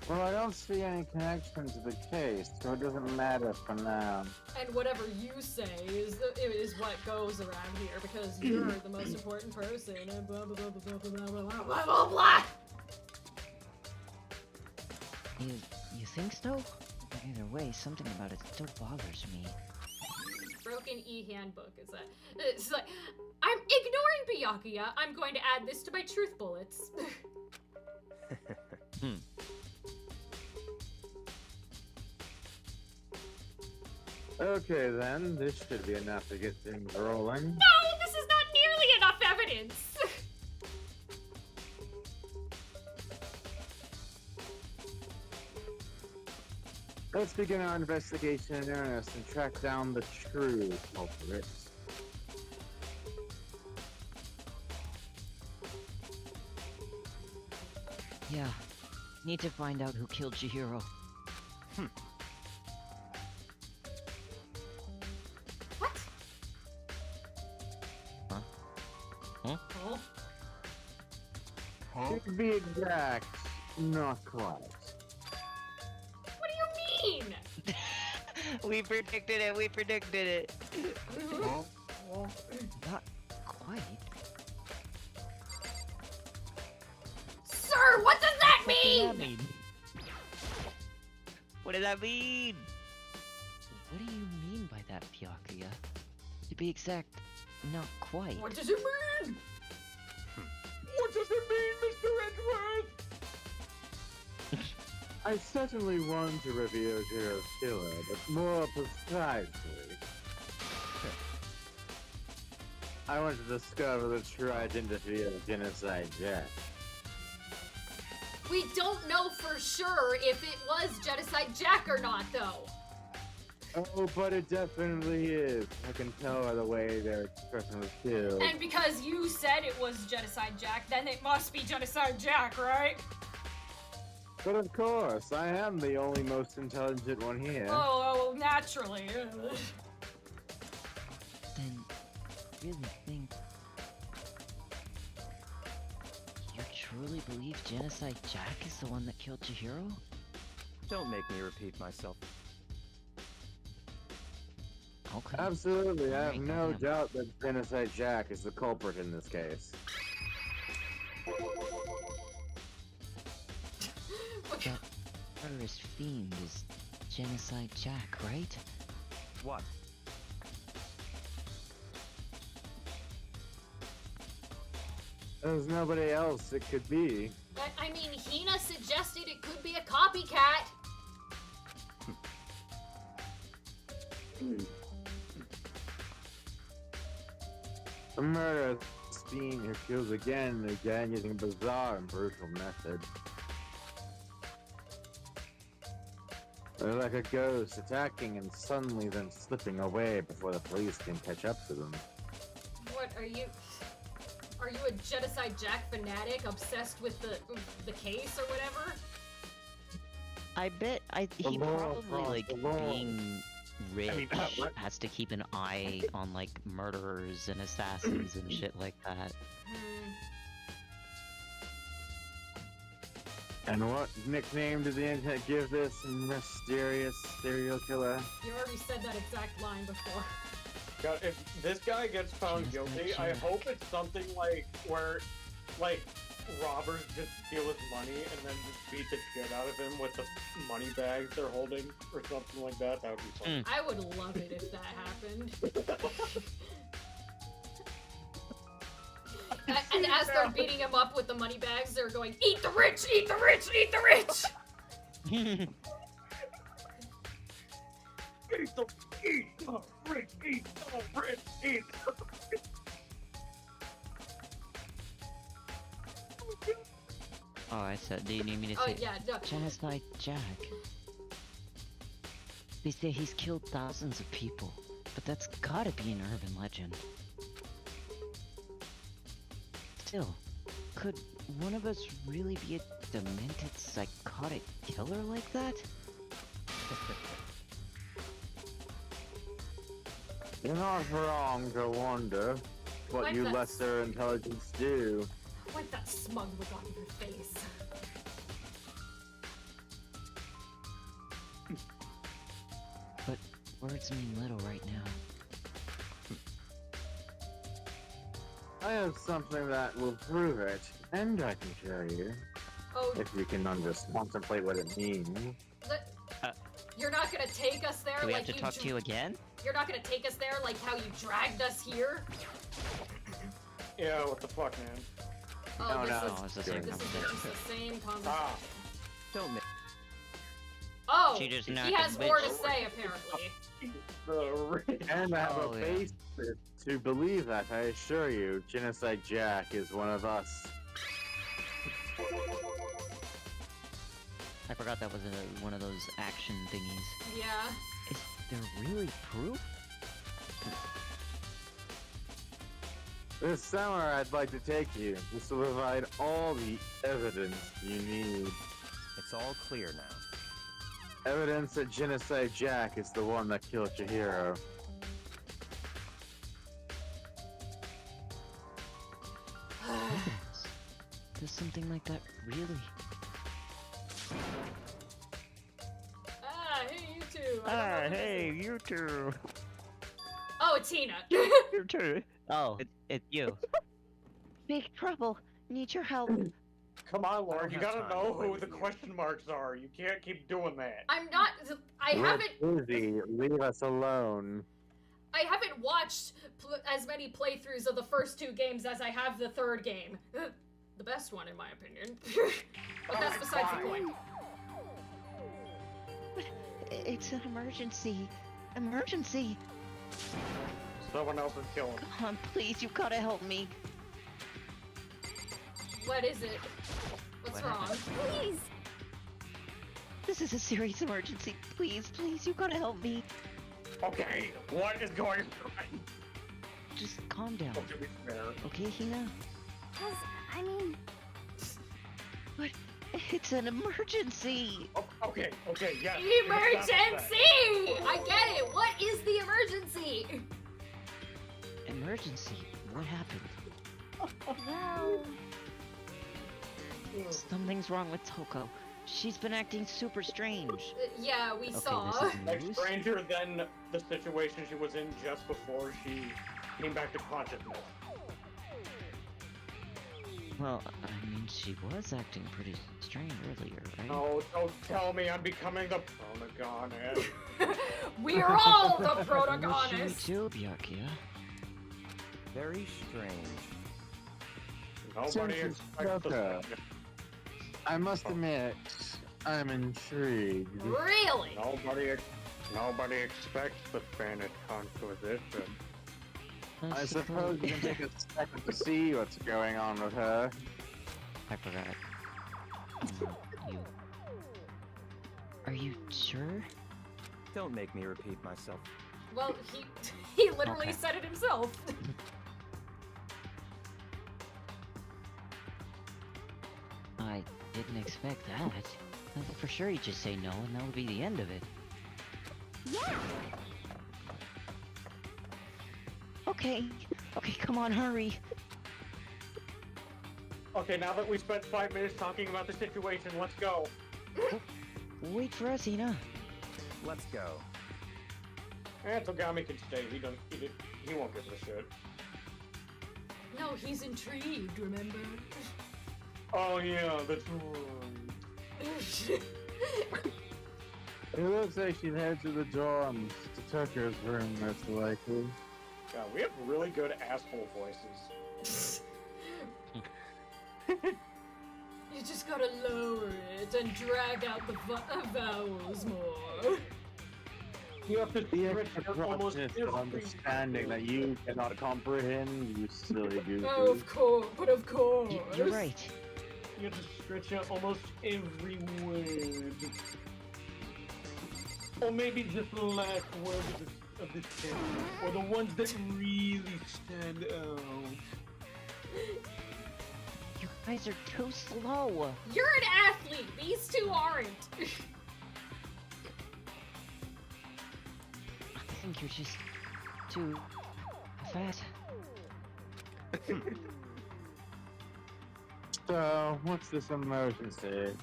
Well, I don't see any connection to the case, so it doesn't matter for now. And whatever you say is what goes around here because you're the most important person and blah blah blah blah blah blah blah blah blah blah blah. You think so? Either way, something about it still bothers me. Broken e-handbook is that? It's like I'm ignoring Byakuya. I'm going to add this to my truth bullets. Okay then, this should be enough to get things rolling. No, this is not nearly enough evidence. Let's begin our investigation in earnest and track down the true culprits. Yeah, need to find out who killed Chihiro. What? Huh? Oh. To be exact, not quite. What do you mean? We predicted it. We predicted it. Not quite. Sir, what does that What does that mean? mean? What does that mean? What do you mean by that, Byakuya? To be exact, not quite. What does it mean? What does it mean, Mr. Edgeworth? I certainly want to reveal Jiro's killer, but more precisely. I want to discover the true identity of Genocide Jack. We don't know for sure if it was Genocide Jack or not, though. Oh, but it definitely is. I can tell by the way their expression was killed. And because you said it was Genocide Jack, then it must be Genocide Jack, right? But of course, I am the only most intelligent one here. Oh, naturally. Then, really think you truly believe Genocide Jack is the one that killed Chihiro? Don't make me repeat myself. Okay. Absolutely, I have Alright, no goddamn. doubt that Genocide Jack is the culprit in this case. That murderous fiend is Genocide Jack, right? What? There's nobody else it could be. I mean, Hina suggested it could be a copycat. A murderous fiend who kills again and again using bizarre and brutal methods. They're like a ghost attacking and suddenly then slipping away before the police can catch up to them. What are you? Are you a Genocide Jack fanatic obsessed with the case or whatever? I bet he law, probably like the law. being rich mean, what? has to keep an eye on like murderers and assassins and shit like that. And what nickname did the internet give this mysterious serial killer? You already said that exact line before. God, if this guy gets found guilty, I hope it's something like where, like, robbers just steal his money and then just beat the shit out of him with the money bags they're holding or something like that. That would be fun. I would love it if that happened. And as they're beating him up with the money bags, they're going, "Eat the rich! Eat the rich! Eat the rich!" Eat the rich! Eat the rich! Eat the rich! Oh, I said, do you need me to Oh say yeah, no. Genocide Jack? They say he's killed thousands of people, but that's gotta be an urban legend. Still, could one of us really be a demented, psychotic killer like that? You're not wrong to wonder what Like you that lesser intelligence do. Wipe that smug look off of your face. But words mean little right now. I have something that will prove it, and I can show you. Oh, If you can just contemplate what it means. you're not gonna take us there Do we like have to talk to you again? You're not gonna take us there like how you dragged us here? Yeah, what the fuck, man? Oh, No, this no, is, it's the same this is conversation. just the same conversation. Ah. Don't make. Oh, She just he knocked has a more to bitch. say apparently. The rich. And I have Oh, a yeah. basis to believe that, I assure you. Genocide Jack is one of us. I forgot that was one of those action thingies. Yeah. Is there really proof? This summer, I'd like to take you. This will provide all the evidence you need. It's all clear now. Evidence that Genocide Jack is the one that killed Chihiro. Evidence? Does something like that really? Ah, hey, you two. I don't know who this is. you too. Oh, it's Tina. You too. Oh, it's you. Big trouble. Need your help. Come on, Lauren, don't you have gotta time know to play who with the you. question marks are. You can't keep doing that. I'm not. I haven't. We're busy. Leave us alone. I haven't watched as many playthroughs of the first two games as I have the third game. The best one, in my opinion. But that's besides the point. It's an emergency. Emergency. Someone else is killing. Come on, please, you gotta help me. What is it? What's What wrong? Please! This is a serious emergency. Please, please, you gotta help me. Okay, what is going on? Just calm down. Oh, to be fair. Okay, Hina? I mean, But it's an emergency. Oh, okay, yes. Emergency! I get it. What is the emergency? Emergency? What happened? well, Something's wrong with Toko. She's been acting super strange. Yeah, we saw. This is Like news? stranger than the situation she was in just before she came back to consciousness. Well, I mean, she was acting pretty strange earlier, right? Oh, don't tell me I'm becoming the protagonist. We're all the What should we protagonists. do, Byakuya? Very strange. Nobody Since it's expects the Shoko. I must admit, I'm intrigued. Really? Nobody expects the Spanish Conquisition. I suppose you can take a second to see what's going on with her. I forgot. You. Are you sure? Don't make me repeat myself. Well, he literally Okay. said it himself. I didn't expect that. I thought for sure he'd just say no, and that would be the end of it. yeah! Okay, come on, hurry. Okay, now that we spent 5 minutes talking about the situation, let's go. Wait for us, Hina. Let's go. Togami can stay. He won't give a shit. No, he's intrigued, remember? Oh yeah, that's right. It looks like she'd head to the dorms to Tucker's room, most likely. God, we have really good asshole voices. You just gotta lower it and drag out the vowels more. You have to The stretch extra your almost process of understanding that you cannot comprehend, you silly goose. Oh, of course, but of course. You're right. You have to stretch out almost every word. Or maybe just the last word of the sentence. Or the ones that really stand out. You guys are too slow. You're an athlete. These two aren't. I think you're just too fat. So, what's this emergency?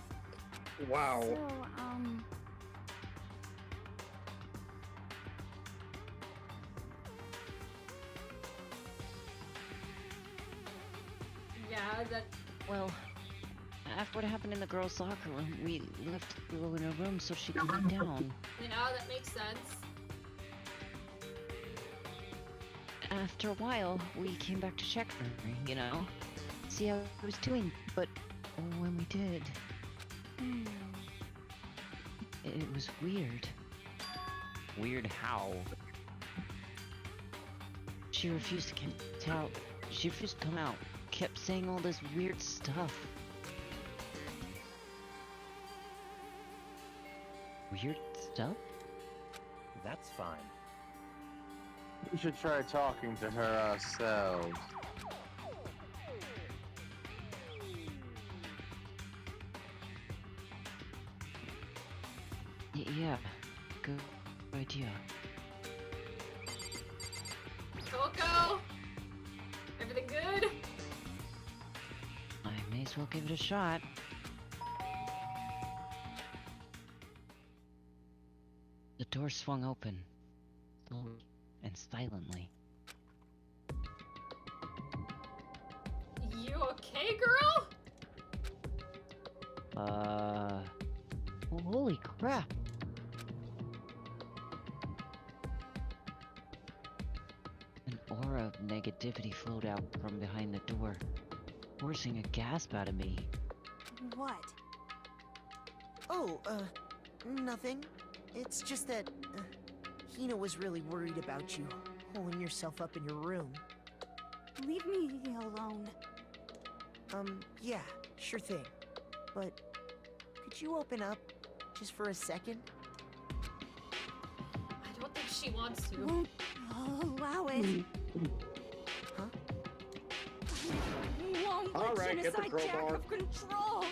Wow. So, Yeah, that. Well, after what happened in the girls' locker room, we left her in her room so she could lay down. Yeah, that makes sense. After a while, we came back to check for her, you know? See how I was doing, but when we did, it was weird. Weird how? She refused to come out. She refused to come out. Kept saying all this weird stuff. Weird stuff? That's fine. We should try talking to her ourselves. Yeah, good idea. Coco! Everything good? I may as well give it a shot. The door swung open, slowly and silently. You okay, girl? Holy crap! An aura of negativity flowed out from behind the door, forcing a gasp out of me. What? Oh, nothing. It's just that Hina was really worried about you. holing yourself up in your room. Leave me alone. Yeah, sure thing. But could you open up just for a second? I don't think she wants to. Won't allow it. Huh? Won't All let right, get the genocide Jack crowbar. have control.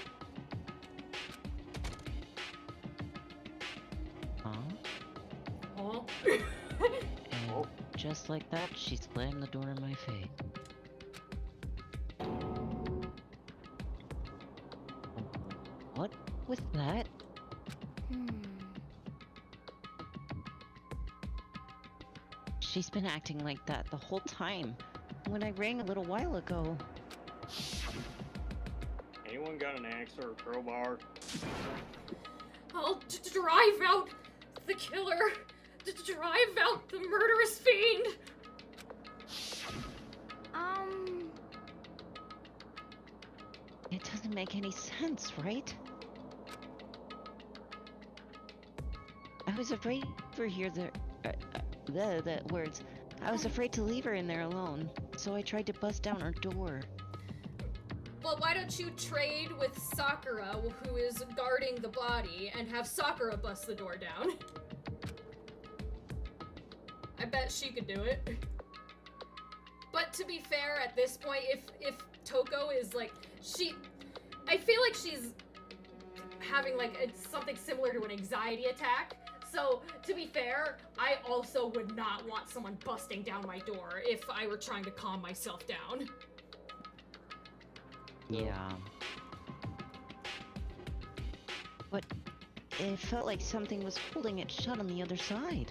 Huh? Oh. And just like that, she slammed the door in my face. What was that? She's been acting like that the whole time. When I rang a little while ago. Anyone got an axe or a crowbar? I'll drive out the killer. Drive out the murderous fiend. It doesn't make any sense, right? I was afraid for hear the words. I was afraid to leave her in there alone, so I tried to bust down her door. Well, why don't you trade with Sakura, who is guarding the body, and have Sakura bust the door down? I bet she could do it. But to be fair, at this point, if Toko is like, I feel like she's having like something similar to an anxiety attack. So, to be fair, I also would not want someone busting down my door if I were trying to calm myself down. Yeah. But it felt like something was holding it shut on the other side.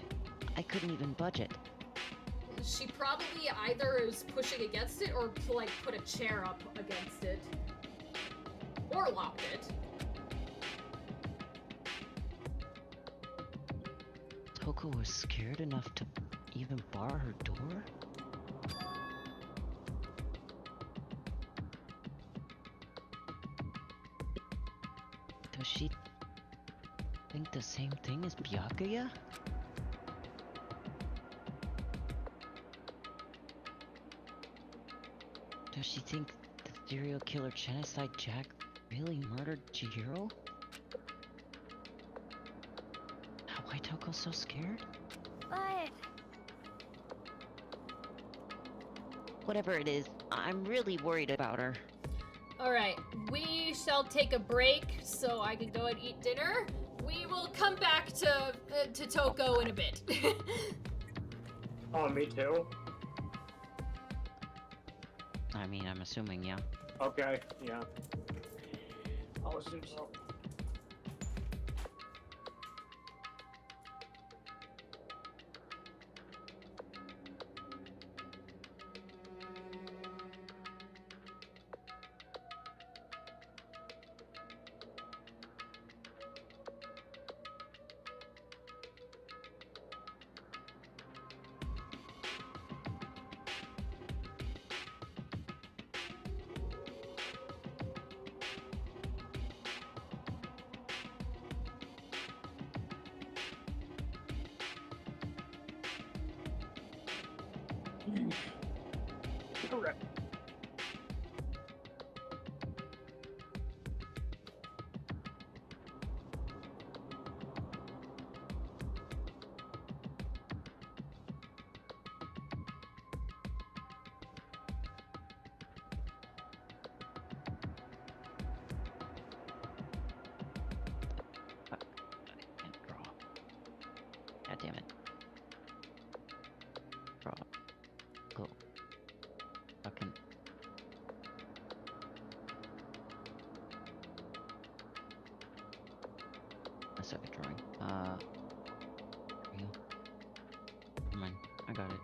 I couldn't even budge it. She probably either is pushing against it or like put a chair up against it. Or locked it. Toko was scared enough to even bar her door? Does she think the same thing as Byakuya? Does she think the serial killer genocide Jack really murdered Chihiro? Why Toko's so scared? But Whatever it is, I'm really worried about her. Alright, we shall take a break so I can go and eat dinner. We will come back to Toko in a bit. Oh, me too? I mean, I'm assuming, yeah. Okay, yeah. I'll assume so. Correct. I can't draw. God damn it. Draw. Go. Fucking. I suck at drawing. There we go. Never mind. I got it.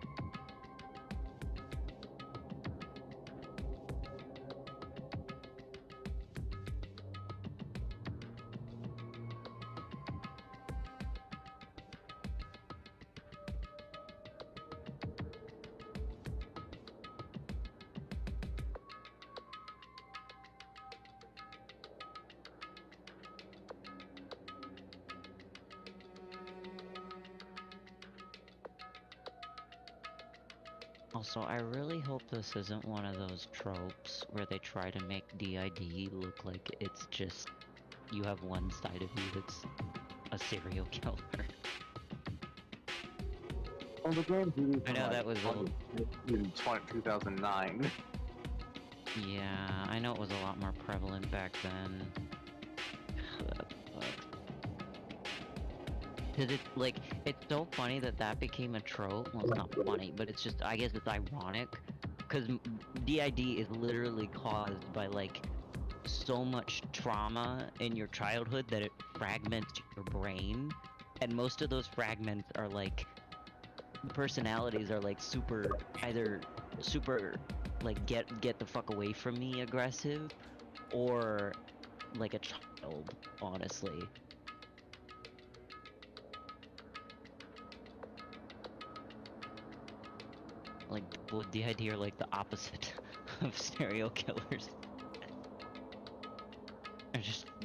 Also, I really hope this isn't one of those tropes where they try to make DID look like it's just you have one side of you that's a serial killer. Well, the game's released I know that was in 2009. Yeah, I know it was a lot more prevalent back then. Cause it's like, it's so funny that that became a trope. Well, it's not funny, but it's just, I guess it's ironic. Cause DID is literally caused by like so much trauma in your childhood that it fragments your brain. And most of those fragments are like, the personalities are like either super like get the fuck away from me aggressive, or like a child, honestly. Like, well, DID are like the opposite of serial killers.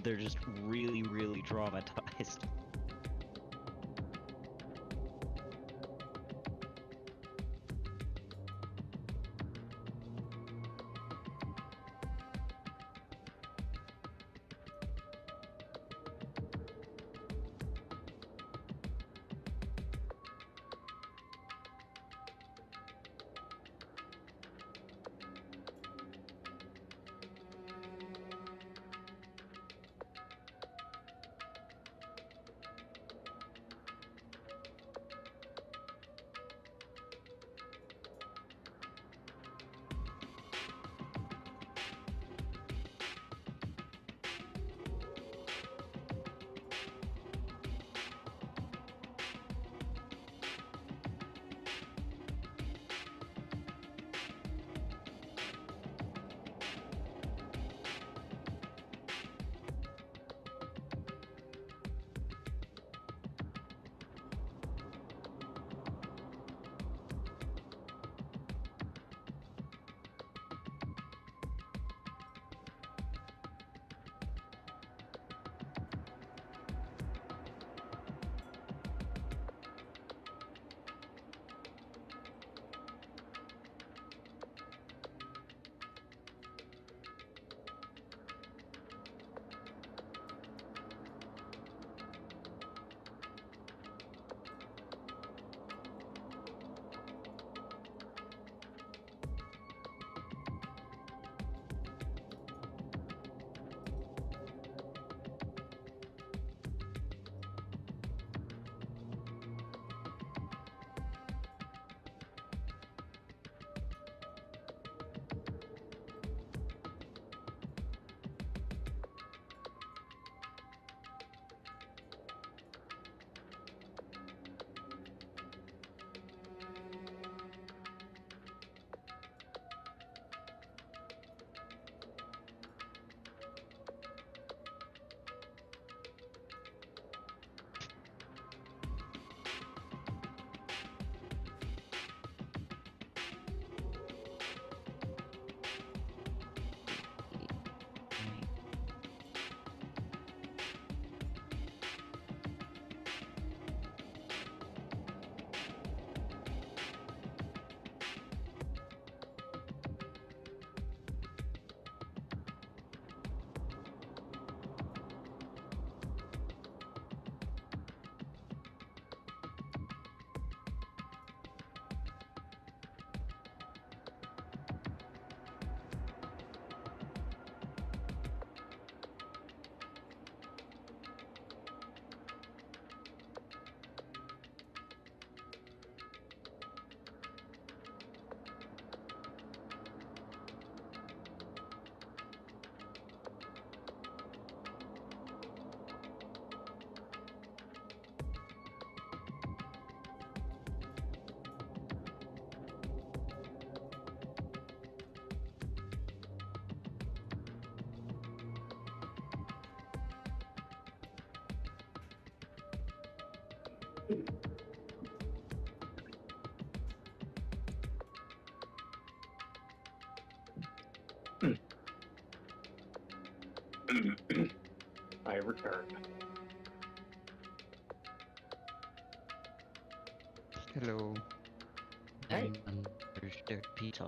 They're just really, really traumatized. I return. Hello. Hey. Numbers. Dirty pizza.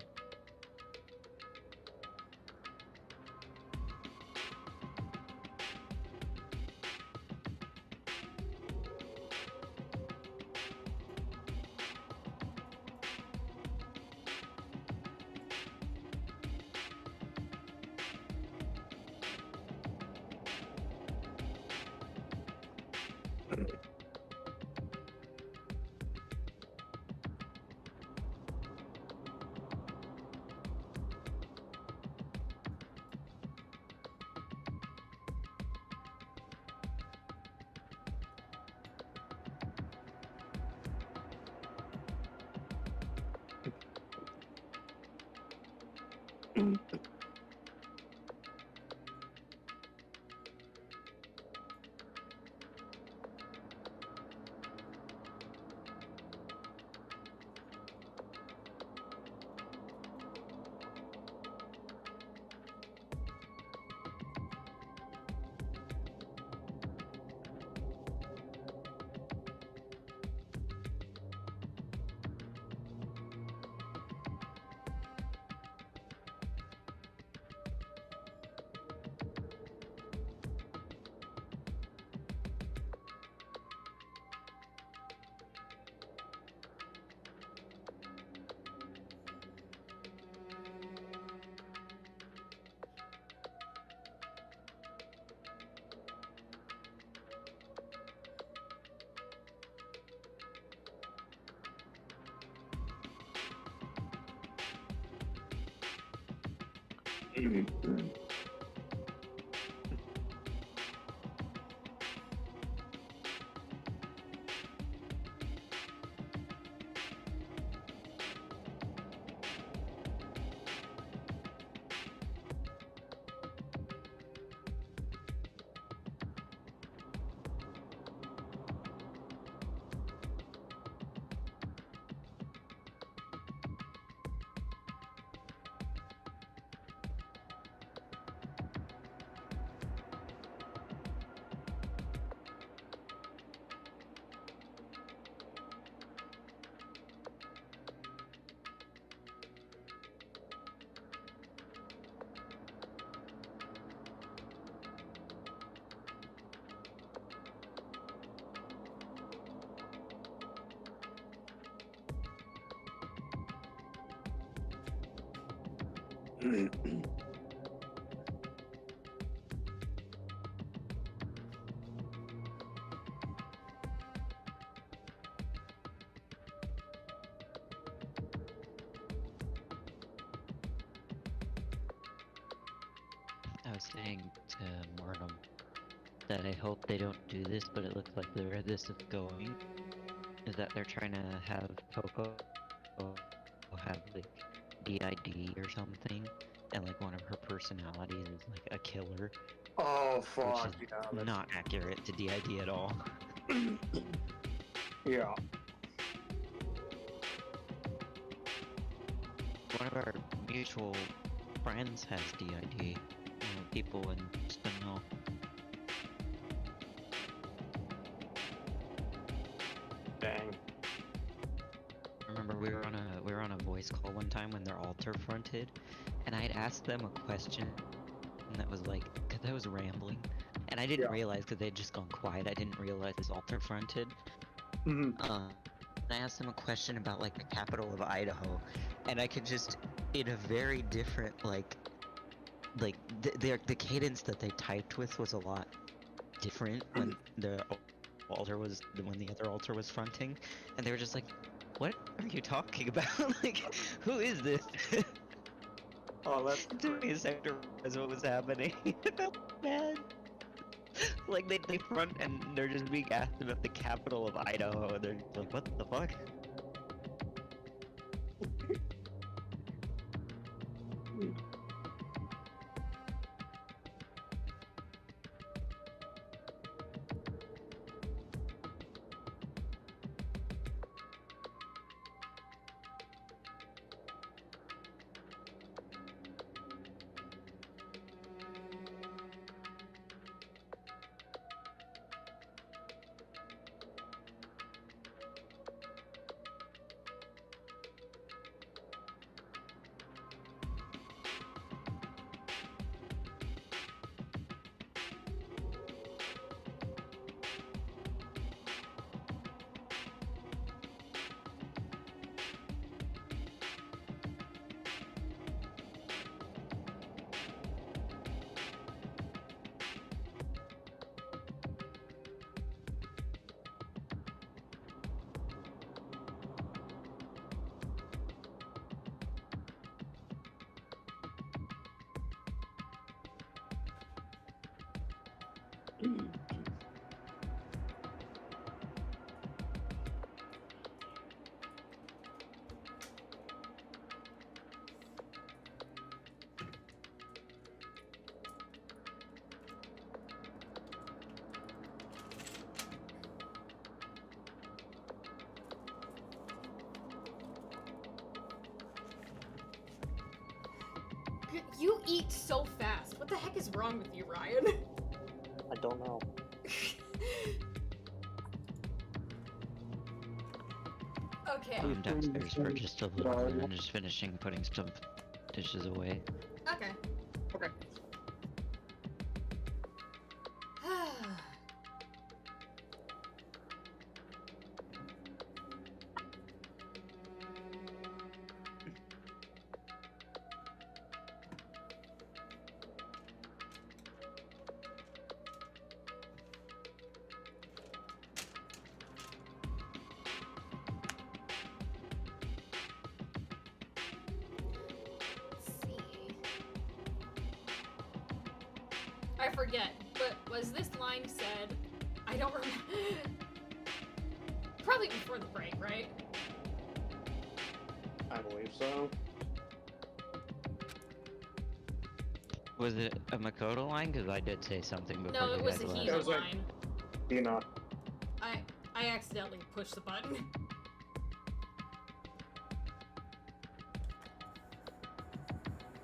I was saying to Marnum that I hope they don't do this, but it looks like where this is going is that they're trying to have Coco have like DID or something, and like one of her personalities is like a killer, Oh which fuck, is yeah, that's... not accurate to DID at all. Yeah. One of our mutual friends has DID. People in Spinell. Dang. I remember we were on a voice call one time when they're altar fronted, and I'd asked them a question that was like, cause I was rambling, and I didn't realize because they'd just gone quiet. I didn't realize it's altar fronted. I asked them a question about like the capital of Idaho, and I could just, in a very different like the cadence that they typed with was a lot different when the other altar was fronting, and they were just like, "What are you talking about? Like, who is this?" Oh, that's It took me a second to realize what was happening. I felt bad. Like they front and they're just being asked about the capital of Idaho, and they're just like, "What the fuck?" You eat so fast. What the heck is wrong with you, Ryan? I don't know. Okay. I'm downstairs for just a little bit and just finishing putting some dishes away. Okay. Okay. I forget, but was this line said? I don't remember. Probably before the break, right? I believe so. Was it a Makoto line? Because I did say something before No, it you was guys a left. Hina It was like- line. You know. I accidentally pushed the button.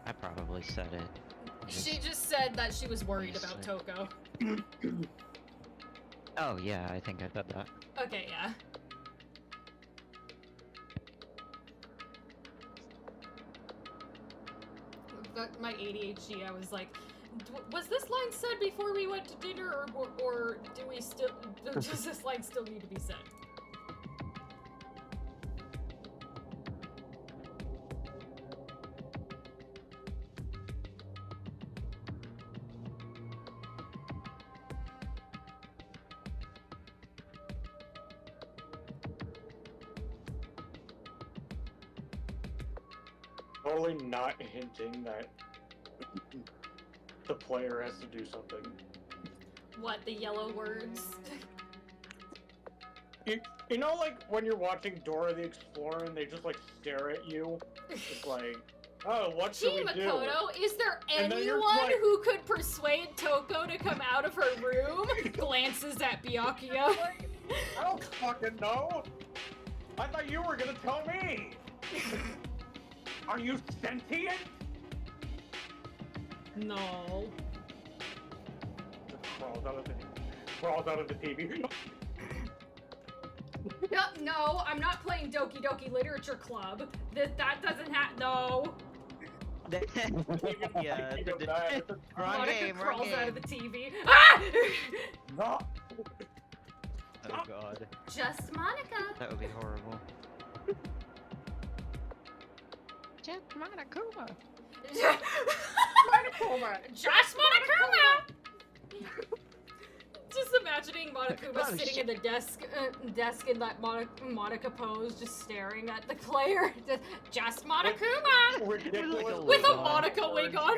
I probably said it. She just said that she was worried about Toko. Oh yeah, I think I said that. Okay, yeah. But my ADHD, I was like, was this line said before we went to dinner, or do we still, does this line still need to be said? Totally not hinting that the player has to do something. What, the yellow words? You know, like when you're watching Dora the Explorer and they just like stare at you? It's like, oh, what should we do? Makoto, is there And then you're anyone like- who could persuade Toko to come out of her room? Glances at Byakuya. I don't fucking know. I thought you were gonna tell me. Are you sentient? No. Crawls out of the TV. No, I'm not playing Doki Doki Literature Club. That doesn't no. Yeah, wrong Monica game, wrong crawls out game. of the TV. Ah! No. Oh god, Just Monica. that would be horrible. Just Monokuma. Just Monokuma. Just imagining Monokuma Oh, sitting in the desk in that Monica pose, just staring at the player. Just Monokuma. Ridiculous. With a Monica wig on.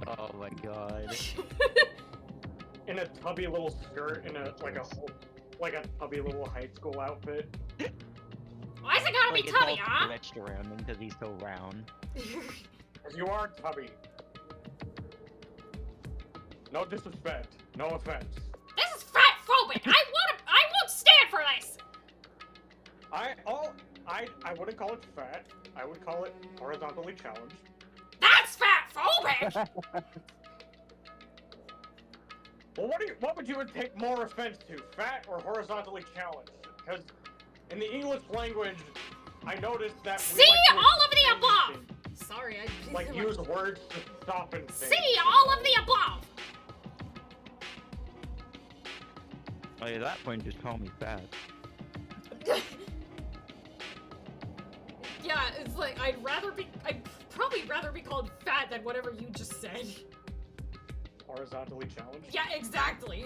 Oh my god. In a tubby little skirt, in a like a tubby little high school outfit. Why is it gotta be Like, tubby, it's all huh? stretched around him because he's so round. Because you are tubby. No disrespect. No offense. This is fat phobic. I won't stand for this. I wouldn't call it fat. I would call it horizontally challenged. That's fat phobic. Well, what would you take more offense to, fat or horizontally challenged? Because in the English language, I noticed that we See, like to all of the extend above. things, Sorry, I like use words to soften things. See, all of the above. Like, at that point, just call me fat. Yeah, it's like I'd probably rather be called fat than whatever you just said. Horizontally challenged? Yeah, exactly.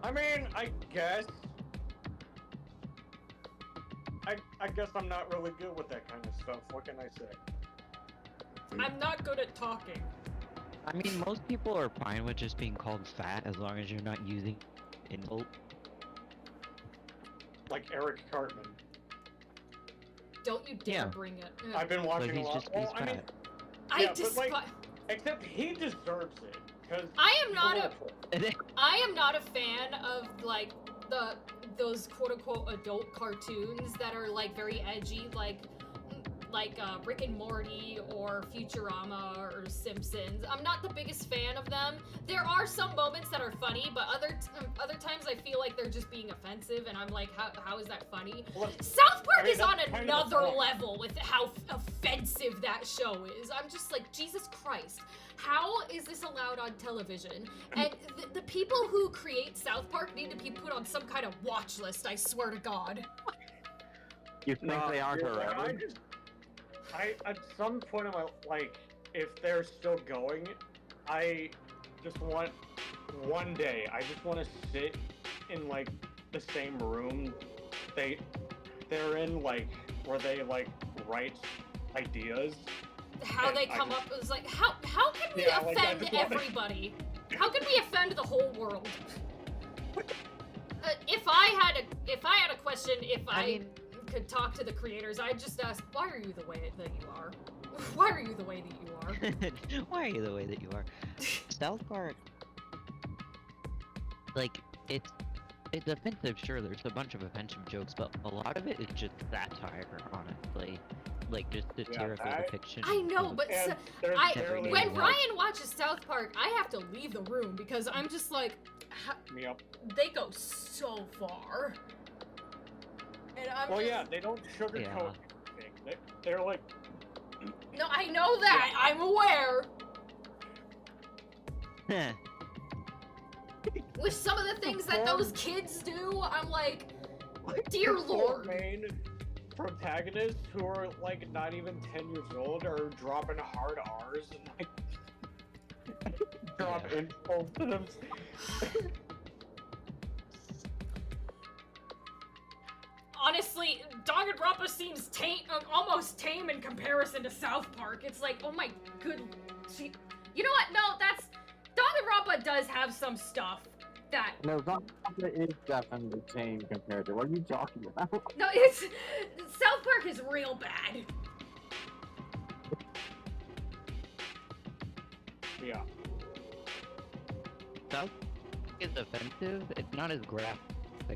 I mean, I guess. I guess I'm not really good with that kind of stuff. What can I say? I'm not good at talking. I mean, most people are fine with just being called fat as long as you're not using insult. Like Eric Cartman. Don't you dare Yeah. bring it. I've been watching he's a lot. just- Well, he's I mean, fat. I yeah, but, despise. like, except he deserves it. Cause I am he's not a. awful. I am not a fan of like those quote unquote adult cartoons that are like very edgy, like Rick and Morty or Futurama or Simpsons. I'm not the biggest fan of them. There are some moments that are funny, but other times I feel like they're just being offensive, and I'm like, how is that funny? Well, South Park I mean, is on that's kind of the another point. level with how offensive that show is. I'm just like, Jesus Christ. How is this allowed on television? And the people who create South Park need to be put on some kind of watch list, I swear to God. You think they are You're right. forever? I at some point in my like, if they're still going, I just want one day. I just want to sit in like the same room they're in, like where they like write ideas. How they come up is like, how can we Yeah, like, I offend just wanna- everybody? How can we offend the whole world? If I had a question, if I could talk to the creators, I'd just ask, why are you the way that you are? Why are you the way that you are? Why are you the way that you are? South Park, like, it's offensive, sure, there's a bunch of offensive jokes, but a lot of it is just satire, honestly. Like, just satirical depiction. I know, of- but And there's barely when one- Ryan watches South Park, I have to leave the room because I'm just like, Yep. they go so far. And I'm Well, just, yeah, they don't sugarcoat Yeah. anything. They're like, no, I know that. Yeah. I'm aware. Heh. With some of the things that those kids do, I'm like, dear the four Lord. main protagonists who are like not even 10 years old are dropping hard R's and like drop Yeah. insults to them. Honestly, Danganronpa seems almost tame in comparison to South Park. It's like, oh my good. You know what? No, Danganronpa does have some stuff that. No, Danganronpa is definitely tame compared to what are you talking about? No, it's South Park is real bad. Yeah. South Park is offensive, it's not as graphic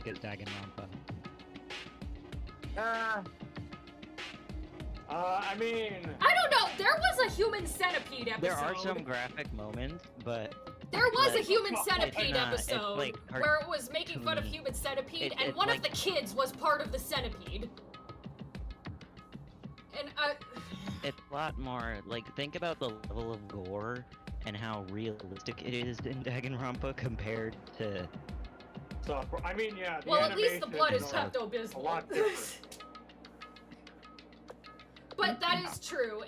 as Danganronpa. I mean, I don't know. There was a human centipede episode. There are some graphic moments, but There was a like, human it's centipede not- it's episode like where it was making fun of cartoony. human centipede, and It's one of like- the kids was part of the centipede. And it's a lot more, like, think about the level of gore and how realistic it is in Danganronpa compared to... so, I mean, yeah. The well, at least the animation blood is a Pepto-Bismol. lot different. But that is true.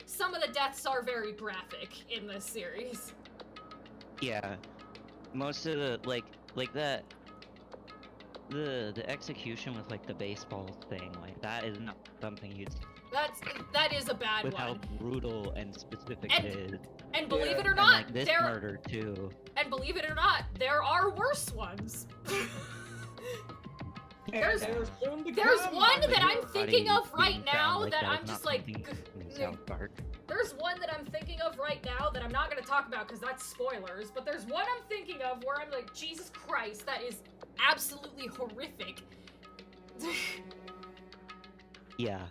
Some of the deaths are very graphic in this series. Yeah. Most of the, like that... The execution with, like, the baseball thing, like, that is not something you'd... That is a bad with one. how brutal and specific And- it is. And believe Yeah. it or And, not, like, this murder, too. and believe it or not, there are worse ones. There's soon to There's come, one my that I'm dear. thinking of right Being now found that is I'm not just like. something in South Park. There's one that I'm thinking of right now that I'm not going to talk about because that's spoilers, but there's one I'm thinking of where I'm like, Jesus Christ, that is absolutely horrific. Yeah.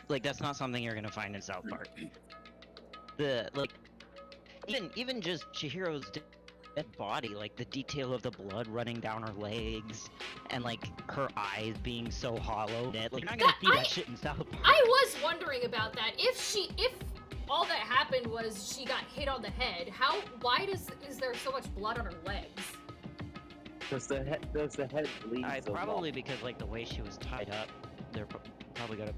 Like, that's not something you're gonna find in South Park. Even just Chihiro's dead body, like, the detail of the blood running down her legs, and, like, her eyes being so hollow. Like, you're not gonna see that shit in South Park. I was wondering about that. If all that happened was she got hit on the head, why is there so much blood on her legs? Does the head bleed? so Probably long? because, like, the way she was tied up, there probably got a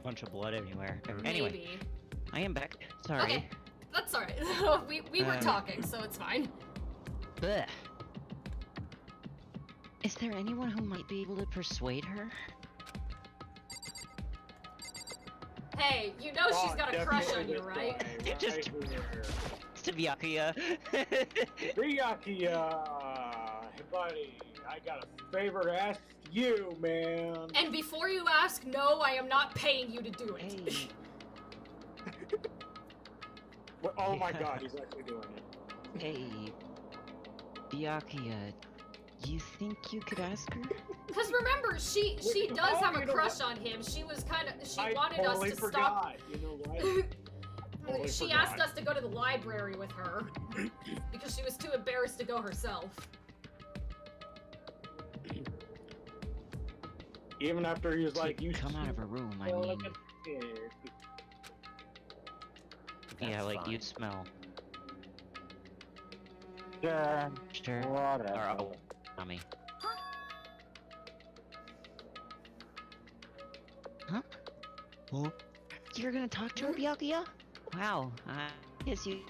bunch of blood everywhere. Anyway, Maybe. I am back. Sorry. Okay, that's alright. we were talking, so it's fine. Blech. Is there anyone who might be able to persuade her? Hey, you know she's got a crush on you, right? Just to Byakuya. Byakuya, buddy, I got a favor to ask you, man. And before you ask, no, I am not paying you to do it. Hey. Oh my god, he's actually doing it. Hey, Byakuya, you think you could ask her? Because remember, she Wait, does have a you know crush what? on him. She I wanted totally us to forgot. You know what? Totally she forgot. asked us to go to the library with her because she was too embarrassed to go herself. Even after he was like, "You come out of her room." I smell mean, like a pig." yeah, That's like fine. you smell. Yeah, Sure. whatever. Or mommy. Huh? Huh? You're gonna talk to her, Byakuya? Wow. I guess you.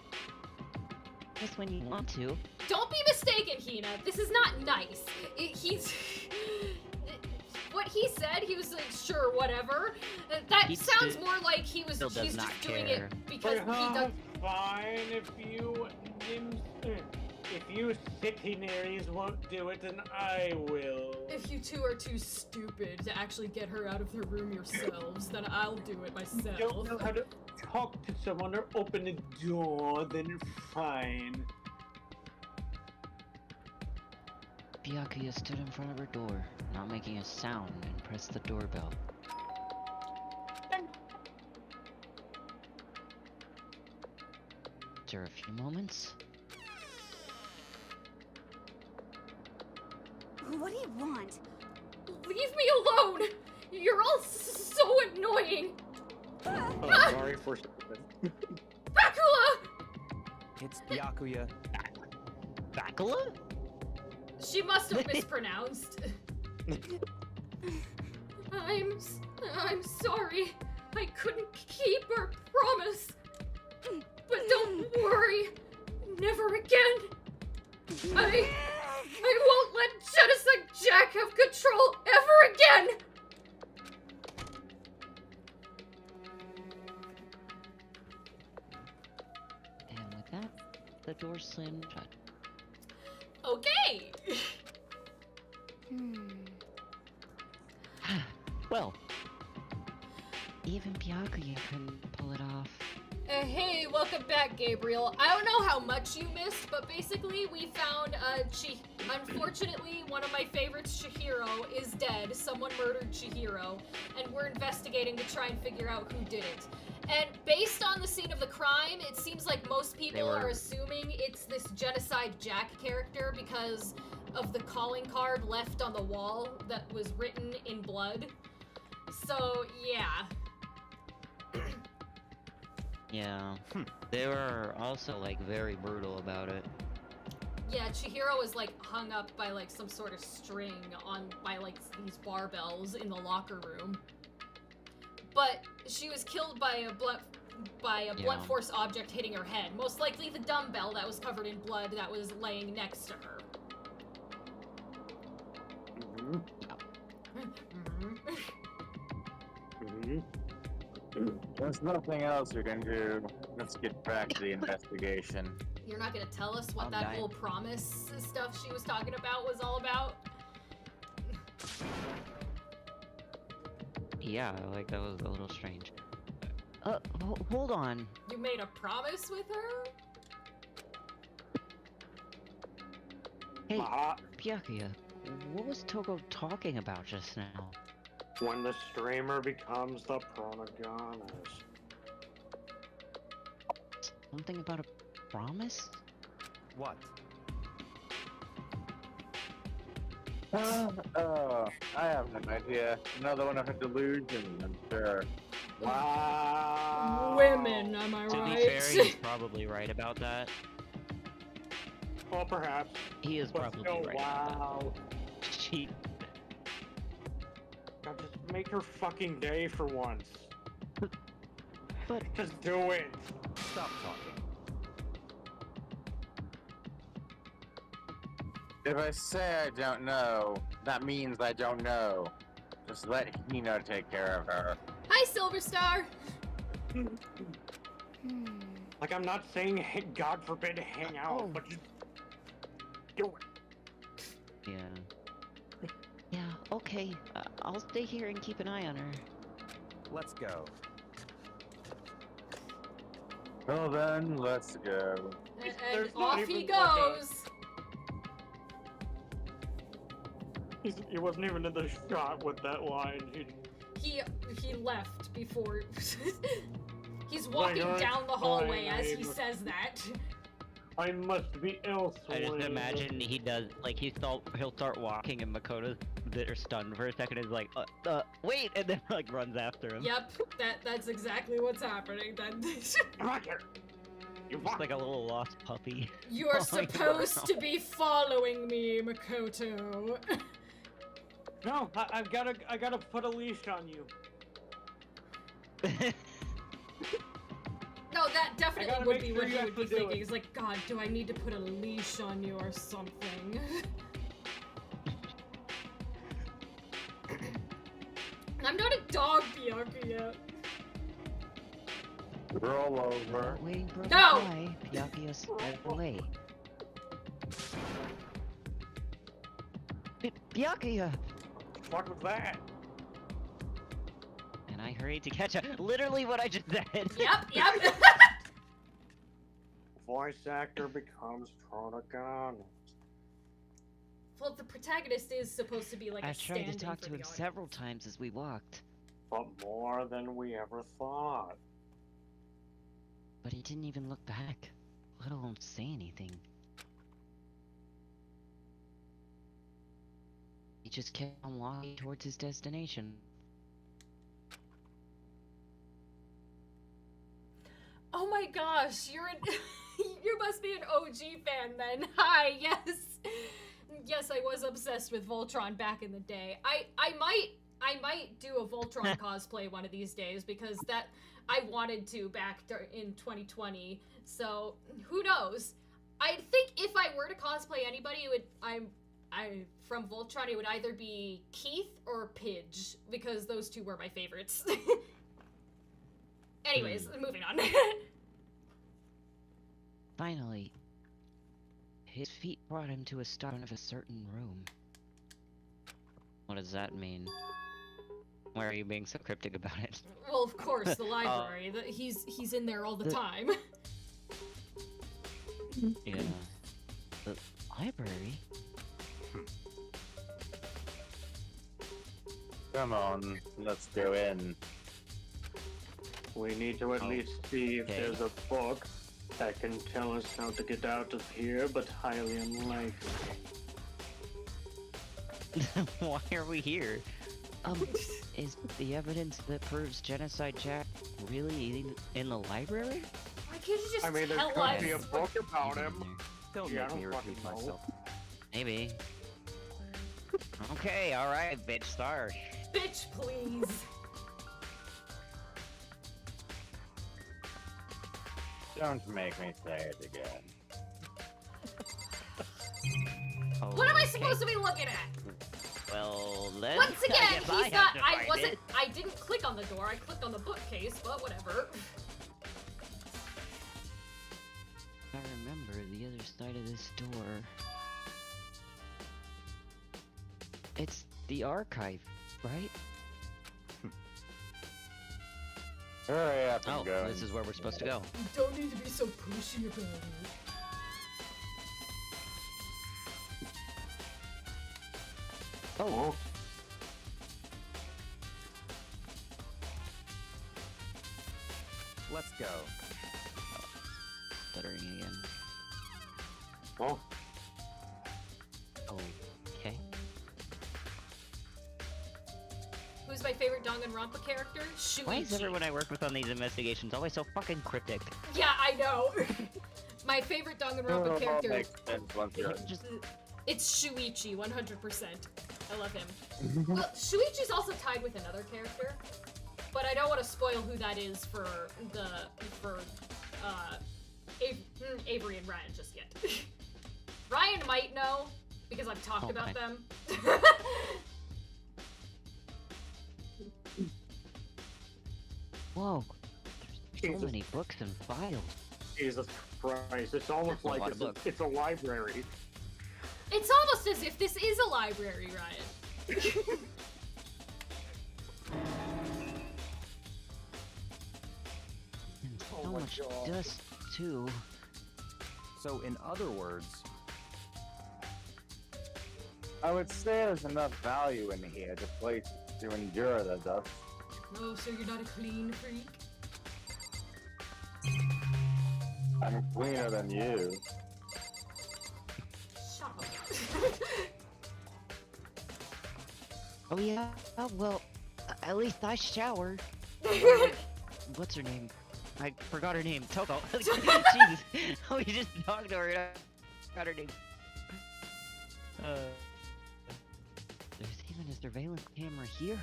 Just when you want to. Don't be mistaken, Hina. This is not nice. He's. What he said, he was like, sure, whatever. That He sounds still- more like he was. still does He's not just doing care. it because he does. Fine, if you sickenaries won't do it, then I will. If you two are too stupid to actually get her out of her room yourselves, then I'll do it myself. Don't know how to talk to someone or open a door, then fine. Byakuya stood in front of her door, not making a sound, and pressed the doorbell. After a few moments, What do you want? Leave me alone! You're all so annoying! Oh, sorry for something. Bakula! It's Byakuya. Bakula? She must have mispronounced. I'm sorry. I couldn't keep our promise. But don't worry. Never again. I won't let Genocide Jack have control ever again! And with that, the door slammed shut. Okay. Well, even Byakuya couldn't pull it off. Hey, welcome back, Gabriel. I don't know how much you missed, but basically we found, unfortunately, one of my favorites, Chihiro, is dead. Someone murdered Chihiro, and we're investigating to try and figure out who did it. And based on the scene of the crime, it seems like most people are assuming it's this Genocide Jack character because of the calling card left on the wall that was written in blood. So, yeah. Yeah. They were also, like, very brutal about it. Yeah, Chihiro was like hung up by like some sort of string by like these barbells in the locker room. But she was killed by a blunt force object hitting her head. Most likely the dumbbell that was covered in blood that was laying next to her. There's nothing else we can do. Let's get back to the investigation. You're not gonna tell us what I'm that dying. whole promise stuff she was talking about was all about? Yeah, like, that was a little strange. Hold on. You made a promise with her? Hey, Byakuya, what was Togo talking about just now? When the streamer becomes the protagonist. Something about a promise? What? I have no idea. Another one of her delusions, I'm sure. Wow. Women, am I To right? be fair, he's probably right about that. Well, perhaps. He is But probably still, right wow. about that. She... Now just make her fucking day for once. But... Just do it. Stop talking. If I say I don't know, that means I don't know. Just let Hino take care of her. Hi, Silver Star! Like, I'm not saying, God forbid, hang out, but just do it. Yeah. Yeah, okay. I'll stay here and keep an eye on her. Let's go. Well then, let's go. And There's not off he even like a- goes. He wasn't even in the shot with that line. He left before. He's walking Like, down the hallway fine, as he I'm- says that. I must be ill. I just imagine he does, like, he'll start walking and Makoto's they're stunned for a second and is like, wait, and then, like, runs after him. Yep, that's exactly what's happening then. Come on here. You Just like a little lost puppy. You're following supposed to be following me, Makoto. No, I gotta put a leash on you. No, that definitely gotta would make be sure what you he have would be to do thinking. it. He's like, God, do I need to put a leash on you or something? I'm not a dog, Bianca, yet. Roll over. Waiting for a No! reply. Byakuya sped away. Byakuya! What was that? And I hurried to catch up. Literally what I just said. Yep. Voice actor becomes protagonist. Well, the protagonist is supposed to be like I a tried stand-in to talk for to the him audience. several times as we walked, But more than we ever thought. but he didn't even look back, let alone say anything. He just kept on walking towards his destination. Oh my gosh, you must be an OG fan then. Hi, yes. Yes, I was obsessed with Voltron back in the day. I might do a Voltron cosplay one of these days because that I wanted to back in 2020. So, who knows? I think if I were to cosplay anybody, it would I from Voltron it would either be Keith or Pidge because those two were my favorites. Anyways, moving on. Finally, his feet brought him to a stop in front of a certain room. What does that mean? Why are you being so cryptic about it? Well, of course, the library. He's in there all the time. Yeah. The library? Come on, let's go in. We need to at least see if okay. there's a book that can tell us how to get out of here, but highly unlikely. Why are we here? Is the evidence that proves Genocide Jack really in the library? Why can't you just I mean, there tell could us? be a book about He's in him. there. Don't Yeah, I make me don't repeat fucking know. myself. Maybe. Okay, alright, bitch, start. Bitch, please. Don't make me say it again. What am I supposed to be looking at? Well, let's. Once again, I guess he's I not. have to I find wasn't. it. I didn't click on the door. I clicked on the bookcase, but whatever. I remember the other side of this door. It's the archive, right? Hurry up and Oh, go. this is where we're supposed to go. You don't need to be so pushy about it. Oh. Let's go. Stuttering again. Oh, Okay. Who's my favorite Danganronpa character? Shuichi. Why is everyone I work with on these investigations always so fucking cryptic? Yeah, I know. My favorite Danganronpa character. Makes sense once you're Just It's Shuichi, 100%. I love him. Well, Shuichi's also tied with another character, but I don't want to spoil who that is for Avery and Ryan just yet. Ryan might know because I've talked about Okay. them. whoa. There's so Jesus. many books and files. Jesus Christ! It's almost like it's a library. It's almost as if this is a library, Ryan. So much dust, too. So, in other words, I would say there's enough value in here to endure the dust. Oh, so you're not a clean freak? I'm cleaner than you. Shut up. Oh yeah? Oh, well, at least I showered. What's her name? I forgot her name. Toko. Jesus. We just talked to her and I forgot her name. There's even a surveillance camera here.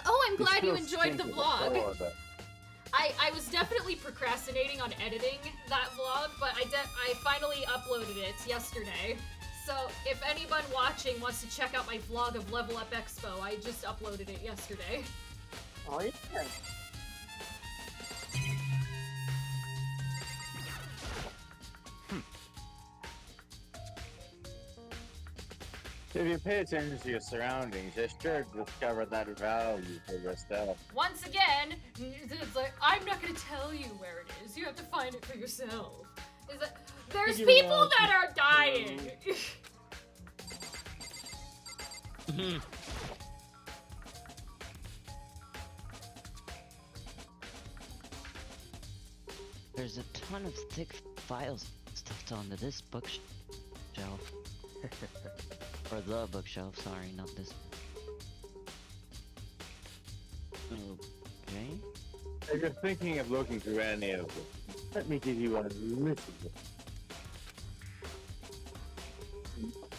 Oh, I'm glad you enjoyed the vlog. I was definitely procrastinating on editing that vlog, but I finally uploaded it yesterday. So if anyone watching wants to check out my vlog of Level Up Expo, I just uploaded it yesterday. Oh yeah. If you pay attention to your surroundings, you're sure to discover that value for yourself. Once again, it's like, I'm not gonna tell you where it is. You have to find it for yourself. Is that there's people that are dying. There's a ton of thick files stuffed onto this bookshelf. Or the bookshelf, sorry, not this. Okay. If you're thinking of looking through any of them, let me give you a list of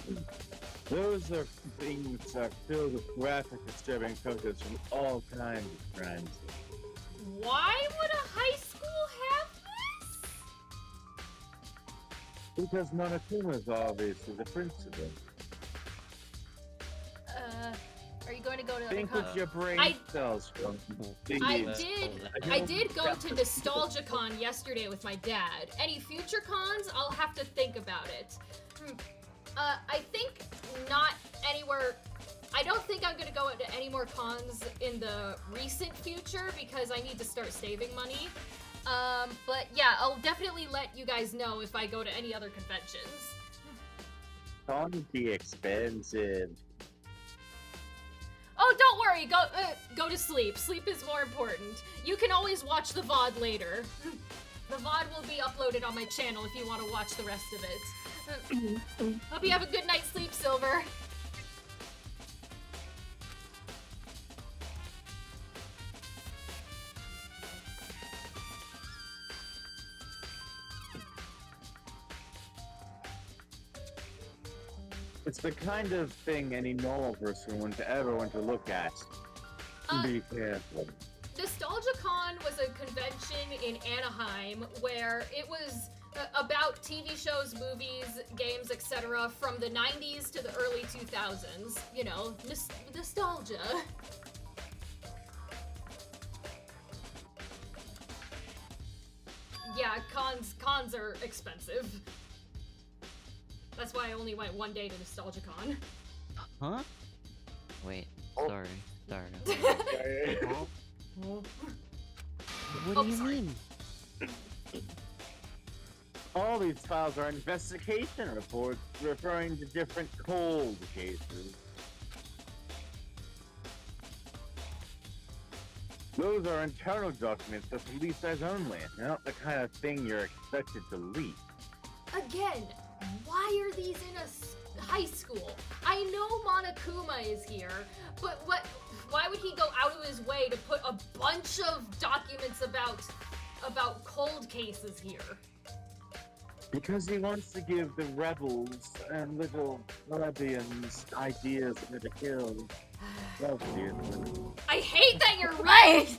them. Those are things that are filled with graphic, disturbing photos from all kinds of crimes. Why would a high school have this? Because Monokuma is obviously the principal. Are you going to go to Think the with your brain cells, from I did go to NostalgiaCon yesterday with my dad. Any future cons, I'll have to think about it. I think not anywhere. I don't think I'm gonna go into any more cons in the recent future because I need to start saving money. But yeah, I'll definitely let you guys know if I go to any other conventions. Cons be expensive. Oh, don't worry. Go to sleep. Sleep is more important. You can always watch the VOD later. The VOD will be uploaded on my channel if you want to watch the rest of it. Hope you have a good night's sleep, Silver. It's the kind of thing any normal person would ever want to look at. Be careful. NostalgiaCon was a convention in Anaheim where it was about TV shows, movies, games, etc. from the 90s to the early 2000s. You know, nostalgia. Yeah, cons are expensive. That's why I only went one day to NostalgiaCon. Huh? Wait, sorry. What do you mean? All these files are investigation reports referring to different cold cases. Those are internal documents that police has only, not the kind of thing you're expected to leak. Again, why are these in a high school? I know Monokuma is here, but why would he go out of his way to put a bunch of documents about cold cases here? Because he wants to give the rebels and little plebeians ideas of how to kill. I hate that you're right!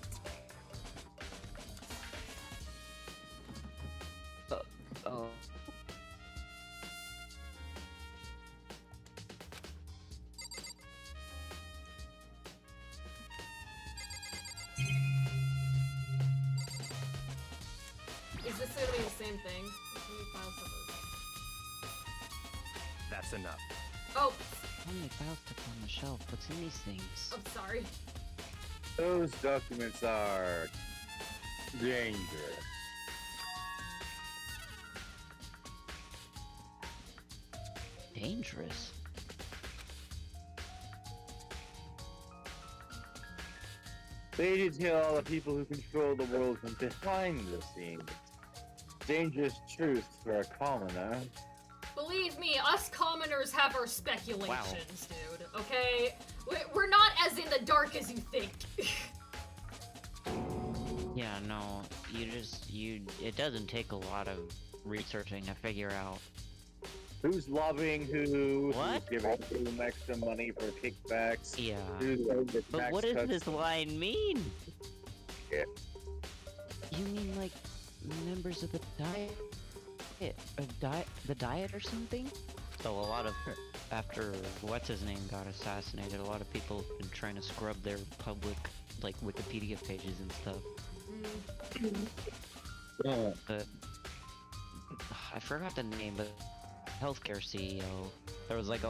Oh. Is this gonna be the same thing? Let me file stuff. That's enough. Oh, How many files stuck on the shelf? What's in these things? I'm sorry. Those documents are dangerous. Dangerous. They detail all the people who control the world from behind the scenes. Dangerous truth for a commoner. Believe me, us commoners have our speculations, dude. Okay, we're not as in the dark as you think. Yeah, no, it doesn't take a lot of researching to figure out. Who's lobbying who? What? Who's giving whom extra money for kickbacks? Yeah. Who's owed the But tax what does cuts? this line mean? Yeah. You mean like members of the diet or something? So a lot of after what's his name got assassinated, a lot of people have been trying to scrub their public like Wikipedia pages and stuff. Yeah. But I forgot the name, but healthcare CEO. There was like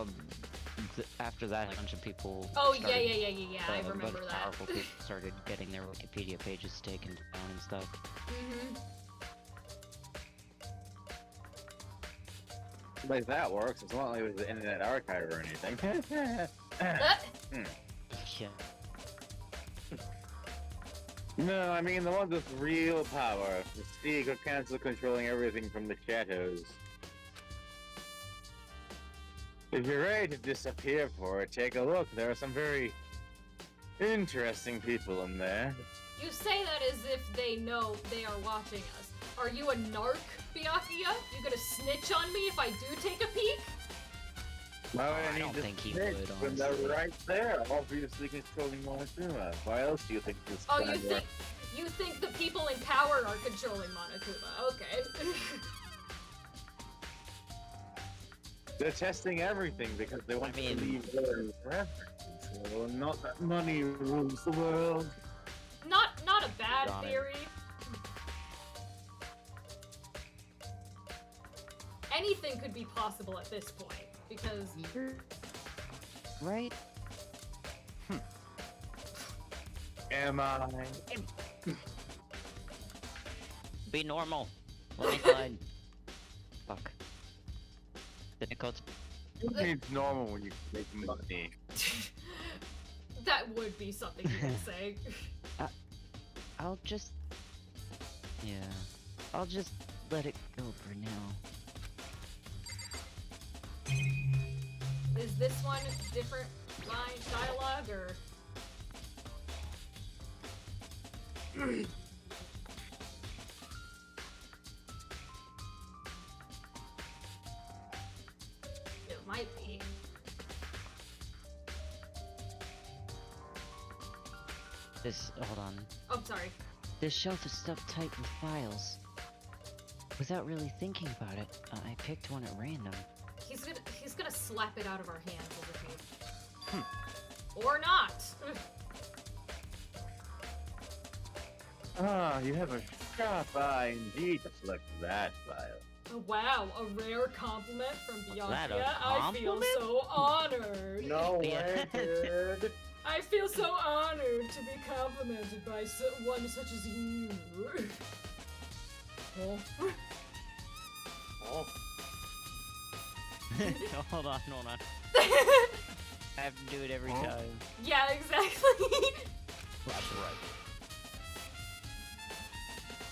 after that a bunch of people. Oh started, yeah. I a bunch remember of that. powerful people started getting their Wikipedia pages taken down and stuff. Like that works. It's not like it was the Internet Archive or anything. Yeah. No, I mean the ones with real power. The secret council controlling everything from the shadows. If you're ready to disappear for it, take a look. There are some very interesting people in there. You say that as if they know they are watching us. Are you a narc, Byakuya? You gonna snitch on me if I do take a peek? Why would I need don't to think he snitch would, when they're honestly. right there, obviously controlling Monezuma. Why else do you think this Oh, plan works? you think the people in power are controlling Monokuma? Okay. They're testing everything because they want to leave their references. So not that money rules the world. not a bad Got it. theory. Anything could be possible at this point because Right? Am I? Be normal. Let me slide. Fuck. The Nicole's It's normal when you make money. that would be something you could say. I'll just... Yeah. I'll just let it go for now. Is this one different line dialogue or? It might be. Hold on. Oh, sorry. This shelf is stuffed tight with files. Without really thinking about it, I picked one at random. He's gonna slap it out of our hands as if he... Or not! Ah, you have a sharp eye indeed to select that file. Oh, wow, a rare compliment from that, Byakuya. a I feel so honored. No way, dude. I feel so honored to be complimented by one such as you. Oh. Oh. Hold on. I have to do it every time. Yeah, exactly. That's right.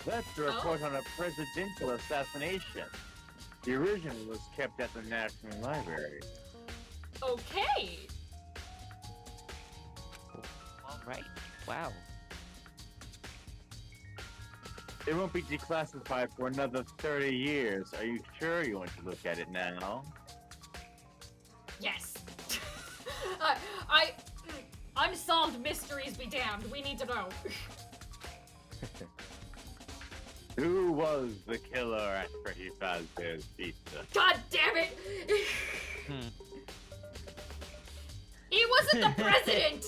That's the report on a presidential assassination. The original was kept at the National Library. Okay. Alright. Wow. It won't be declassified for another 30 years. Are you sure you want to look at it now? Yes. Unsolved mysteries be damned. We need to know. Who was the killer at Freddy Fazbear's Pizza? God damn it! He wasn't the president!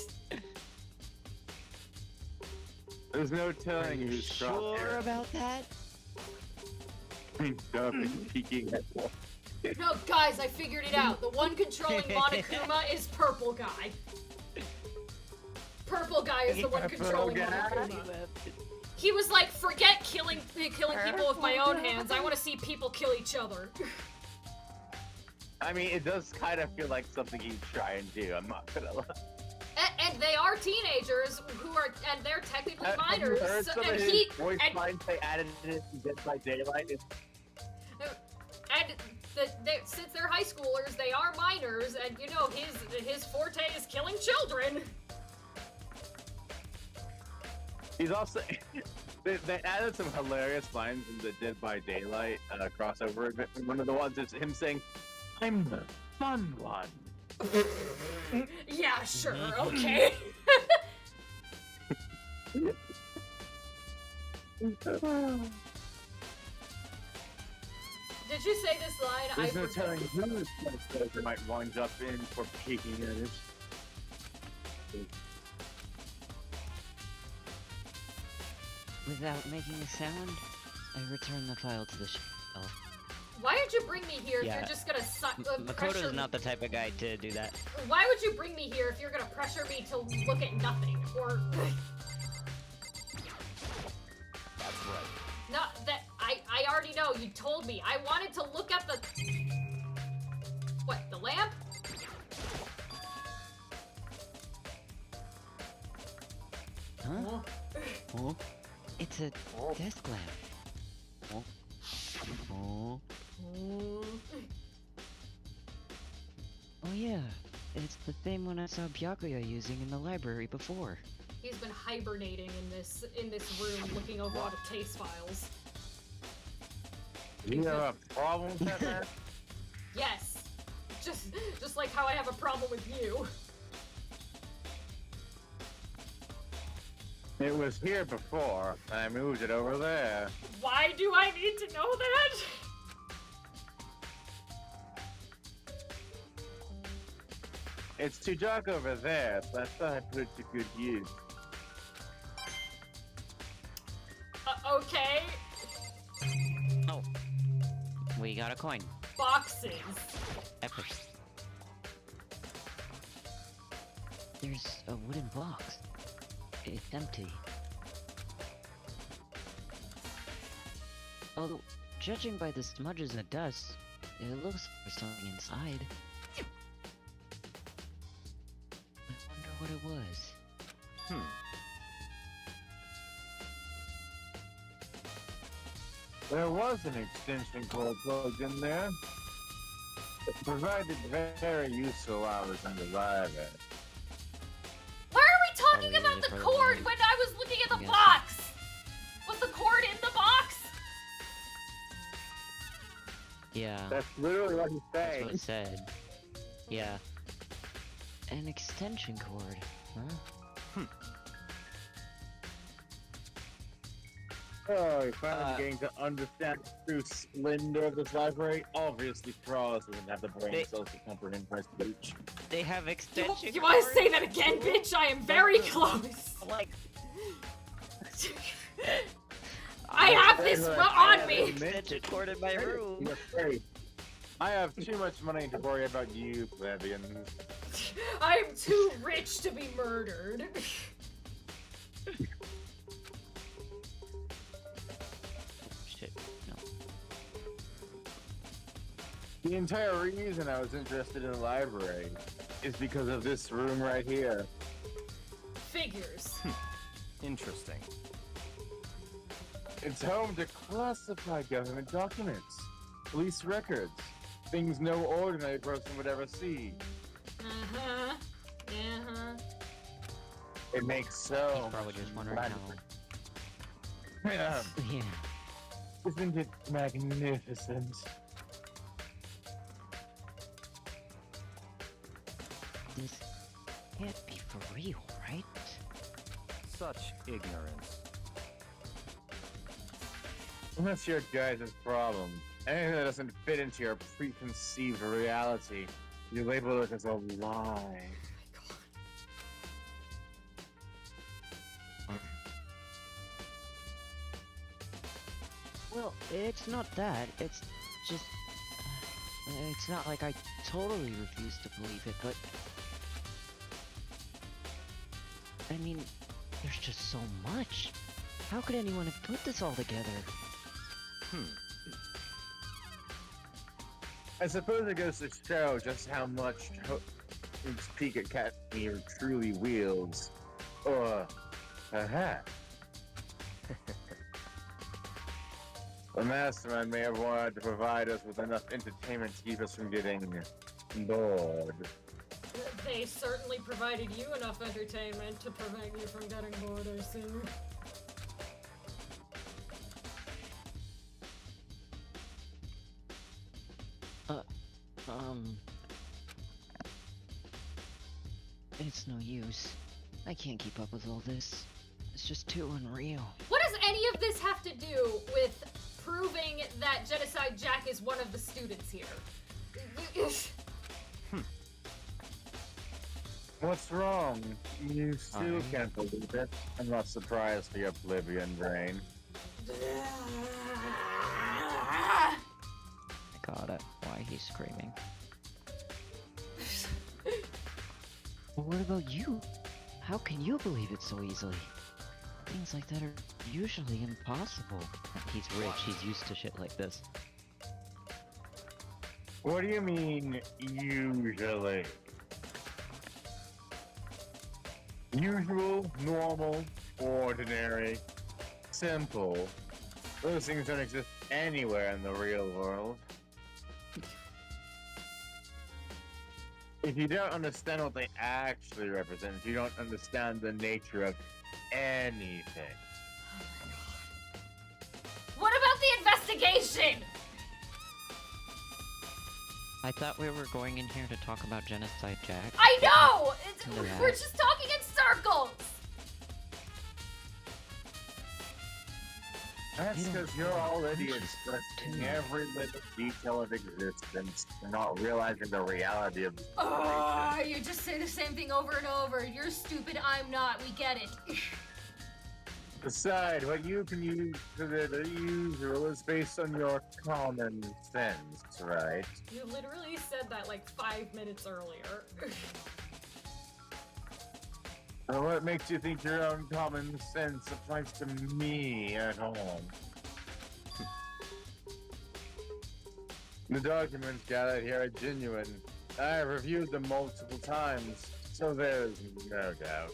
There's no telling Are you who's sure about that? Peeking at No, guys, I figured it out. The one controlling Monokuma is Purple Guy. Purple Guy is the one controlling Monokuma. He was like, forget killing people with my own hands. I want to see people kill each other. I mean, it does kind of feel like something he'd try and do. I'm not gonna lie. And they are teenagers who are, and they're technically minors. Have you heard some and of his he, voice and, lines they added in Dead by Daylight? and since they're high schoolers, they are minors, and you know his forte is killing children. He's also they added some hilarious lines in the Dead by Daylight crossover. One of the ones is him saying, "I'm the fun one." Yeah, sure, okay. Did you say this line? There's no telling who this character might wind up in for peeking at it. Without making a sound, I return the file to the shelf. Why did you bring me here if Yeah. you're just gonna Makoto's pressure not the type of guy to do that. Why would you bring me here if you're gonna pressure me to look at nothing? Or... That's right. Not that... I already know, you told me. I wanted to look at the... What, the lamp? Huh? Oh, it's a desk lamp. Oh. Oh. Oh yeah, it's the same one I saw Byakuya using in the library before. He's been hibernating in this room, looking over all the case files. Do you have a problem with that, man? Yes, just like how I have a problem with you. It was here before, and I moved it over there. Why do I need to know that? It's too dark over there, so I thought I'd put it to good use. Okay. Oh. We got a coin. Boxes. Epic. There's a wooden box. It's empty. Although, judging by the smudges and dust, it looks like there's something inside. I wonder what it was. There was an extension cord plugged in there. It provided very useful hours in the library. Why are we talking Probably about used it the for the cord light. when I was looking at the Yes. box? Was the cord in the box? Yeah, That's literally what he's that's saying. what it said. Yeah. An extension cord, huh? Oh, you're finally getting to understand the true splendor of this library. Obviously, Frost doesn't have the brain cells to comprehend prestige. They have extension You want to cords? say that again, bitch? I am very close. Like, I have this on me. extension cord in my room. You're afraid. I have too much money to worry about you, plebeians. I am too rich to be murdered. Shit, no. The entire reason I was interested in the library is because of this room right here. Figures. Interesting. It's home to classified government documents, police records, things no ordinary person would ever see. Uh-huh. Uh-huh. It makes so He's probably just wondering much how. Yeah. Yeah. Isn't it magnificent? This can't be for real, right? Such ignorance. Well, that's your guys' problem. Anything that doesn't fit into your preconceived reality, you label it as a lie. Well, it's not that. It's just... it's not like I totally refuse to believe it, but... I mean, there's just so much. How could anyone have put this all together? I suppose it goes to show just how much Peak Academy truly wields. Or perhaps the mastermind may have wanted to provide us with enough entertainment to keep us from getting bored. They certainly provided you enough entertainment to prevent you from getting bored, I see. It's no use. I can't keep up with all this. It's just too unreal. What does any of this have to do with proving that Genocide Jack is one of the students here? What's wrong? You still can't believe it? I'm not surprised for your oblivion brain. I got it. Why he's screaming. But what about you? How can you believe it so easily? Things like that are usually impossible. He's rich, he's used to shit like this. What do you mean, usually? Usual, normal, ordinary, simple. Those things don't exist anywhere in the real world. If you don't understand what they actually represent, if you don't understand the nature of anything. What about the investigation? I thought we were going in here to talk about Genocide Jack. I know! Yeah. We're just talking in circles! That's because you're already expressing every little detail of existence and not realizing the reality of You just say the same thing over and over. You're stupid, I'm not. We get it. Decide what you can use to the usual is based on your common sense, right? You literally said that like 5 minutes earlier. And what makes you think your own common sense applies to me at home? The documents gathered here are genuine. I have reviewed them multiple times, so there's no doubt.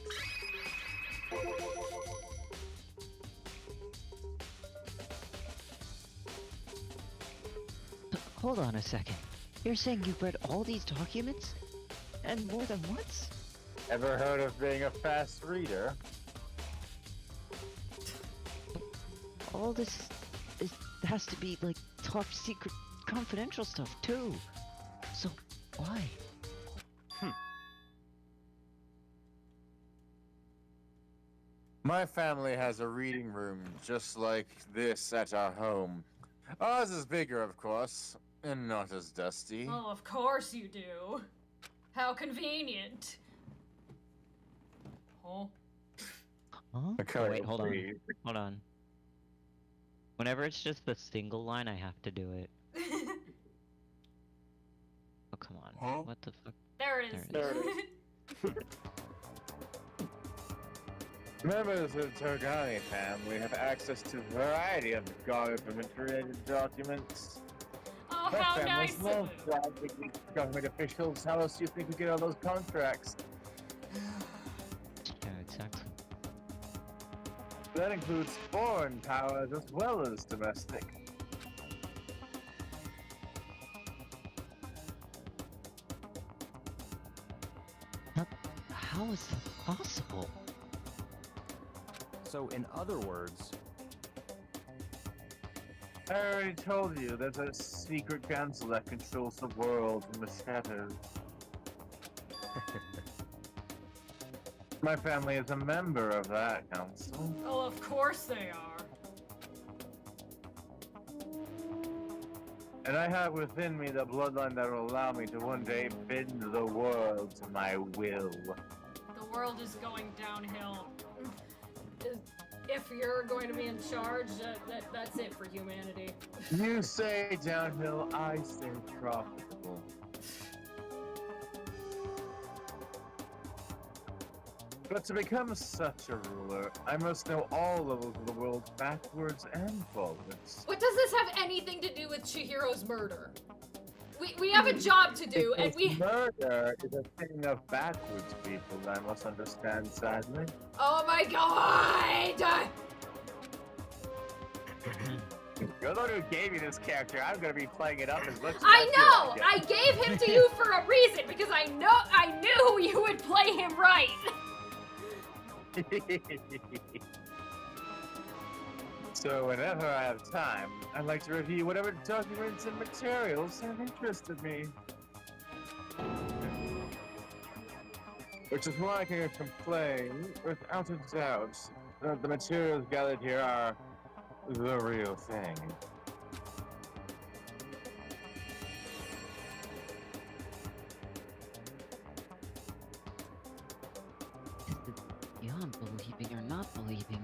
Hold on a second. You're saying you've read all these documents? And more than once? Ever heard of being a fast reader? All this has to be like top secret confidential stuff too. So why? My family has a reading room just like this at our home. Ours is bigger, of course, and not as dusty. Oh, of course you do. How convenient. Oh. Huh? Okay, Wait, hold on. please. Hold on. Whenever it's just the single line, I have to do it. Oh, come on. Huh? What the fuck? There it is. There it Members of the Togani family have access to a variety of government-related documents. Oh, My how family's nice no of proud government officials. How else do you think we get all those contracts? Yeah, exactly. That includes foreign powers as well as domestic. How is that possible? So, in other words, I already told you, there's a secret council that controls the world from the shadows. My family is a member of that council. Oh, of course they are. And I have within me the bloodline that will allow me to one day bend the world to my will. The world is going downhill. if you're going to be in charge, that's it for humanity. You say downhill, I say tropical. But to become such a ruler, I must know all levels of the world backwards and forwards. What does this have anything to do with Chihiro's murder? We have a job to do, and we. Murder is a thing of backwards people, I must understand, sadly. Oh my god! You're the one who gave me this character. I'm gonna be playing it up as much as I know! feel I like it. gave him to you for a reason, because I knew you would play him right! So whenever I have time, I'd like to review whatever documents and materials have interested me. Which is why I can complain without a doubt that the materials gathered here are the real thing. Beyond believing or not believing.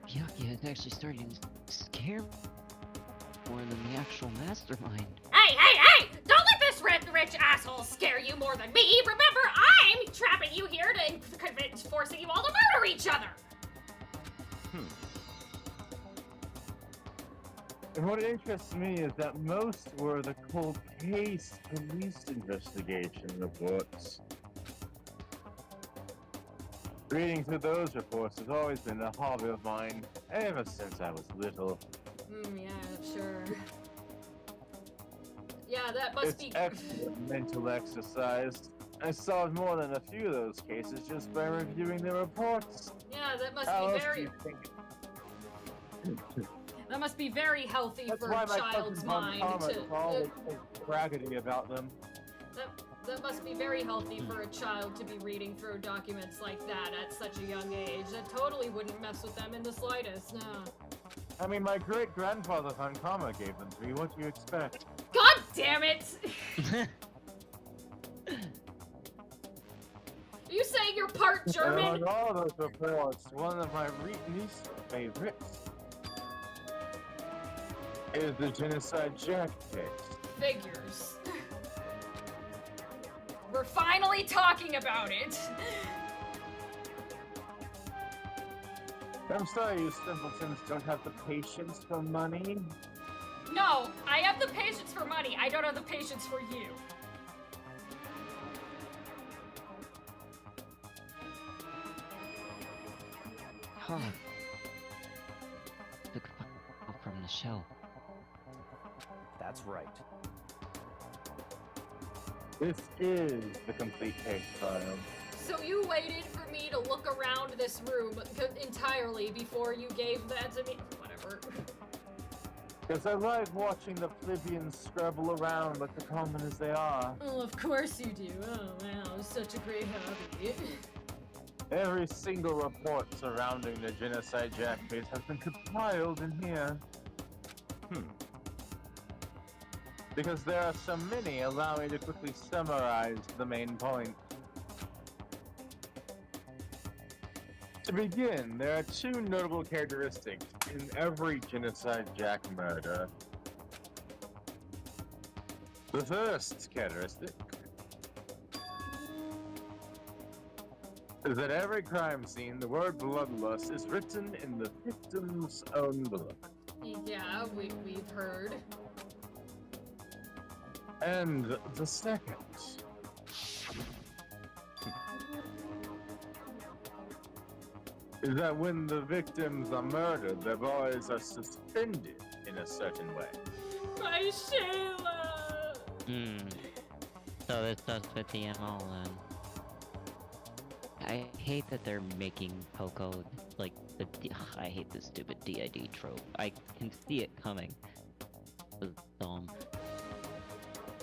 Byakuya is actually starting to scare me more than the actual mastermind. Hey! Don't let this rich asshole scare you more than me. Remember, I'm trapping you here to convince, forcing you all to murder each other. And what interests me is that most were the cold-paced police investigation reports. Reading through those reports has always been a hobby of mine, ever since I was little. Yeah, sure. Yeah, that must It's be. excellent mental exercise. I solved more than a few of those cases just by reviewing the reports. Yeah, that must How be else do very. you think? That must be very healthy That's for why a my child's cousin mind Thomas to. always braggedy about them. That must be very healthy for a child to be reading through documents like that at such a young age. That totally wouldn't mess with them in the slightest, no. I mean, my great-grandfather Hankama gave them to me. What do you expect? God damn it! Are you saying you're part German? Among all those reports, one of my least favorites is the Genocide Jack case. Figures. We're finally talking about it. I'm sorry you simpletons don't have the patience for money. No, I have the patience for money. I don't have the patience for you. Huh. Took a file from the shelf. That's right. This is the complete case file. So you waited for me to look around this room entirely before you gave that to me? Whatever. Because I like watching the plebeians scrabble around like the common as they are. Oh, of course you do. Oh, wow, such a great hobby. Every single report surrounding the Genocide Jack case has been compiled in here. Because there are so many, allow me to quickly summarize the main point. To begin, there are two notable characteristics in every Genocide Jack murder. The first characteristic is that every crime scene, the word bloodlust is written in the victim's own blood. Yeah, we've heard. And the second is that when the victims are murdered, their bodies are suspended in a certain way. My Shayla! So this does fit the MO then. I hate that they're making Poco like I hate this stupid DID trope. I can see it coming.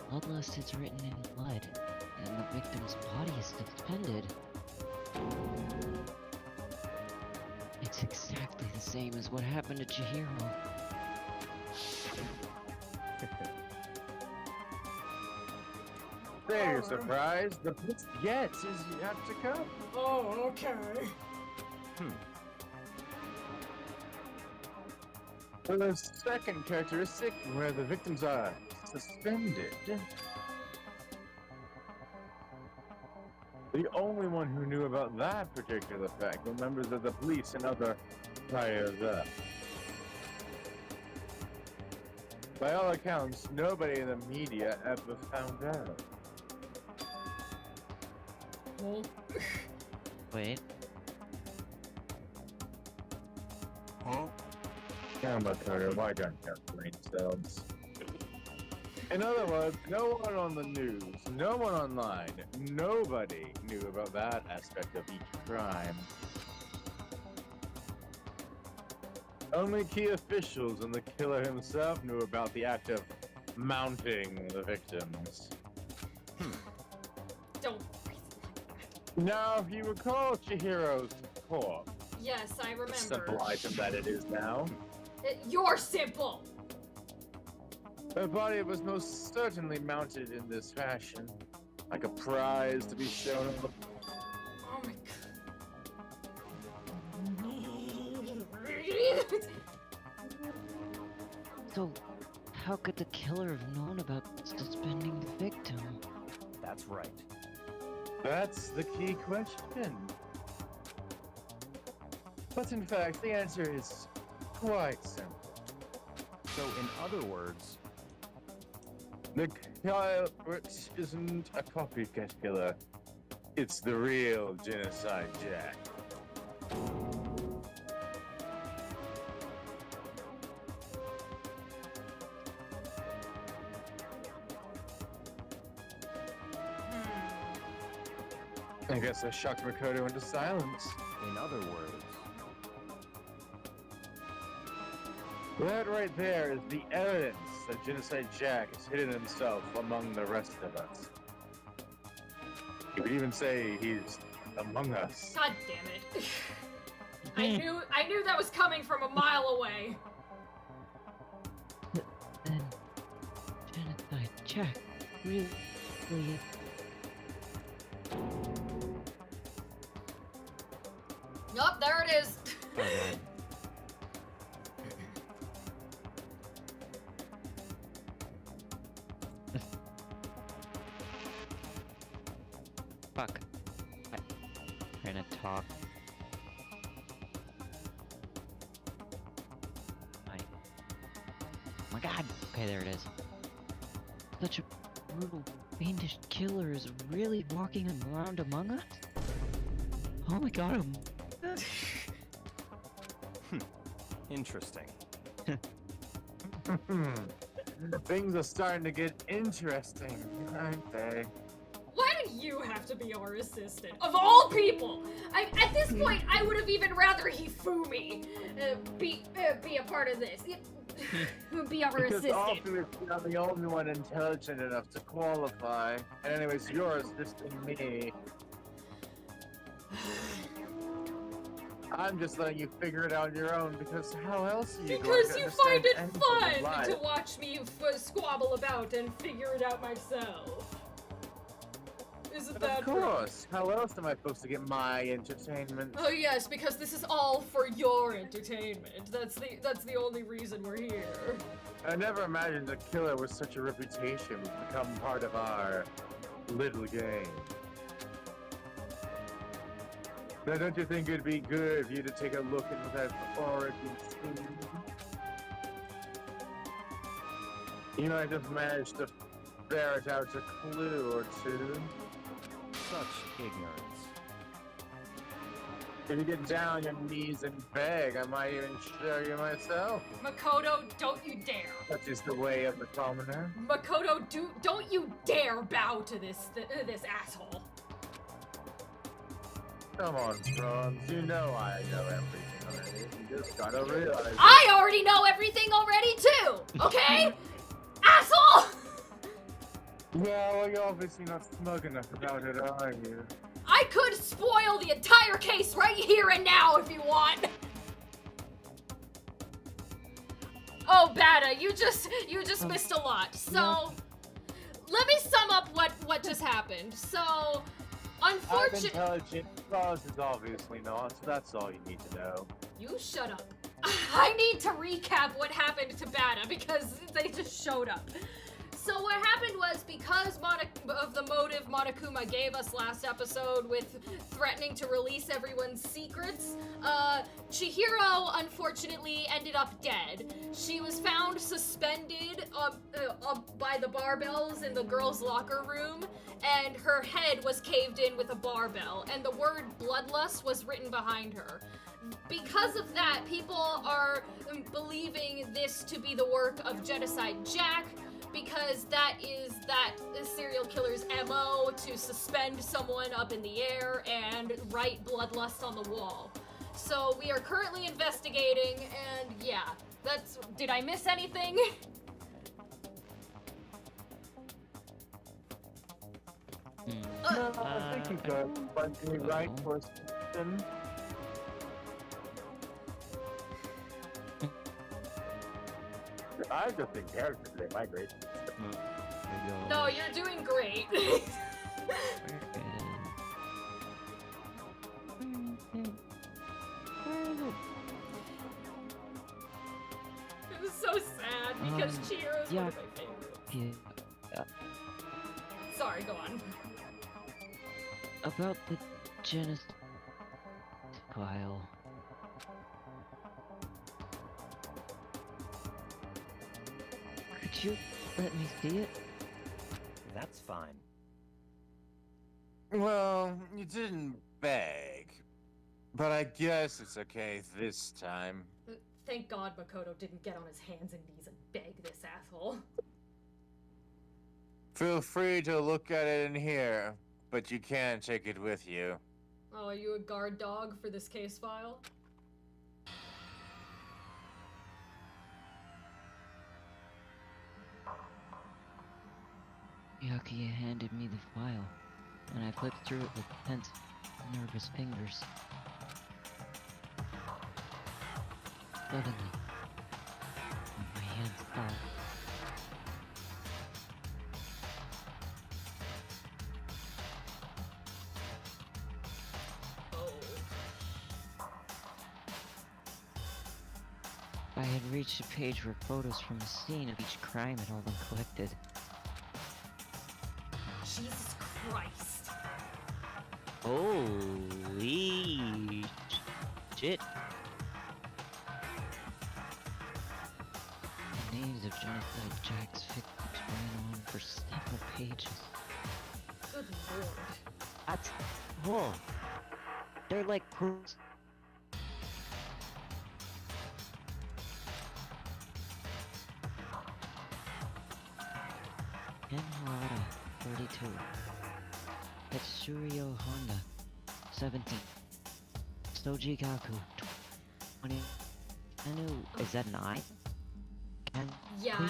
Bloodlust is written in blood, and the victim's body is suspended. It's exactly the same as what happened to Chihiro. Say you're surprised. The best yet is yet to come. Oh, okay. For the second characteristic, where the victims are suspended. The only one who knew about that particular fact were members of the police and other higher up. By all accounts, nobody in the media ever found out. Well, Wait. Camera cutter, why don't you have brain cells? In other words, no one on the news, no one online, nobody knew about that aspect of each crime. Only key officials and the killer himself knew about the act of mounting the victims. don't. Now, if you recall Chihiro's corpse, Yes, I remember. simple item that it is now, You're simple. her body was most certainly mounted in this fashion, like a prize to be shown on the Oh my god. So, how could the killer have known about suspending the victim? That's right. That's the key question. But in fact, the answer is quite simple. So, in other words, The culprit isn't a copycat killer. It's the real Genocide Jack. I guess I shocked Makoto into silence. in other words, That right there is the evidence that Genocide Jack has hidden himself among the rest of us. You could even say he's among us. God damn it. I knew that was coming from a mile away. Then, Genocide Jack really... Yup, there it is. Alright. Fuck. I'm trying to talk. Oh my god! Okay, there it is. Such a brutal, fiendish killer is really walking around among us? Oh my god, interesting. Things are starting to get interesting, aren't they? Why do you have to be our assistant? Of all people! At this point, I would have even rather Hifumi be a part of this. Be our Because assistant. obviously I'm the only one intelligent enough to qualify. And anyways, you're assisting me. I'm just letting you figure it out on your own because how else are you going Because to you understand find it anything fun in life? to watch me squabble about and figure it out myself. Isn't that Of course. How else am I supposed to get my entertainment? Oh yes, because this is all for your entertainment. That's the only reason we're here. I never imagined a killer with such a reputation would become part of our little game. Now, don't you think it'd be good for you to take a look into that origin story? You know, I just managed to ferret out a clue or two. Such ignorance. If you get down on your knees and beg, I might even show you myself. Makoto, don't you dare. Such is the way of the commoner. Makoto, don't you dare bow to this asshole. Come on, Franz. You know I know everything already. You just gotta realize it. I already know everything already too, okay? Asshole! Well, you're obviously not smug enough about it, are you? I could spoil the entire case right here and now if you want. Oh, Bada, you just missed a lot. So, let me sum up what just happened. So, I'm unfortunately, intelligent. Ross is obviously not. So that's all you need to know. you shut up. I need to recap what happened to Bada because they just showed up. So what happened was, because of the motive Monokuma gave us last episode with threatening to release everyone's secrets, Chihiro unfortunately ended up dead. She was found suspended by the barbells in the girls' locker room, and her head was caved in with a barbell, and the word bloodlust was written behind her. Because of that, people are believing this to be the work of Genocide Jack, because that is that serial killer's MO, to suspend someone up in the air and write bloodlust on the wall. So we are currently investigating, and yeah, that's... Did I miss anything? No, I think you got plenty right for something. I just in character today, my great. No, you're doing great. It was so sad because Chihiro's one of my favorites. Yeah. Sorry, go on. About the genocide file. Could you let me see it? That's fine. Well, you didn't beg. But I guess it's okay this time. Thank God Makoto didn't get on his hands and knees and beg this asshole. Feel free to look at it in here, but you can't take it with you. Oh, are you a guard dog for this case file? Yakuya handed me the file, and I flipped through it with tense, nervous fingers. Suddenly, my hands stopped. I had reached a page where photos from the scene of each crime had all been collected. Jesus Christ. Holy shit. The names of Genocide Jack's victims ran on for several pages. Good lord. That's... whoa. They're like proofs. Ken Harada, 32. Tetsurio Honda, 17. Soji Gaku, 20. Anu, is that 9? Ken, Yeah.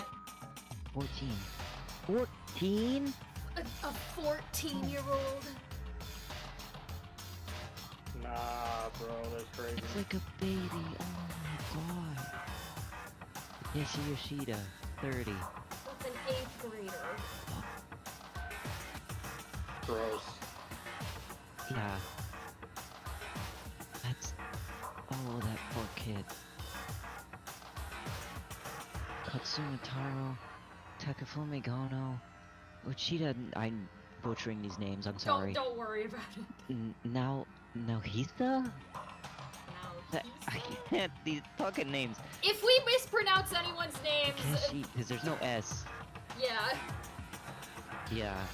14. 14? A 14-year-old? Nah, bro, that's crazy. It's like a baby, oh my god. Takeshi Yoshida, 30. That's an 8th grader. Gross. Yeah. That's... oh, that poor kid. Katsuma Taro, Takafumi Gono, Uchida... I'm butchering these names, I'm sorry. Don't worry about it. Naohisa? I can't, these fucking names. If we mispronounce anyone's names... Takeshi, because there's no S. Yeah. Yeah.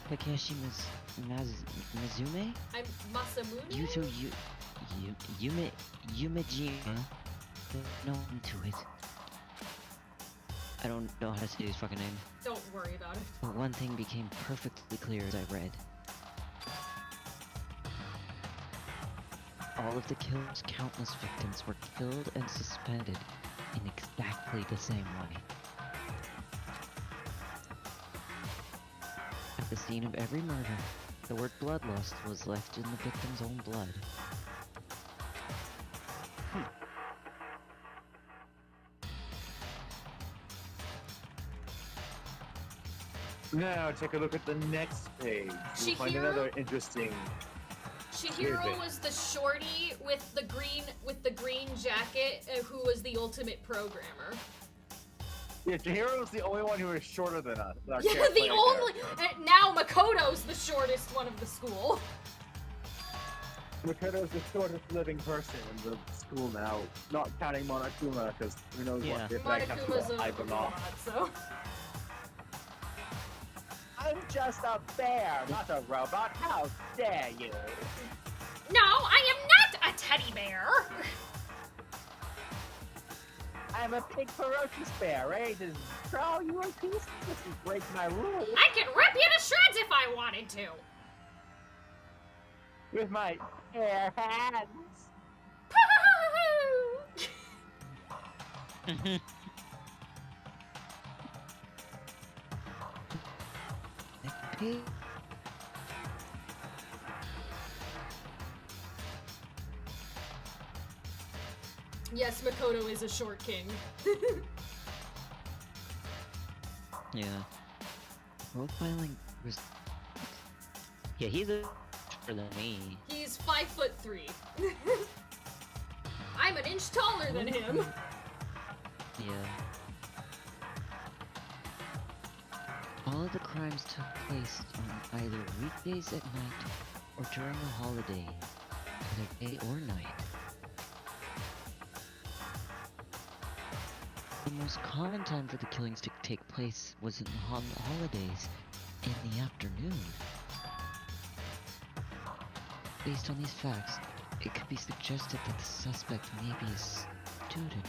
Takeshi Mizume? I'm Masamune? Yuto Yumejima. No into it. I don't know how to say his fucking name. Don't worry about it. But one thing became perfectly clear as I read. All of the killer's countless victims were killed and suspended in exactly the same way. At the scene of every murder, the word bloodlust was left in the victim's own blood. Now take a look at the next page. You'll find Chihiro? another interesting. Chihiro Tidbit. was the shorty with the green jacket, who was the ultimate programmer. Yeah, Chihiro was the only one who was shorter than us. Yeah, the only. And now Makoto's the shortest one of the school. Makoto's the shortest living person in the school now, not counting Monokuma, because who knows Yeah. what if that comes Monokuma's to a hype him off. robot, so. I'm just a bear, not a robot. How dare you? No, I am not a teddy bear. I'm a big ferocious bear, ready to throw you in pieces if you break my rules. I can rip you to shreds if I wanted to. With my bare hands. Yes, Makoto is a short king. Yeah. Profiling was. Yeah, he's a shorter than me. He's 5'3". I'm an inch taller than him. Yeah. All of the crimes took place on either weekdays at night or during the holiday, either day or night. The most common time for the killings to take place was on the holidays in the afternoon. Based on these facts, it could be suggested that the suspect may be a student.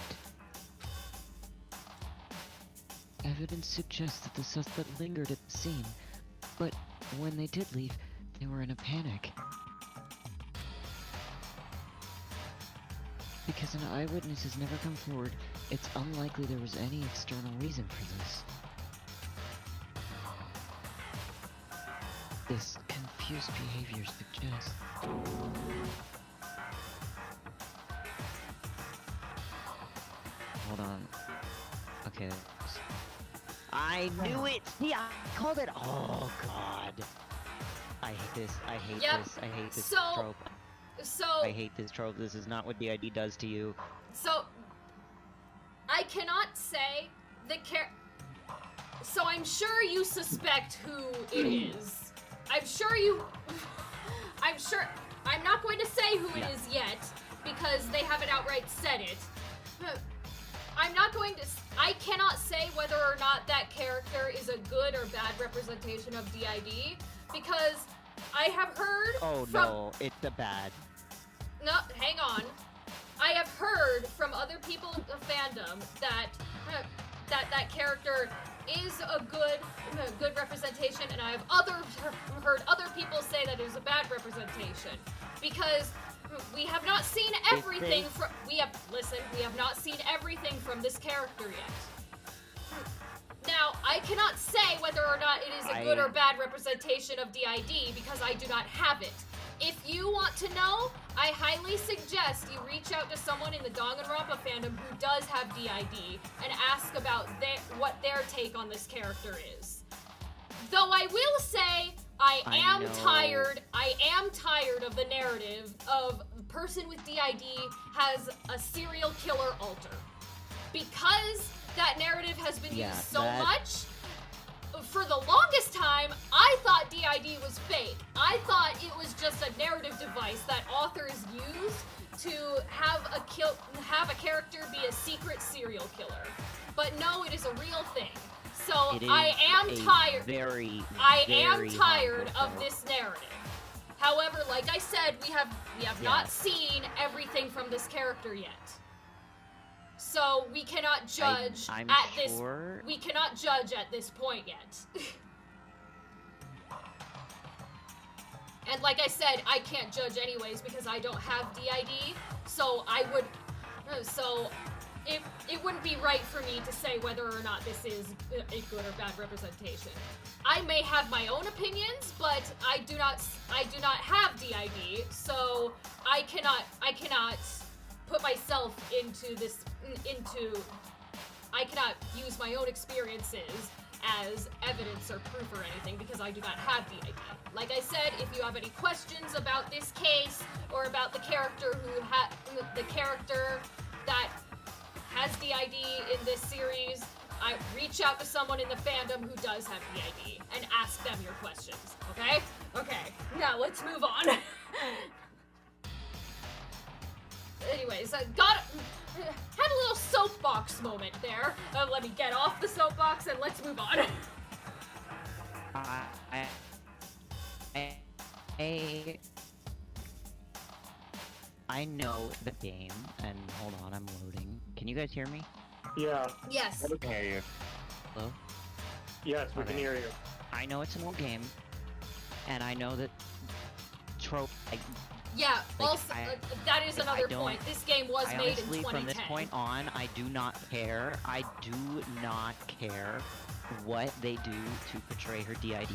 Evidence suggests that the suspect lingered at the scene, but when they did leave, they were in a panic. Because an eyewitness has never come forward, it's unlikely there was any external reason for this. This confused behavior suggests... Hold on. Okay. I knew it! See, I called it! Oh, God. I hate this. I hate Yep. this. I hate this So- trope. So, I hate this trope. This is not what DID does to you. so I cannot say the So I'm sure you suspect who it is. I'm sure. I'm not going to say who it is yet because they haven't outright said it. I'm not going to. I cannot say whether or not that character is a good or bad representation of DID because I have heard. Oh from, no, it's a bad. No, hang on. I have heard from other people of fandom that that character is a good representation, and I have heard other people say that it is a bad representation because we have not seen everything from. We have not seen everything from this character yet. Now, I cannot say whether or not it is a good or bad representation of DID because I do not have it. If you want to know, I highly suggest you reach out to someone in the Danganronpa fandom who does have DID and ask about what their take on this character is. Though I will say, I am tired of the narrative of the person with DID has a serial killer alter. Because that narrative has been used so much, for the longest time, I thought DID was fake. I thought it was just a narrative device that authors use to have a character be a secret serial killer. But no, it is a real thing. So I am tired. I am tired of this narrative. However, like I said, we have not seen everything from this character yet. So we cannot judge we cannot judge at this point yet. And like I said, I can't judge anyways because I don't have DID. So it wouldn't be right for me to say whether or not this is a good or bad representation. I may have my own opinions, but I do not have DID, so I cannot put myself I cannot use my own experiences as evidence or proof or anything because I do not have the ID. Like I said, if you have any questions about this case or about the character that has the ID in this series, I reach out to someone in the fandom who does have the ID and ask them your questions, okay? Okay, now let's move on. Anyways, I had a little soapbox moment there. Let me get off the soapbox and let's move on. I know the game, and hold on, I'm loading. Can you guys hear me? Yeah. Yes. I can hear you. Hello? Yes, we can hear you. I know it's an old game, and I know that trope. Yeah, Like, also, that is another don't- point. This game was I made honestly, in 2010. from this point on, I do not care. I do not care what they do to portray her DID.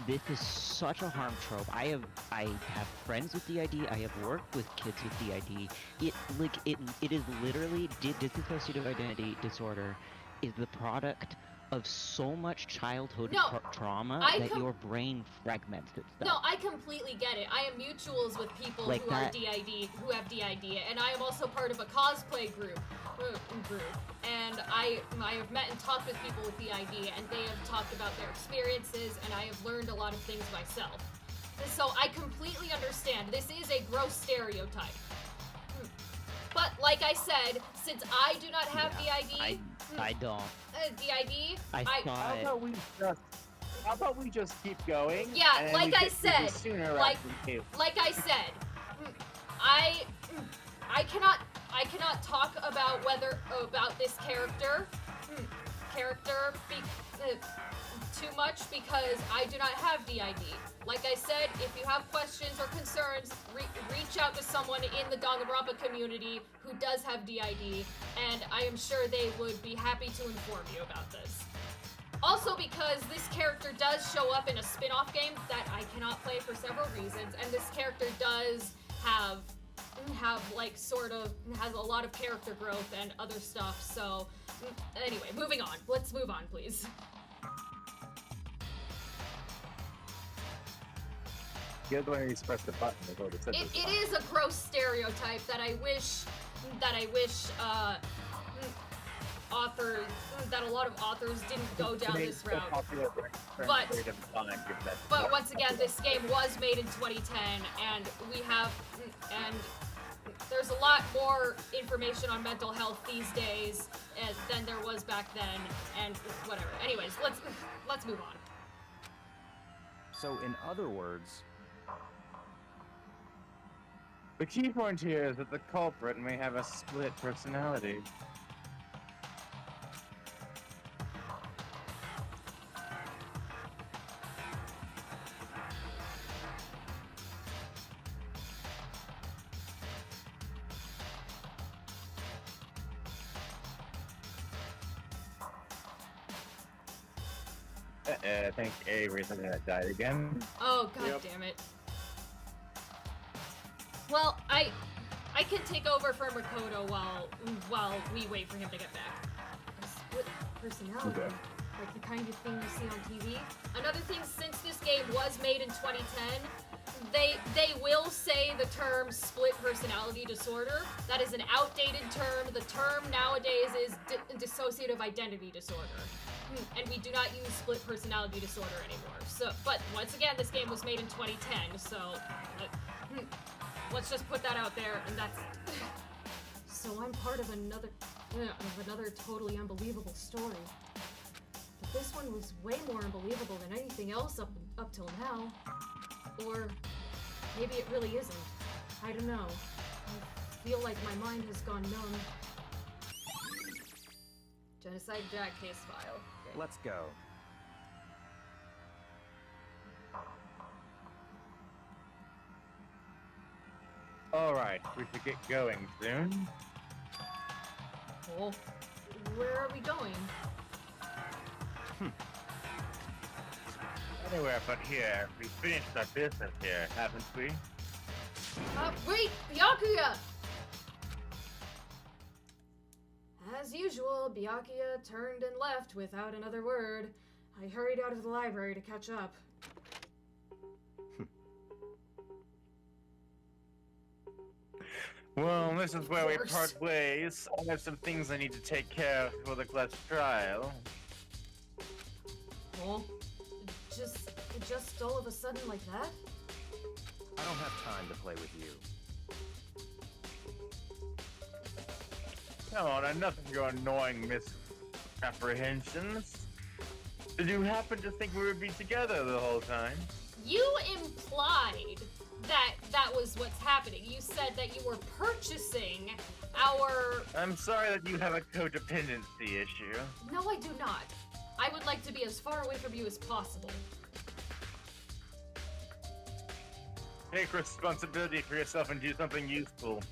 This is such a harm trope. I have friends with DID. I have worked with kids with DID. It is literally dissociative identity disorder is the product of so much childhood trauma that your brain fragments itself. No, I completely get it. I am mutuals with people Like who that- are DID, who have DID, and I am also part of a cosplay group. And I have met and talked with people with DID, and they have talked about their experiences, and I have learned a lot of things myself. So I completely understand. This is a gross stereotype. But like I said, since I do not have DID, I don't. DID, How about we just keep going? Yeah, and like we I get to the said, sooner like rather than later. I said, I cannot talk about about this character too much because I do not have DID. Like I said, if you have questions or concerns, reach out to someone in the Danganronpa community who does have DID, and I am sure they would be happy to inform you about this. Also because this character does show up in a spin-off game that I cannot play for several reasons, and this character does have like has a lot of character growth and other stuff, so anyway, moving on. Let's move on, please. The other one is press the button to go to the It is a gross stereotype that I wish authors, that a lot of authors didn't go down this route. But once again, this game was made in 2010, and there's a lot more information on mental health these days than there was back then, and whatever. Anyways, let's move on. So, in other words, the key point here is that the culprit may have a split personality. I think Avery's looking at died again. Oh god damn it. Well, I can take over for Makoto while we wait for him to get back. A split personality. Okay. Like the kind of thing you see on TV. Another thing, since this game was made in 2010, they will say the term split personality disorder. That is an outdated term. The term nowadays is dissociative identity disorder. And we do not use split personality disorder anymore. So, but once again, this game was made in 2010, so let's just put that out there, and that's it. So I'm part of another totally unbelievable story. But this one was way more unbelievable than anything else up till now. Or maybe it really isn't. I don't know. I feel like my mind has gone numb. Genocide Jack case file. Okay. let's go. Alright, we should get going soon. Well, where are we going? Anywhere but here. We finished our business here, haven't we? Wait! Byakuya! As usual, Byakuya turned and left without another word. I hurried out of the library to catch up. Well, this is where we course. part ways. I have some things I need to take care of for the class trial. Well, just all of a sudden like that? I don't have time to play with you. Come on, enough of your annoying misapprehensions. Did you happen to think we would be together the whole time? You implied that was what's happening. You said that you were purchasing our... I'm sorry that you have a codependency issue. No, I do not. I would like to be as far away from you as possible. Take responsibility for yourself and do something useful.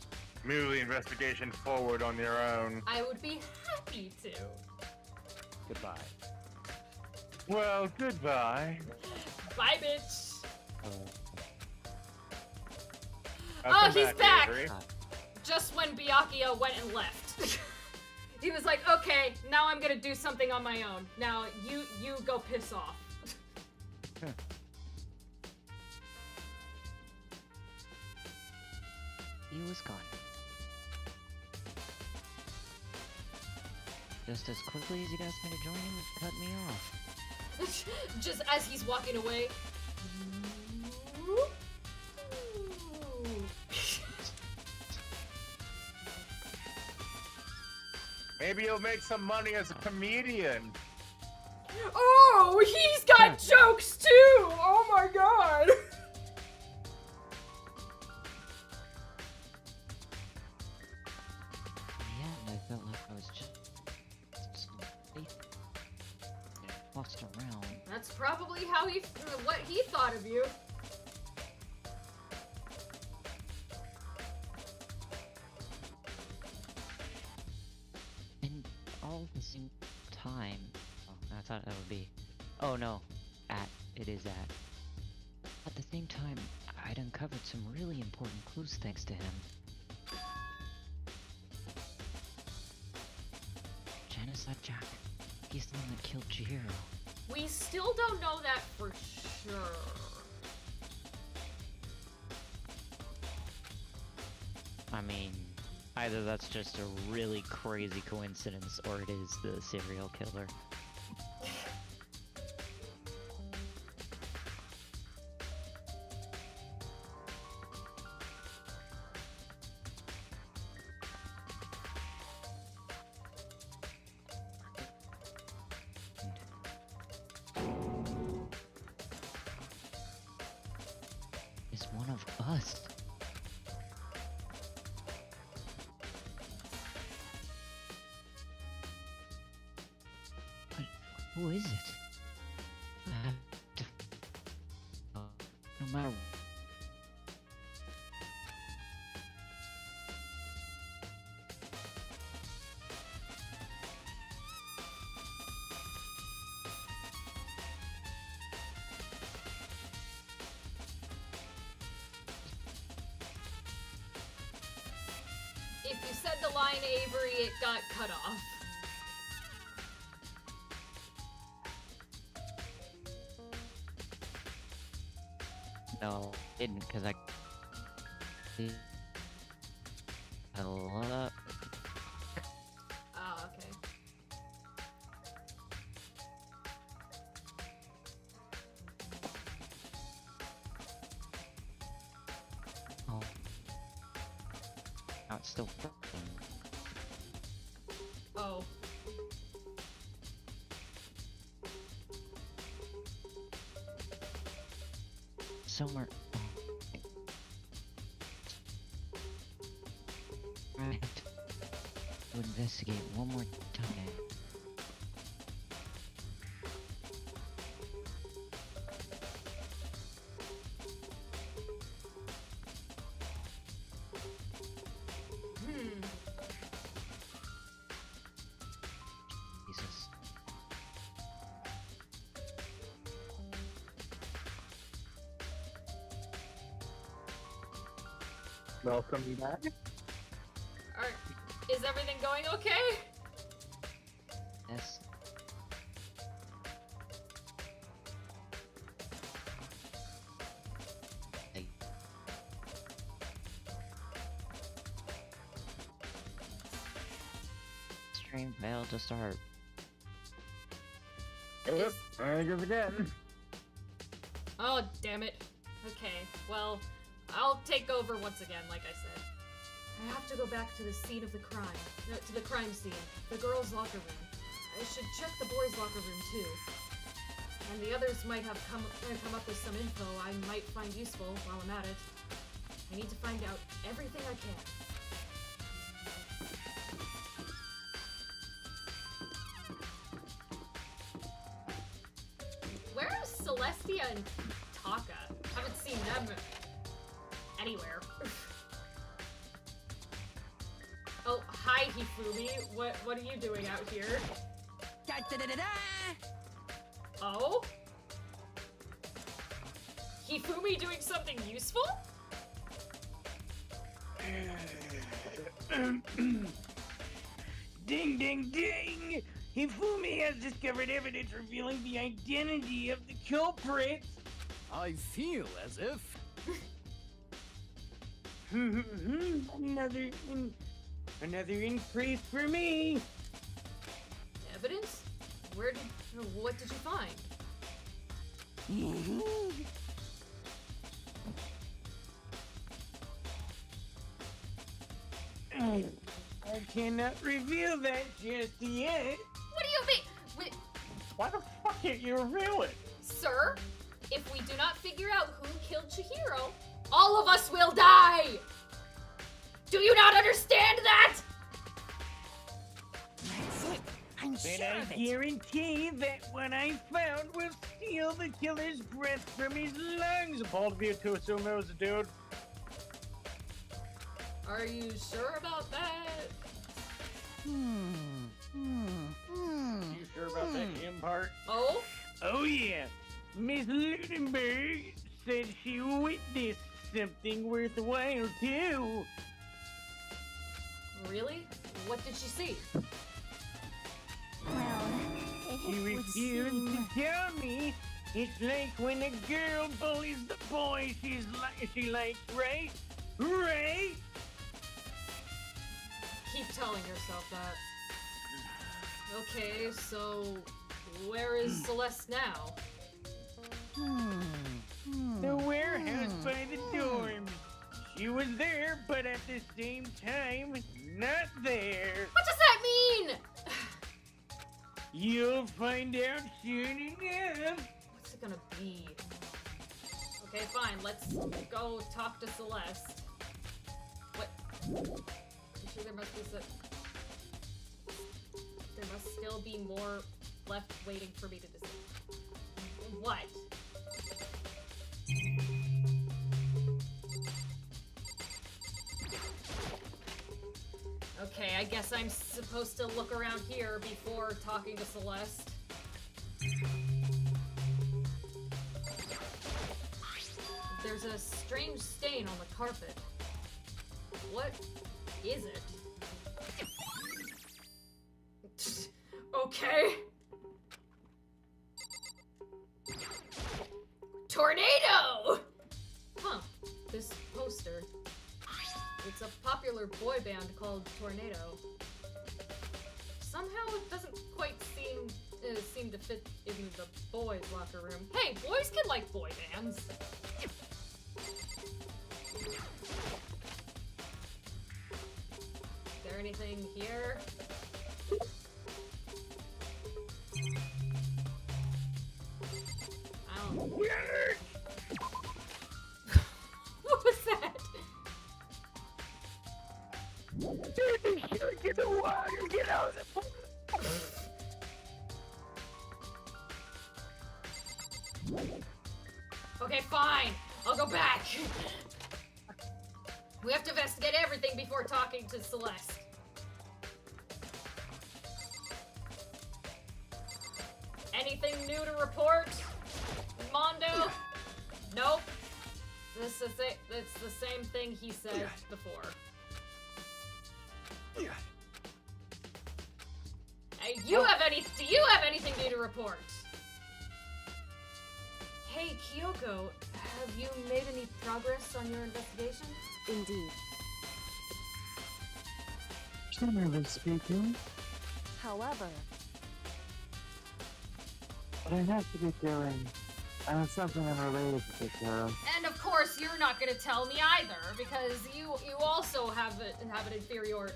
Move the investigation forward on your own. I would be happy to. Goodbye. Well, goodbye. Bye, bitch. I'll Oh, come he's back! Avery. Just when Byakuya went and left. He was like, okay, now I'm gonna do something on my own. Now, you go piss off. He was gone. Just as quickly as you guys tried to join him, it cut me off. Just as he's walking away. Maybe you'll make some money as a comedian. Oh, he's got jokes too! Oh my god! Yeah, I felt like I was just lost around. That's probably how what he thought of you. And all at the same time. Oh, I thought that would be. Oh no, it is at. At the same time, I'd uncovered some really important clues thanks to him. Genocide Jack. He's the one that killed Chihiro. We still don't know that for sure. I mean, either that's just a really crazy coincidence or it is the serial killer. Is one of us. But who is it? I have to... no matter... If you said the line Avery, it got cut off. No, didn't, because I... Hello? Oh, okay. Oh. Now it's still frozen. Oh. Somewhere... Right. To investigate one more time. Jesus. Welcome back. Is everything going okay? Yes. stream failed to start. Yep, I guess again. Oh, damn it. Okay, well, I'll take over once again, like I said. I have to go back to the scene of the crime. To the crime scene. The girls' locker room. I should check the boys' locker room, too. And the others might have come up with some info I might find useful while I'm at it. I need to find out everything I can. Where are Celestia and Taka? Haven't seen them anywhere. Oh, hi Hifumi. What are you doing out here? Oh? Hifumi doing something useful? Ding, ding, ding! Hifumi has discovered evidence revealing the identity of the culprit. I feel as if... Another increase for me. Evidence? What did you find? I cannot reveal that just yet. What do you mean? Wait, Why the fuck can't you reveal it? sir, if we do not figure out who killed Chihiro, all of us will die! Do you not understand that? That's it. I'm But sure I of it. guarantee that what I found will steal the killer's breath from his lungs. Bold of you to assume it was a dude. Are you sure about that? You sure about that him part? Oh? Oh yeah, Miss Ludenberg said she witnessed something worthwhile too. Really? What did she see? Well, She it would refused seem... to tell me. It's like when a girl bullies the boy she likes, right? Right? Keep telling yourself that. Okay, so where is Celeste now? The warehouse by the dorms. She was there, but at the same time, not there. What does that mean? You'll find out soon enough. What's it gonna be? Okay, fine. Let's go talk to Celeste. What? I'm sure there must be there must still be more left waiting for me to decide. What? Okay, I guess I'm supposed to look around here before talking to Celeste. There's a strange stain on the carpet. What is it? Okay. Tornado! Huh. This poster. It's a popular boy band called Tornado. Somehow it doesn't quite seem to fit in the boys' locker room. Hey, boys can like boy bands. Is there anything here? I don't. What was that? Get the water, get out of the Okay, fine. I'll go back. We have to investigate everything before talking to Celeste. Anything new to report? Mondo? Nope. It's the same thing he said before. Hey, do you have anything new to report? Hey, Kyoko, have you made any progress on your investigation? Indeed. Generally speaking, However, But I have to get going. I have something unrelated to take care of. And of course, you're not gonna tell me either, because you also have an inferior.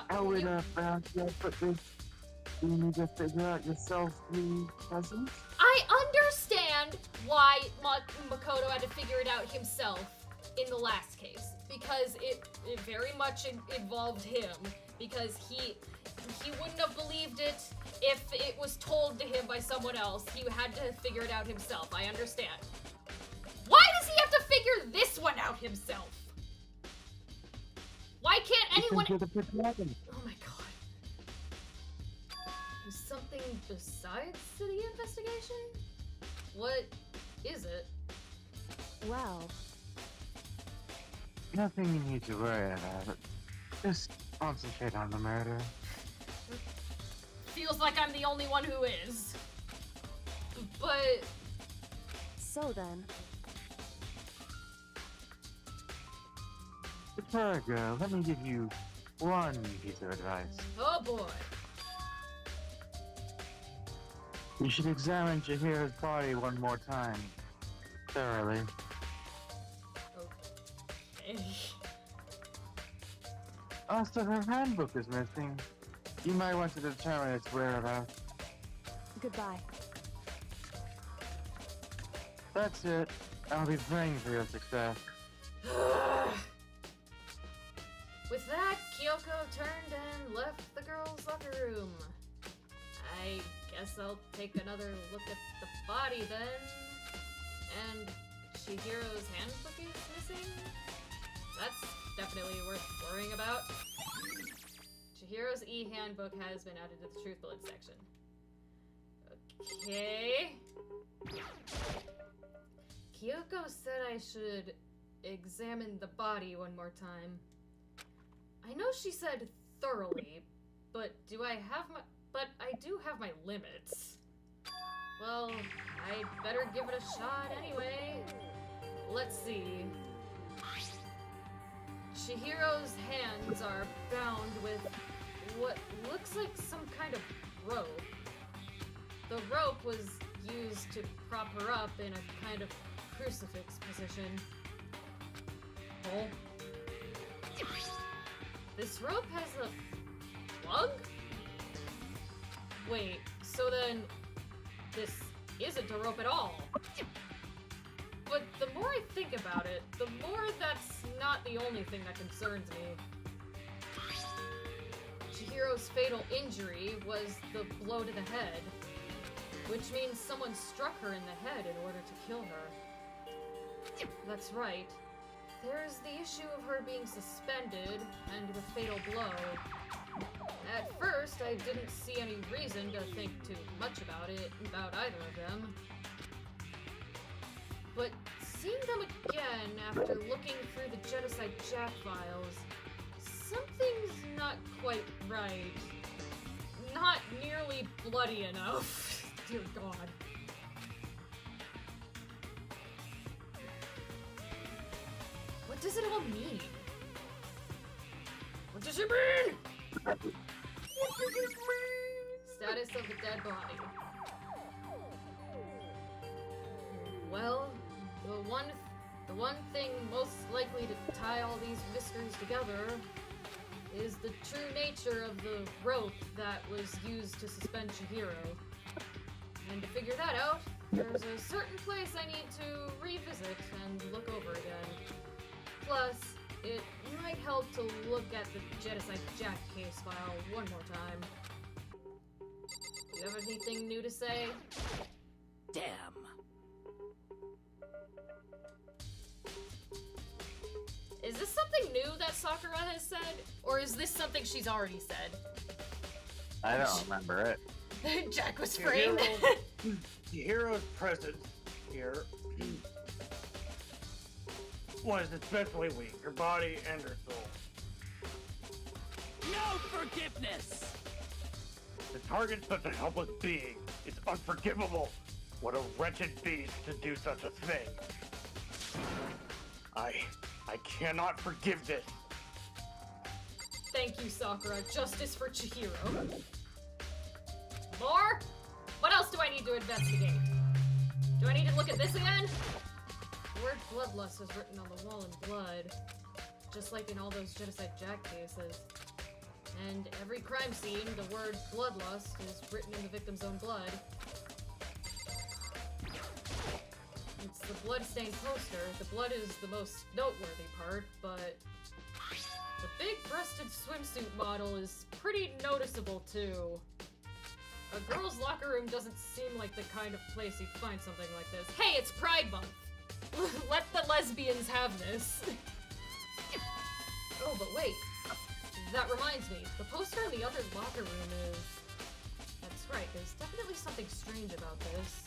How would perhaps you put this? Do you need to figure out yourself, you peasant? I understand why Makoto had to figure it out himself in the last case, because it very much involved him, because he wouldn't have believed it if it was told to him by someone else. He had to figure it out himself. I understand. Why does he have to figure this one out himself? Why can't anyone? Oh my god. Is something besides city investigation? What is it? well, Nothing you need to worry about. Just concentrate on the murder. Feels like I'm the only one who is. But so then, Girl, let me give you one piece of advice. oh boy. You should examine Chihira's body one more time. Thoroughly. Okay. Also, her handbook is missing. You might want to determine its whereabouts. goodbye. That's it. I'll be praying for your success. With that, Kyoko turned and left the girls' locker room. I guess I'll take another look at the body then. And Chihiro's handbook is missing? That's definitely worth worrying about. Chihiro's e-handbook has been added to the truth bullet section. Okay. Kyoko said I should examine the body one more time. I know she said thoroughly, but I do have my limits. Well, I'd better give it a shot anyway. Let's see. Chihiro's hands are bound with what looks like some kind of rope. The rope was used to prop her up in a kind of crucifix position. Oh. This rope has a plug? Wait, so then this isn't a rope at all. But the more I think about it, the more that's not the only thing that concerns me. Chihiro's fatal injury was the blow to the head, which means someone struck her in the head in order to kill her. That's right. There's the issue of her being suspended and the fatal blow. At first, I didn't see any reason to think too much about either of them. But seeing them again after looking through the Genocide Jack files, something's not quite right. Not nearly bloody enough. Dear God. What does it all mean? What does it mean? What does it mean? Status of the dead body. Well, the one thing most likely to tie all these mysteries together is the true nature of the rope that was used to suspend Chihiro. And to figure that out, there's a certain place I need to revisit and look over again. Plus, it might help to look at the Genocide Jack case file one more time. Do you have anything new to say? Damn. Is this something new that Sakura has said? Or is this something she's already said? I don't remember it. Jack was framed. The hero's presence here was especially weak, her body and her soul. No forgiveness! To target such a helpless being is unforgivable. What a wretched beast to do such a thing. I cannot forgive this. Thank you, Sakura. Justice for Chihiro. More? What else do I need to investigate? Do I need to look at this again? The word bloodlust is written on the wall in blood, just like in all those Genocide Jack cases. And every crime scene, the word bloodlust is written in the victim's own blood. It's the blood-stained poster. The blood is the most noteworthy part, but the big-breasted swimsuit model is pretty noticeable too. A girl's locker room doesn't seem like the kind of place you'd find something like this. Hey, it's Pride Month! Let the lesbians have this. Oh, but wait. That reminds me. The poster in the other locker room is... That's right, there's definitely something strange about this.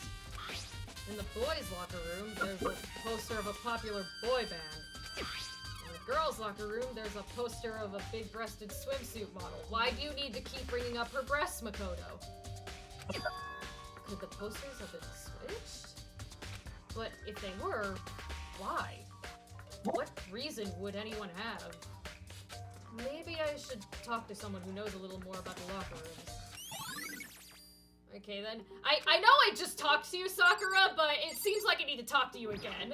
In the boys' locker room, there's a poster of a popular boy band. In the girls' locker room, there's a poster of a big-breasted swimsuit model. Why do you need to keep bringing up her breasts, Makoto? Could the posters have been switched? But if they were, why? What reason would anyone have? Maybe I should talk to someone who knows a little more about the locker rooms. Okay then. I know I just talked to you, Sakura, but it seems like I need to talk to you again.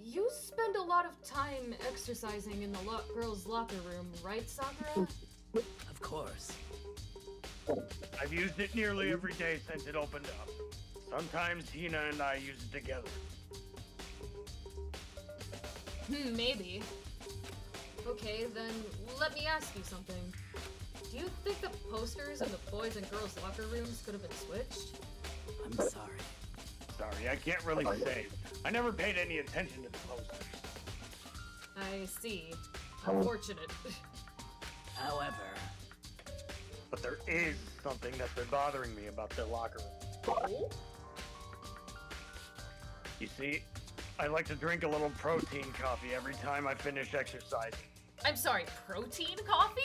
You spend a lot of time exercising in the girls' locker room, right, Sakura? Of course. I've used it nearly every day since it opened up. Sometimes Hina and I use it together. Maybe. Okay, then let me ask you something. Do you think the posters in the boys' and girls' locker rooms could have been switched? I'm sorry. Sorry, I can't really say. I never paid any attention to the posters. I see. Unfortunate. However... But there is something that's been bothering me about the locker room. You see, I like to drink a little protein coffee every time I finish exercising. I'm sorry, protein coffee?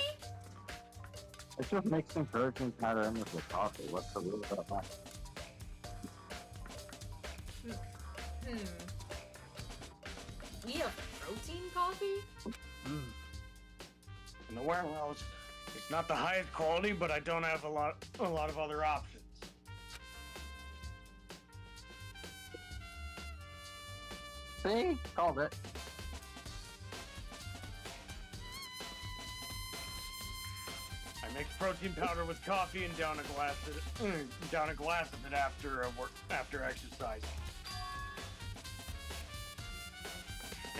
It's just mixing protein powder in with the coffee. What's the rule about that? We have protein coffee? In the warehouse, it's not the highest quality, but I don't have a lot of other options. See? Called it. I mix protein powder with coffee and down a glass of it after exercising.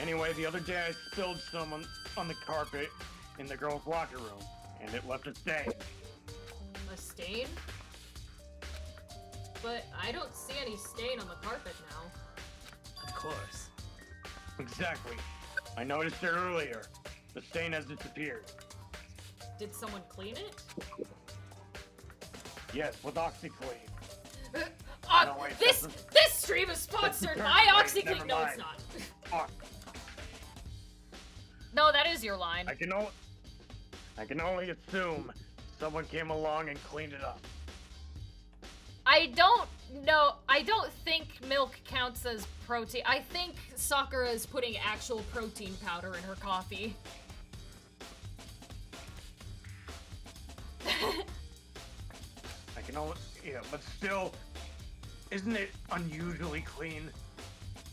Anyway, the other day I spilled some on the carpet in the girls' locker room, and it left a stain. A stain? But I don't see any stain on the carpet now. Of course. Exactly. I noticed it earlier. The stain has disappeared. Did someone clean it? Yes, with OxyClean. No, wait, this stream is sponsored by OxyClean. No, it's not. No, that is your line. I can only assume someone came along and cleaned it up. I don't know. I don't think milk counts as protein. I think Sakura is putting actual protein powder in her coffee. I can only, but still, isn't it unusually clean?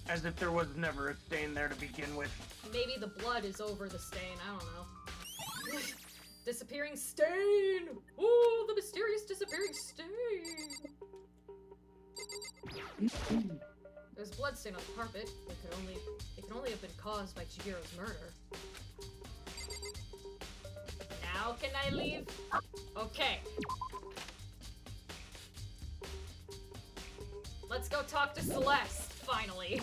As if there was never a stain there to begin with. Maybe the blood is over the stain. I don't know. Disappearing stain! Ooh, the mysterious disappearing stain! There's blood stain on the carpet. It can only have been caused by Chihiro's murder. Now can I leave? Okay. Let's go talk to Celeste, finally.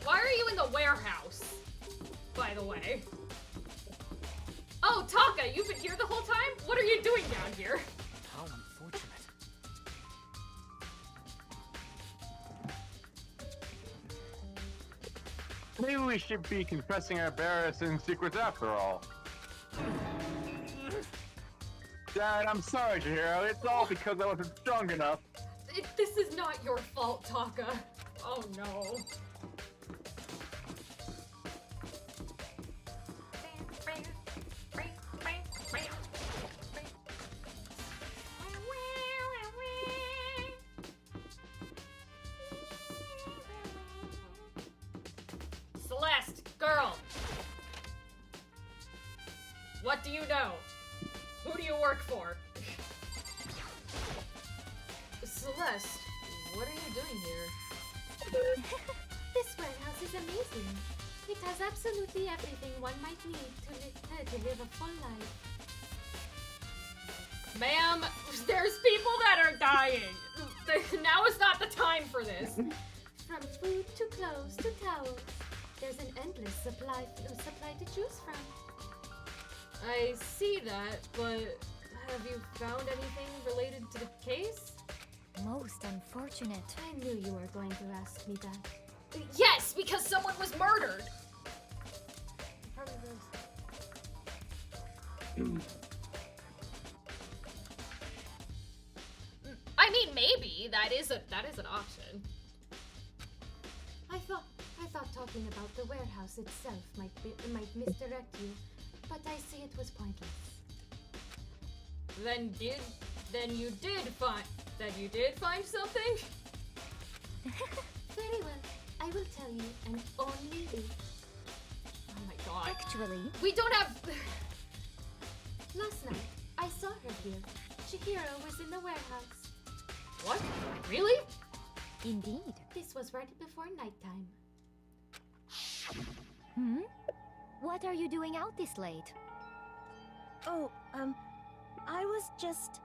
Why are you in the warehouse, by the way? Oh, Taka, you've been here the whole time? What are you doing down here? How unfortunate. Maybe we should be confessing our embarrassing secrets after all. Dad, I'm sorry, Chihiro. It's all because I wasn't strong enough. This is not your fault, Taka. Oh no. What do you know? Who do you work for? Celeste, what are you doing here? This warehouse is amazing. It has absolutely everything one might need to live a full life. Ma'am, there's people that are dying. Now is not the time for this. From food to clothes to towels, there's an endless supply to choose from. I see that, but have you found anything related to the case? Most unfortunate. I knew you were going to ask me that. Yes, because someone was murdered. I mean, maybe that is an option. I thought talking about the warehouse itself might misdirect you, but I see it was pointless. Then you did find something? Very well. I will tell you, and only you. Oh my god. Actually, We don't have... Last night, I saw her here. Chihiro was in the warehouse. What? Really? indeed. This was right before nighttime. Hmm? What are you doing out this late? Oh, I was just...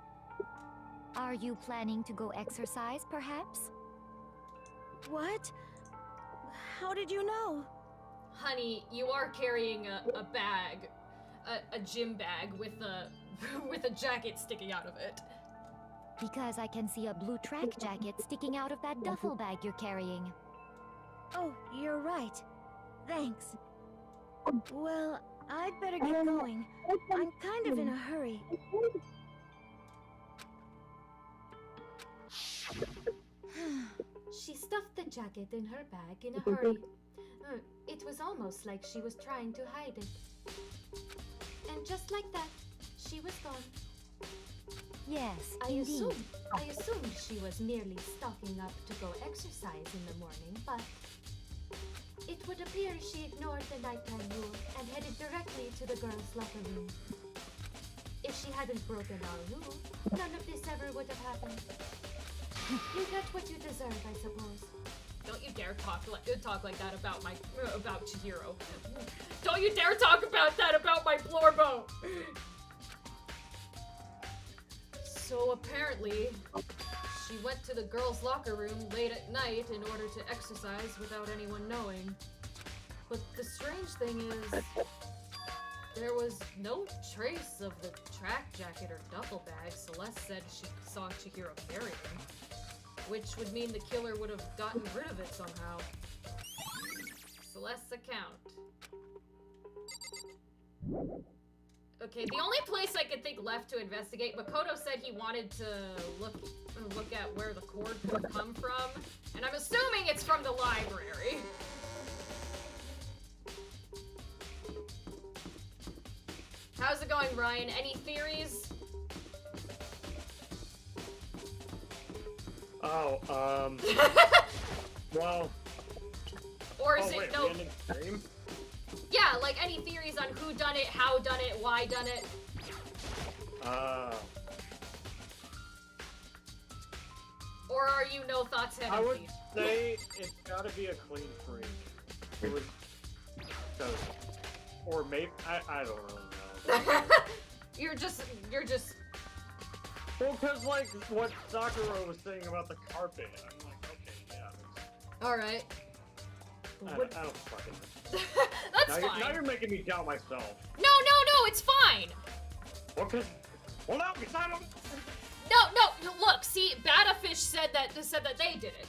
Are you planning to go exercise, perhaps? What? How did you know? Honey, you are carrying a bag. A gym bag with a jacket sticking out of it. Because I can see a blue track jacket sticking out of that duffel bag you're carrying. Oh, you're right. Thanks. Well, I'd better get going. I'm kind of in a hurry. She stuffed the jacket in her bag in a hurry. It was almost like she was trying to hide it. And just like that, she was gone. Yes, I indeed. assumed she was merely stocking up to go exercise in the morning, but it would appear she ignored the nighttime rule and headed directly to the girls' locker room. If she hadn't broken our rule, none of this ever would have happened. You get what you deserve, I suppose. Don't you dare talk like that about Chihiro. Don't you dare talk about that about my floorboat. So apparently, she went to the girls' locker room late at night in order to exercise without anyone knowing. But the strange thing is, there was no trace of the track jacket or duffel bag Celeste said she saw Chihiro carrying. Which would mean the killer would have gotten rid of it somehow. Celeste's account. Okay, the only place I could think left to investigate, Makoto said he wanted to look at where the cord could come from, and I'm assuming it's from the library. How's it going, Ryan? Any theories? Oh, well... Or is it wait, no... the ending stream? Yeah, like any theories on who done it, how done it, why done it? Or are you no thoughts heavy? I would say it's gotta be a clean freak. It was... Or maybe... I don't really know. You're just... Well, because, like, what Sakura was saying about the carpet, I'm like, okay, yeah. Alright. I don't fucking know. That's fine. Now you're making me doubt myself. No, it's fine. Well, no, because I don't... No, look, see, Badafish said that they did it.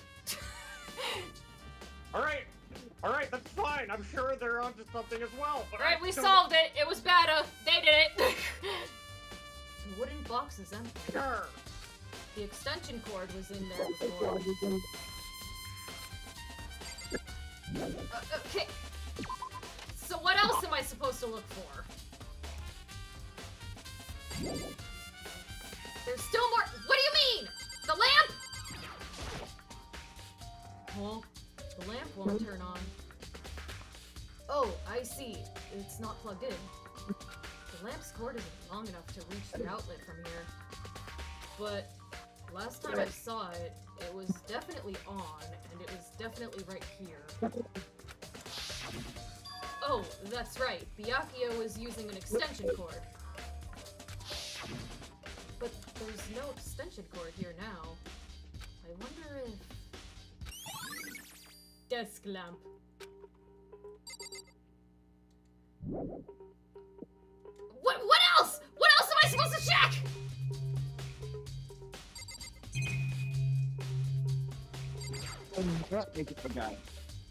Alright, that's fine. I'm sure they're onto something as well, but Alright, we solved it. It was Bada. They did it. The wooden box is empty. Sure. The extension cord was in there before. Okay. So what else am I supposed to look for? There's still more. What do you mean? The lamp? Well, the lamp won't turn on. Oh, I see. It's not plugged in. The lamp's cord isn't long enough to reach the outlet from here. But last time I saw it, it was definitely on, and it was definitely right here. Oh, that's right. Byakuya was using an extension cord. But there's no extension cord here now. I wonder if... Desk lamp. What else? What else am I supposed to check?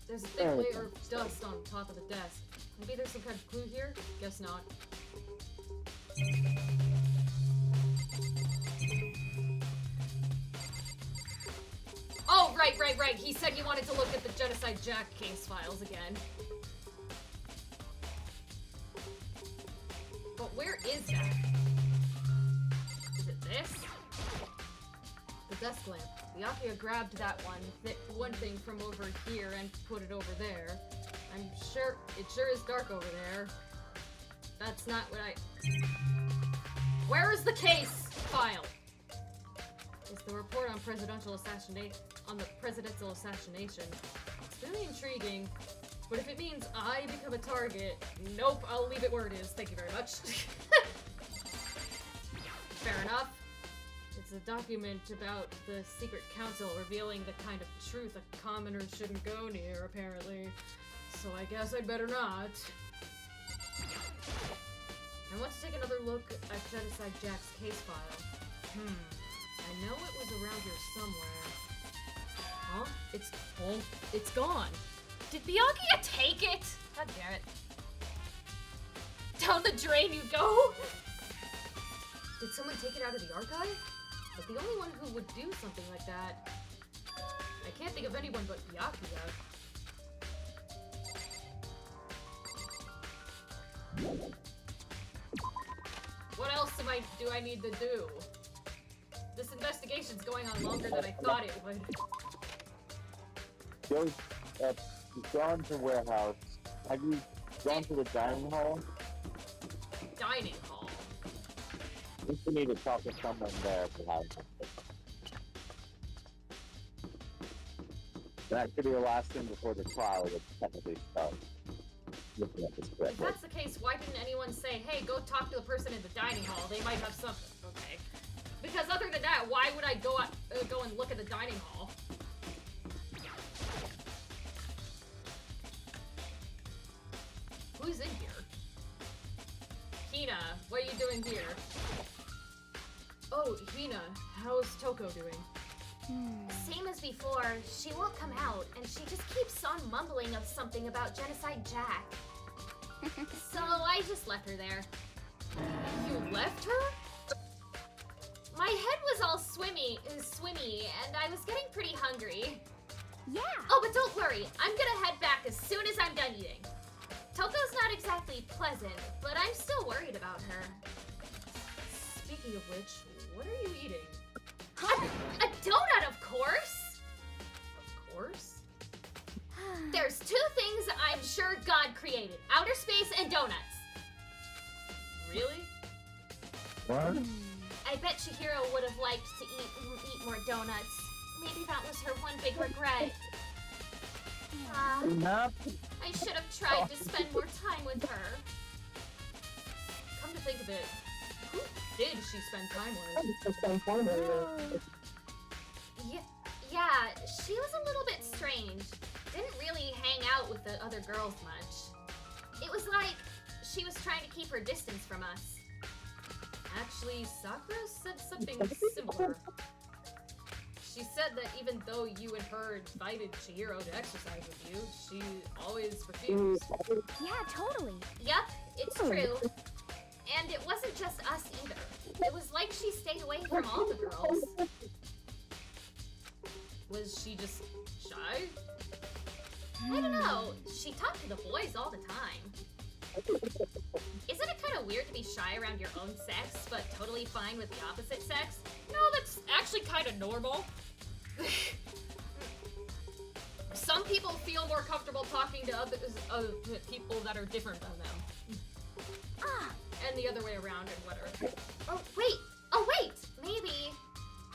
There's a thick layer of dust on top of the desk. Maybe there's some kind of clue here? Guess not. Oh, right. He said he wanted to look at the Genocide Jack case files again. But where is that? Is it this? The desk lamp. Byakuya grabbed that one thing from over here and put it over there. I'm sure, it sure is dark over there. That's not what I... Where is the case file? It's the report on the presidential assassination. It's really intriguing, but if it means I become a target, nope, I'll leave it where it is. Thank you very much. Fair enough. It's a document about the secret council revealing the kind of truth a commoner shouldn't go near, apparently. So I guess I'd better not. I want to take another look at Genocide Jack's case file. I know it was around here somewhere. Huh? It's gone. Did Byakuya take it? God damn it. Down the drain you go! Did someone take it out of the archive? But the only one who would do something like that... I can't think of anyone but Byakuya. What else do I need to do? This investigation's going on longer than I thought it would. You've gone to warehouse. Have you gone to the dining hall? Dining hall? I think you need to talk to someone there perhaps. That could be the last thing before the trial would technically start. If that's the case, why didn't anyone say, hey, go talk to the person in the dining hall? They might have something. Okay. Because other than that, why would I go and look at the dining hall? Who's in here? Hina, what are you doing here? Oh, Hina, how's Toko doing? Same as before, she won't come out, and she just keeps on mumbling of something about Genocide Jack. So I just left her there. You left her? My head was all swimmy, and I was getting pretty hungry. Yeah! Oh, but don't worry, I'm gonna head back as soon as I'm done eating. Toko's not exactly pleasant, but I'm still worried about her. Speaking of which, what are you eating? A donut, of course! Of course? There's two things I'm sure God created. Outer space and donuts. Really? What? I bet Chihiro would have liked to eat more donuts. Maybe that was her one big regret. I should have tried to spend more time with her. Come to think of it, who did she spend time with? Yeah, she was a little bit strange. Didn't really hang out with the other girls much. It was like she was trying to keep her distance from us. Actually, Sakura said something similar. She said that even though you and her invited Chihiro to exercise with you, she always refused. Yeah, totally. Yep, it's true. And it wasn't just us either. It was like she stayed away from all the girls. Was she just shy? I don't know. She talked to the boys all the time. Isn't it kind of weird to be shy around your own sex, but totally fine with the opposite sex? No, that's actually kind of normal. Some people feel more comfortable talking to others, to people that are different than them. and the other way around and whatever. Oh wait!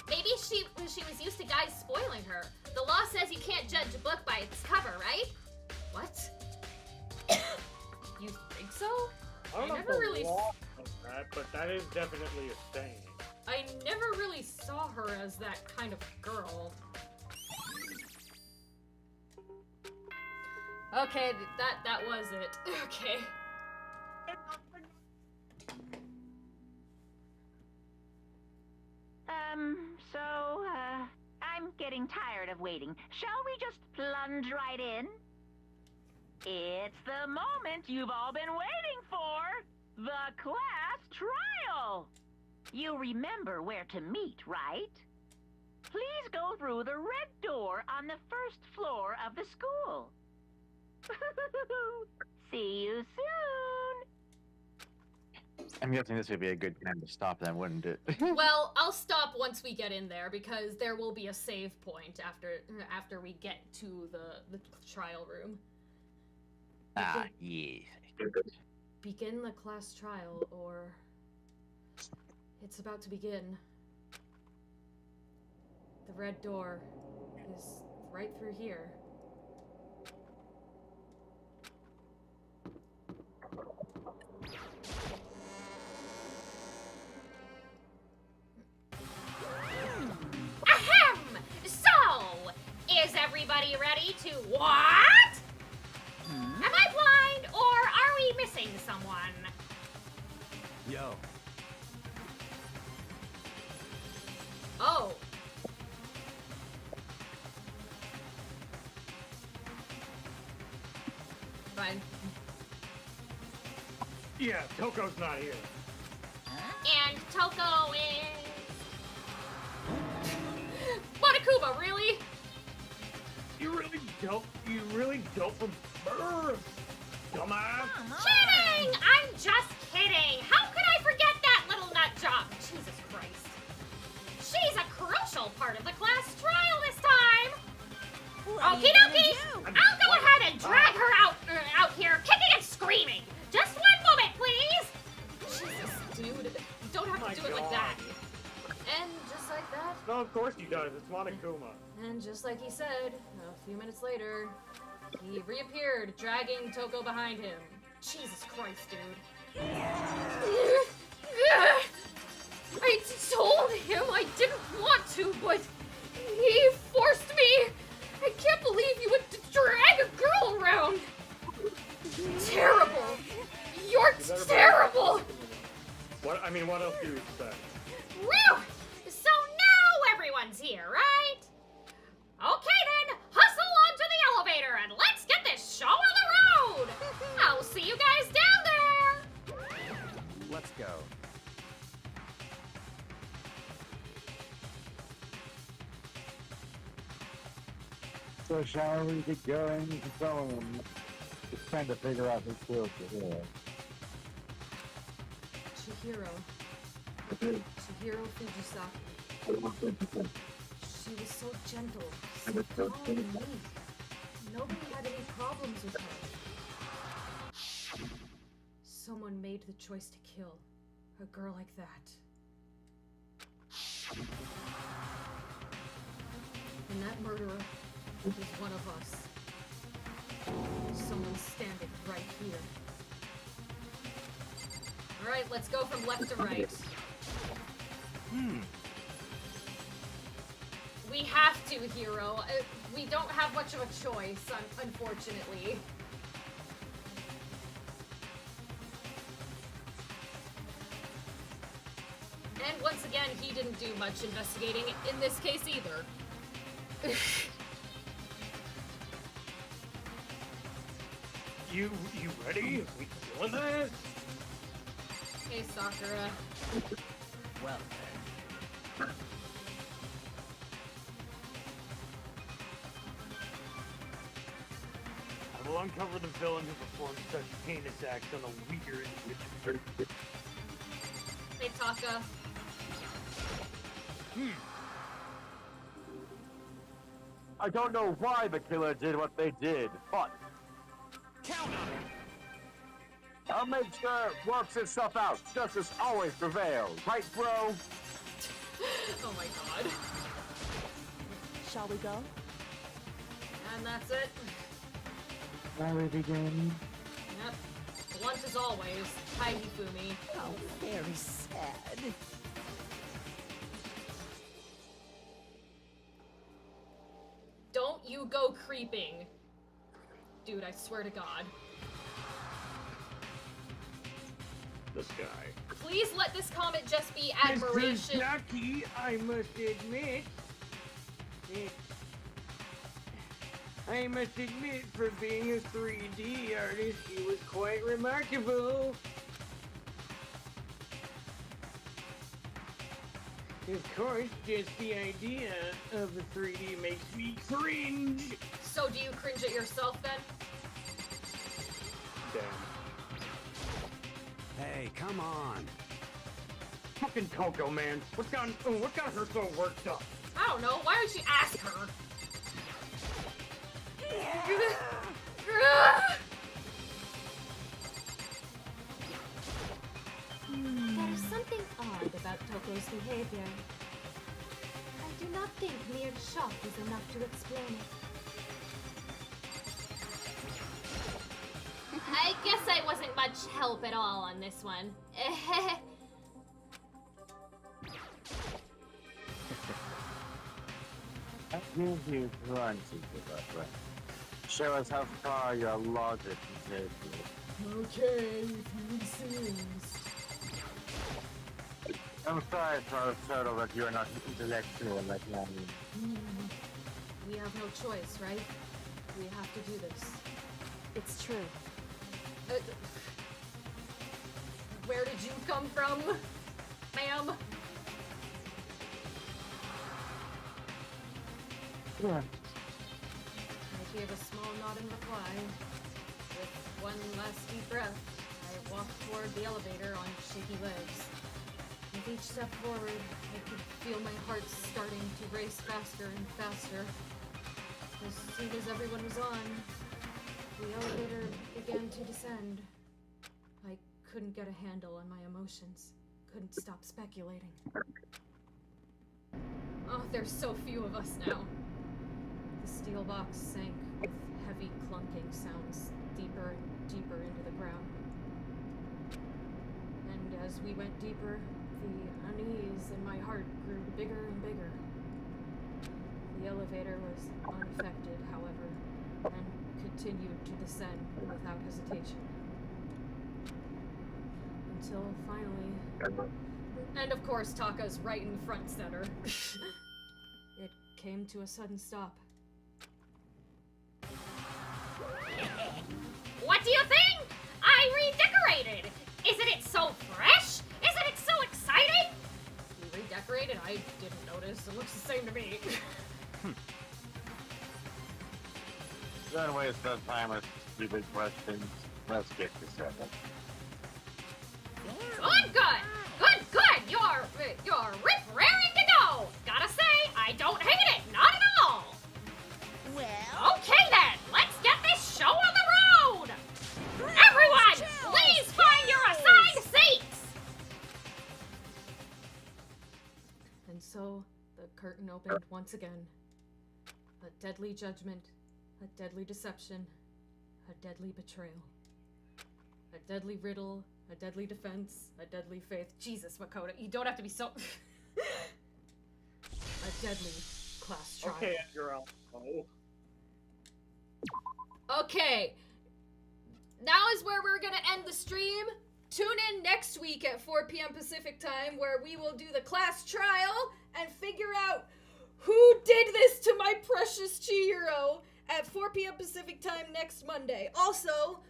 Maybe she was used to guys spoiling her. The law says you can't judge a book by its cover, right? What? You think so? I don't know never if the really law says that, but that is definitely a thing. I never really saw her as that kind of girl. Okay, that was it. Okay. I'm getting tired of waiting. Shall we just plunge right in? It's the moment you've all been waiting for! The class trial! You remember where to meet, right? Please go through the red door on the first floor of the school. See you soon! I'm guessing this would be a good time to stop then, wouldn't it? Well, I'll stop once we get in there because there will be a save point after we get to the trial room. Yeah. Begin the class trial, or it's about to begin. The red door is right through here. Ahem! So, is everybody ready to what? Am I blind, or are we missing someone? Yo. Oh. Fine. Yeah, Toko's not here. And Toko is... Monokuma, really? You really don't remember? Dumbass! Kidding! I'm just kidding! How could I forget that little nut job? Jesus Christ. She's a crucial part of the class trial this time! Okie dokie! I'll go ahead and drag her out here, kicking and screaming! Just one moment, please! Jesus, dude. You don't have to do it like that. And just like that. No, of course he does. It's Monokuma. And just like he said, a few minutes later, he reappeared, dragging Toko behind him. Jesus Christ, dude. I told him I didn't want to, but he forced me. I can't believe you would drag a girl around. Terrible. You're terrible. What else do you expect? Whew! So now everyone's here, right? Okay then, hustle onto the elevator and let's get this show on the road! I'll see you guys down there! Let's go. So shall we get going? Someone is trying to figure out who killed the hero. Chihiro Fujisaki. She was so gentle, so calm and meek. Nobody had any problems with her. Someone made the choice to kill a girl like that. And that murderer is one of us. Someone standing right here. Alright, let's go from left to right. We have to, Hero. We don't have much of a choice, unfortunately. And once again, he didn't do much investigating in this case either. You ready? We doing this? Hey, Sakura. Well, I will uncover the villain who performed such heinous acts on a weaker individual. Hey, Taka. I don't know why the killer did what they did, but Count on it! I'll make sure it works itself out. Justice always prevails. Right, bro? Oh my god. Shall we go? And that's it. Shall we begin? Yep. Blunt as always. Hi, Hifumi. Oh, very sad. Don't you go creeping. Dude, I swear to God. This guy. Please let this comment just be admiration. Lucky, I must admit. I must admit, for being a 3D artist, he was quite remarkable. Of course, just the idea of a 3D makes me cringe. So do you cringe at yourself then? Damn. Hey, come on. Fucking Coco, man. What's got her so worked up? I don't know. Why don't you ask her? There is something odd about Toko's behavior. I do not think mere shock is enough to explain it. I guess I wasn't much help at all on this one. I give you plenty to that, right? Show us how far your logic can take you. Okay, if you insist. I'm sorry, Proud Turtle, that you are not intellectual like I am. We have no choice, right? We have to do this. It's true. Where did you come from, ma'am? Yeah. I gave a small nod in reply. With one last deep breath, I walked toward the elevator on shaky legs. With each step forward, I could feel my heart starting to race faster and faster. As soon as everyone was on, the elevator began to descend. I couldn't get a handle on my emotions. Couldn't stop speculating. Oh, there's so few of us now. The steel box sank with heavy clunking sounds deeper and deeper into the ground. And as we went deeper, the unease in my heart grew bigger and bigger. The elevator was unaffected, however, and continued to descend without hesitation. Until finally... And of course, Taka's right in front center. It came to a sudden stop. What do you think? I redecorated! Isn't it so fresh? Isn't it so exciting? You redecorated? I didn't notice. It looks the same to me. Don't waste that time with stupid questions. Let's get to seven. Good! You're raring to go! Gotta say, I don't hate it, not at all! Well... Okay then, let's get this show on the road! Everyone, please find your assigned seats! And so, the curtain opened once again. A deadly judgment, a deadly deception, a deadly betrayal. A deadly riddle, a deadly defense, a deadly faith. Jesus, Makoto, you don't have to be so... A deadly class trial. Okay, Edgar, Okay. Now is where we're gonna end the stream. Tune in next week at 4 p.m. Pacific time, where we will do the class trial and figure out who did this to my precious Chihiro at 4 p.m. Pacific time next Monday. Also,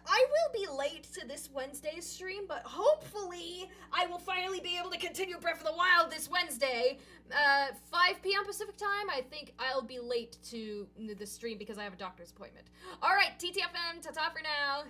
I will be late to this Wednesday's stream, but hopefully I will finally be able to continue Breath of the Wild this Wednesday. 5 p.m. Pacific time, I think I'll be late to the stream because I have a doctor's appointment. Alright, TTFN, ta-ta for now.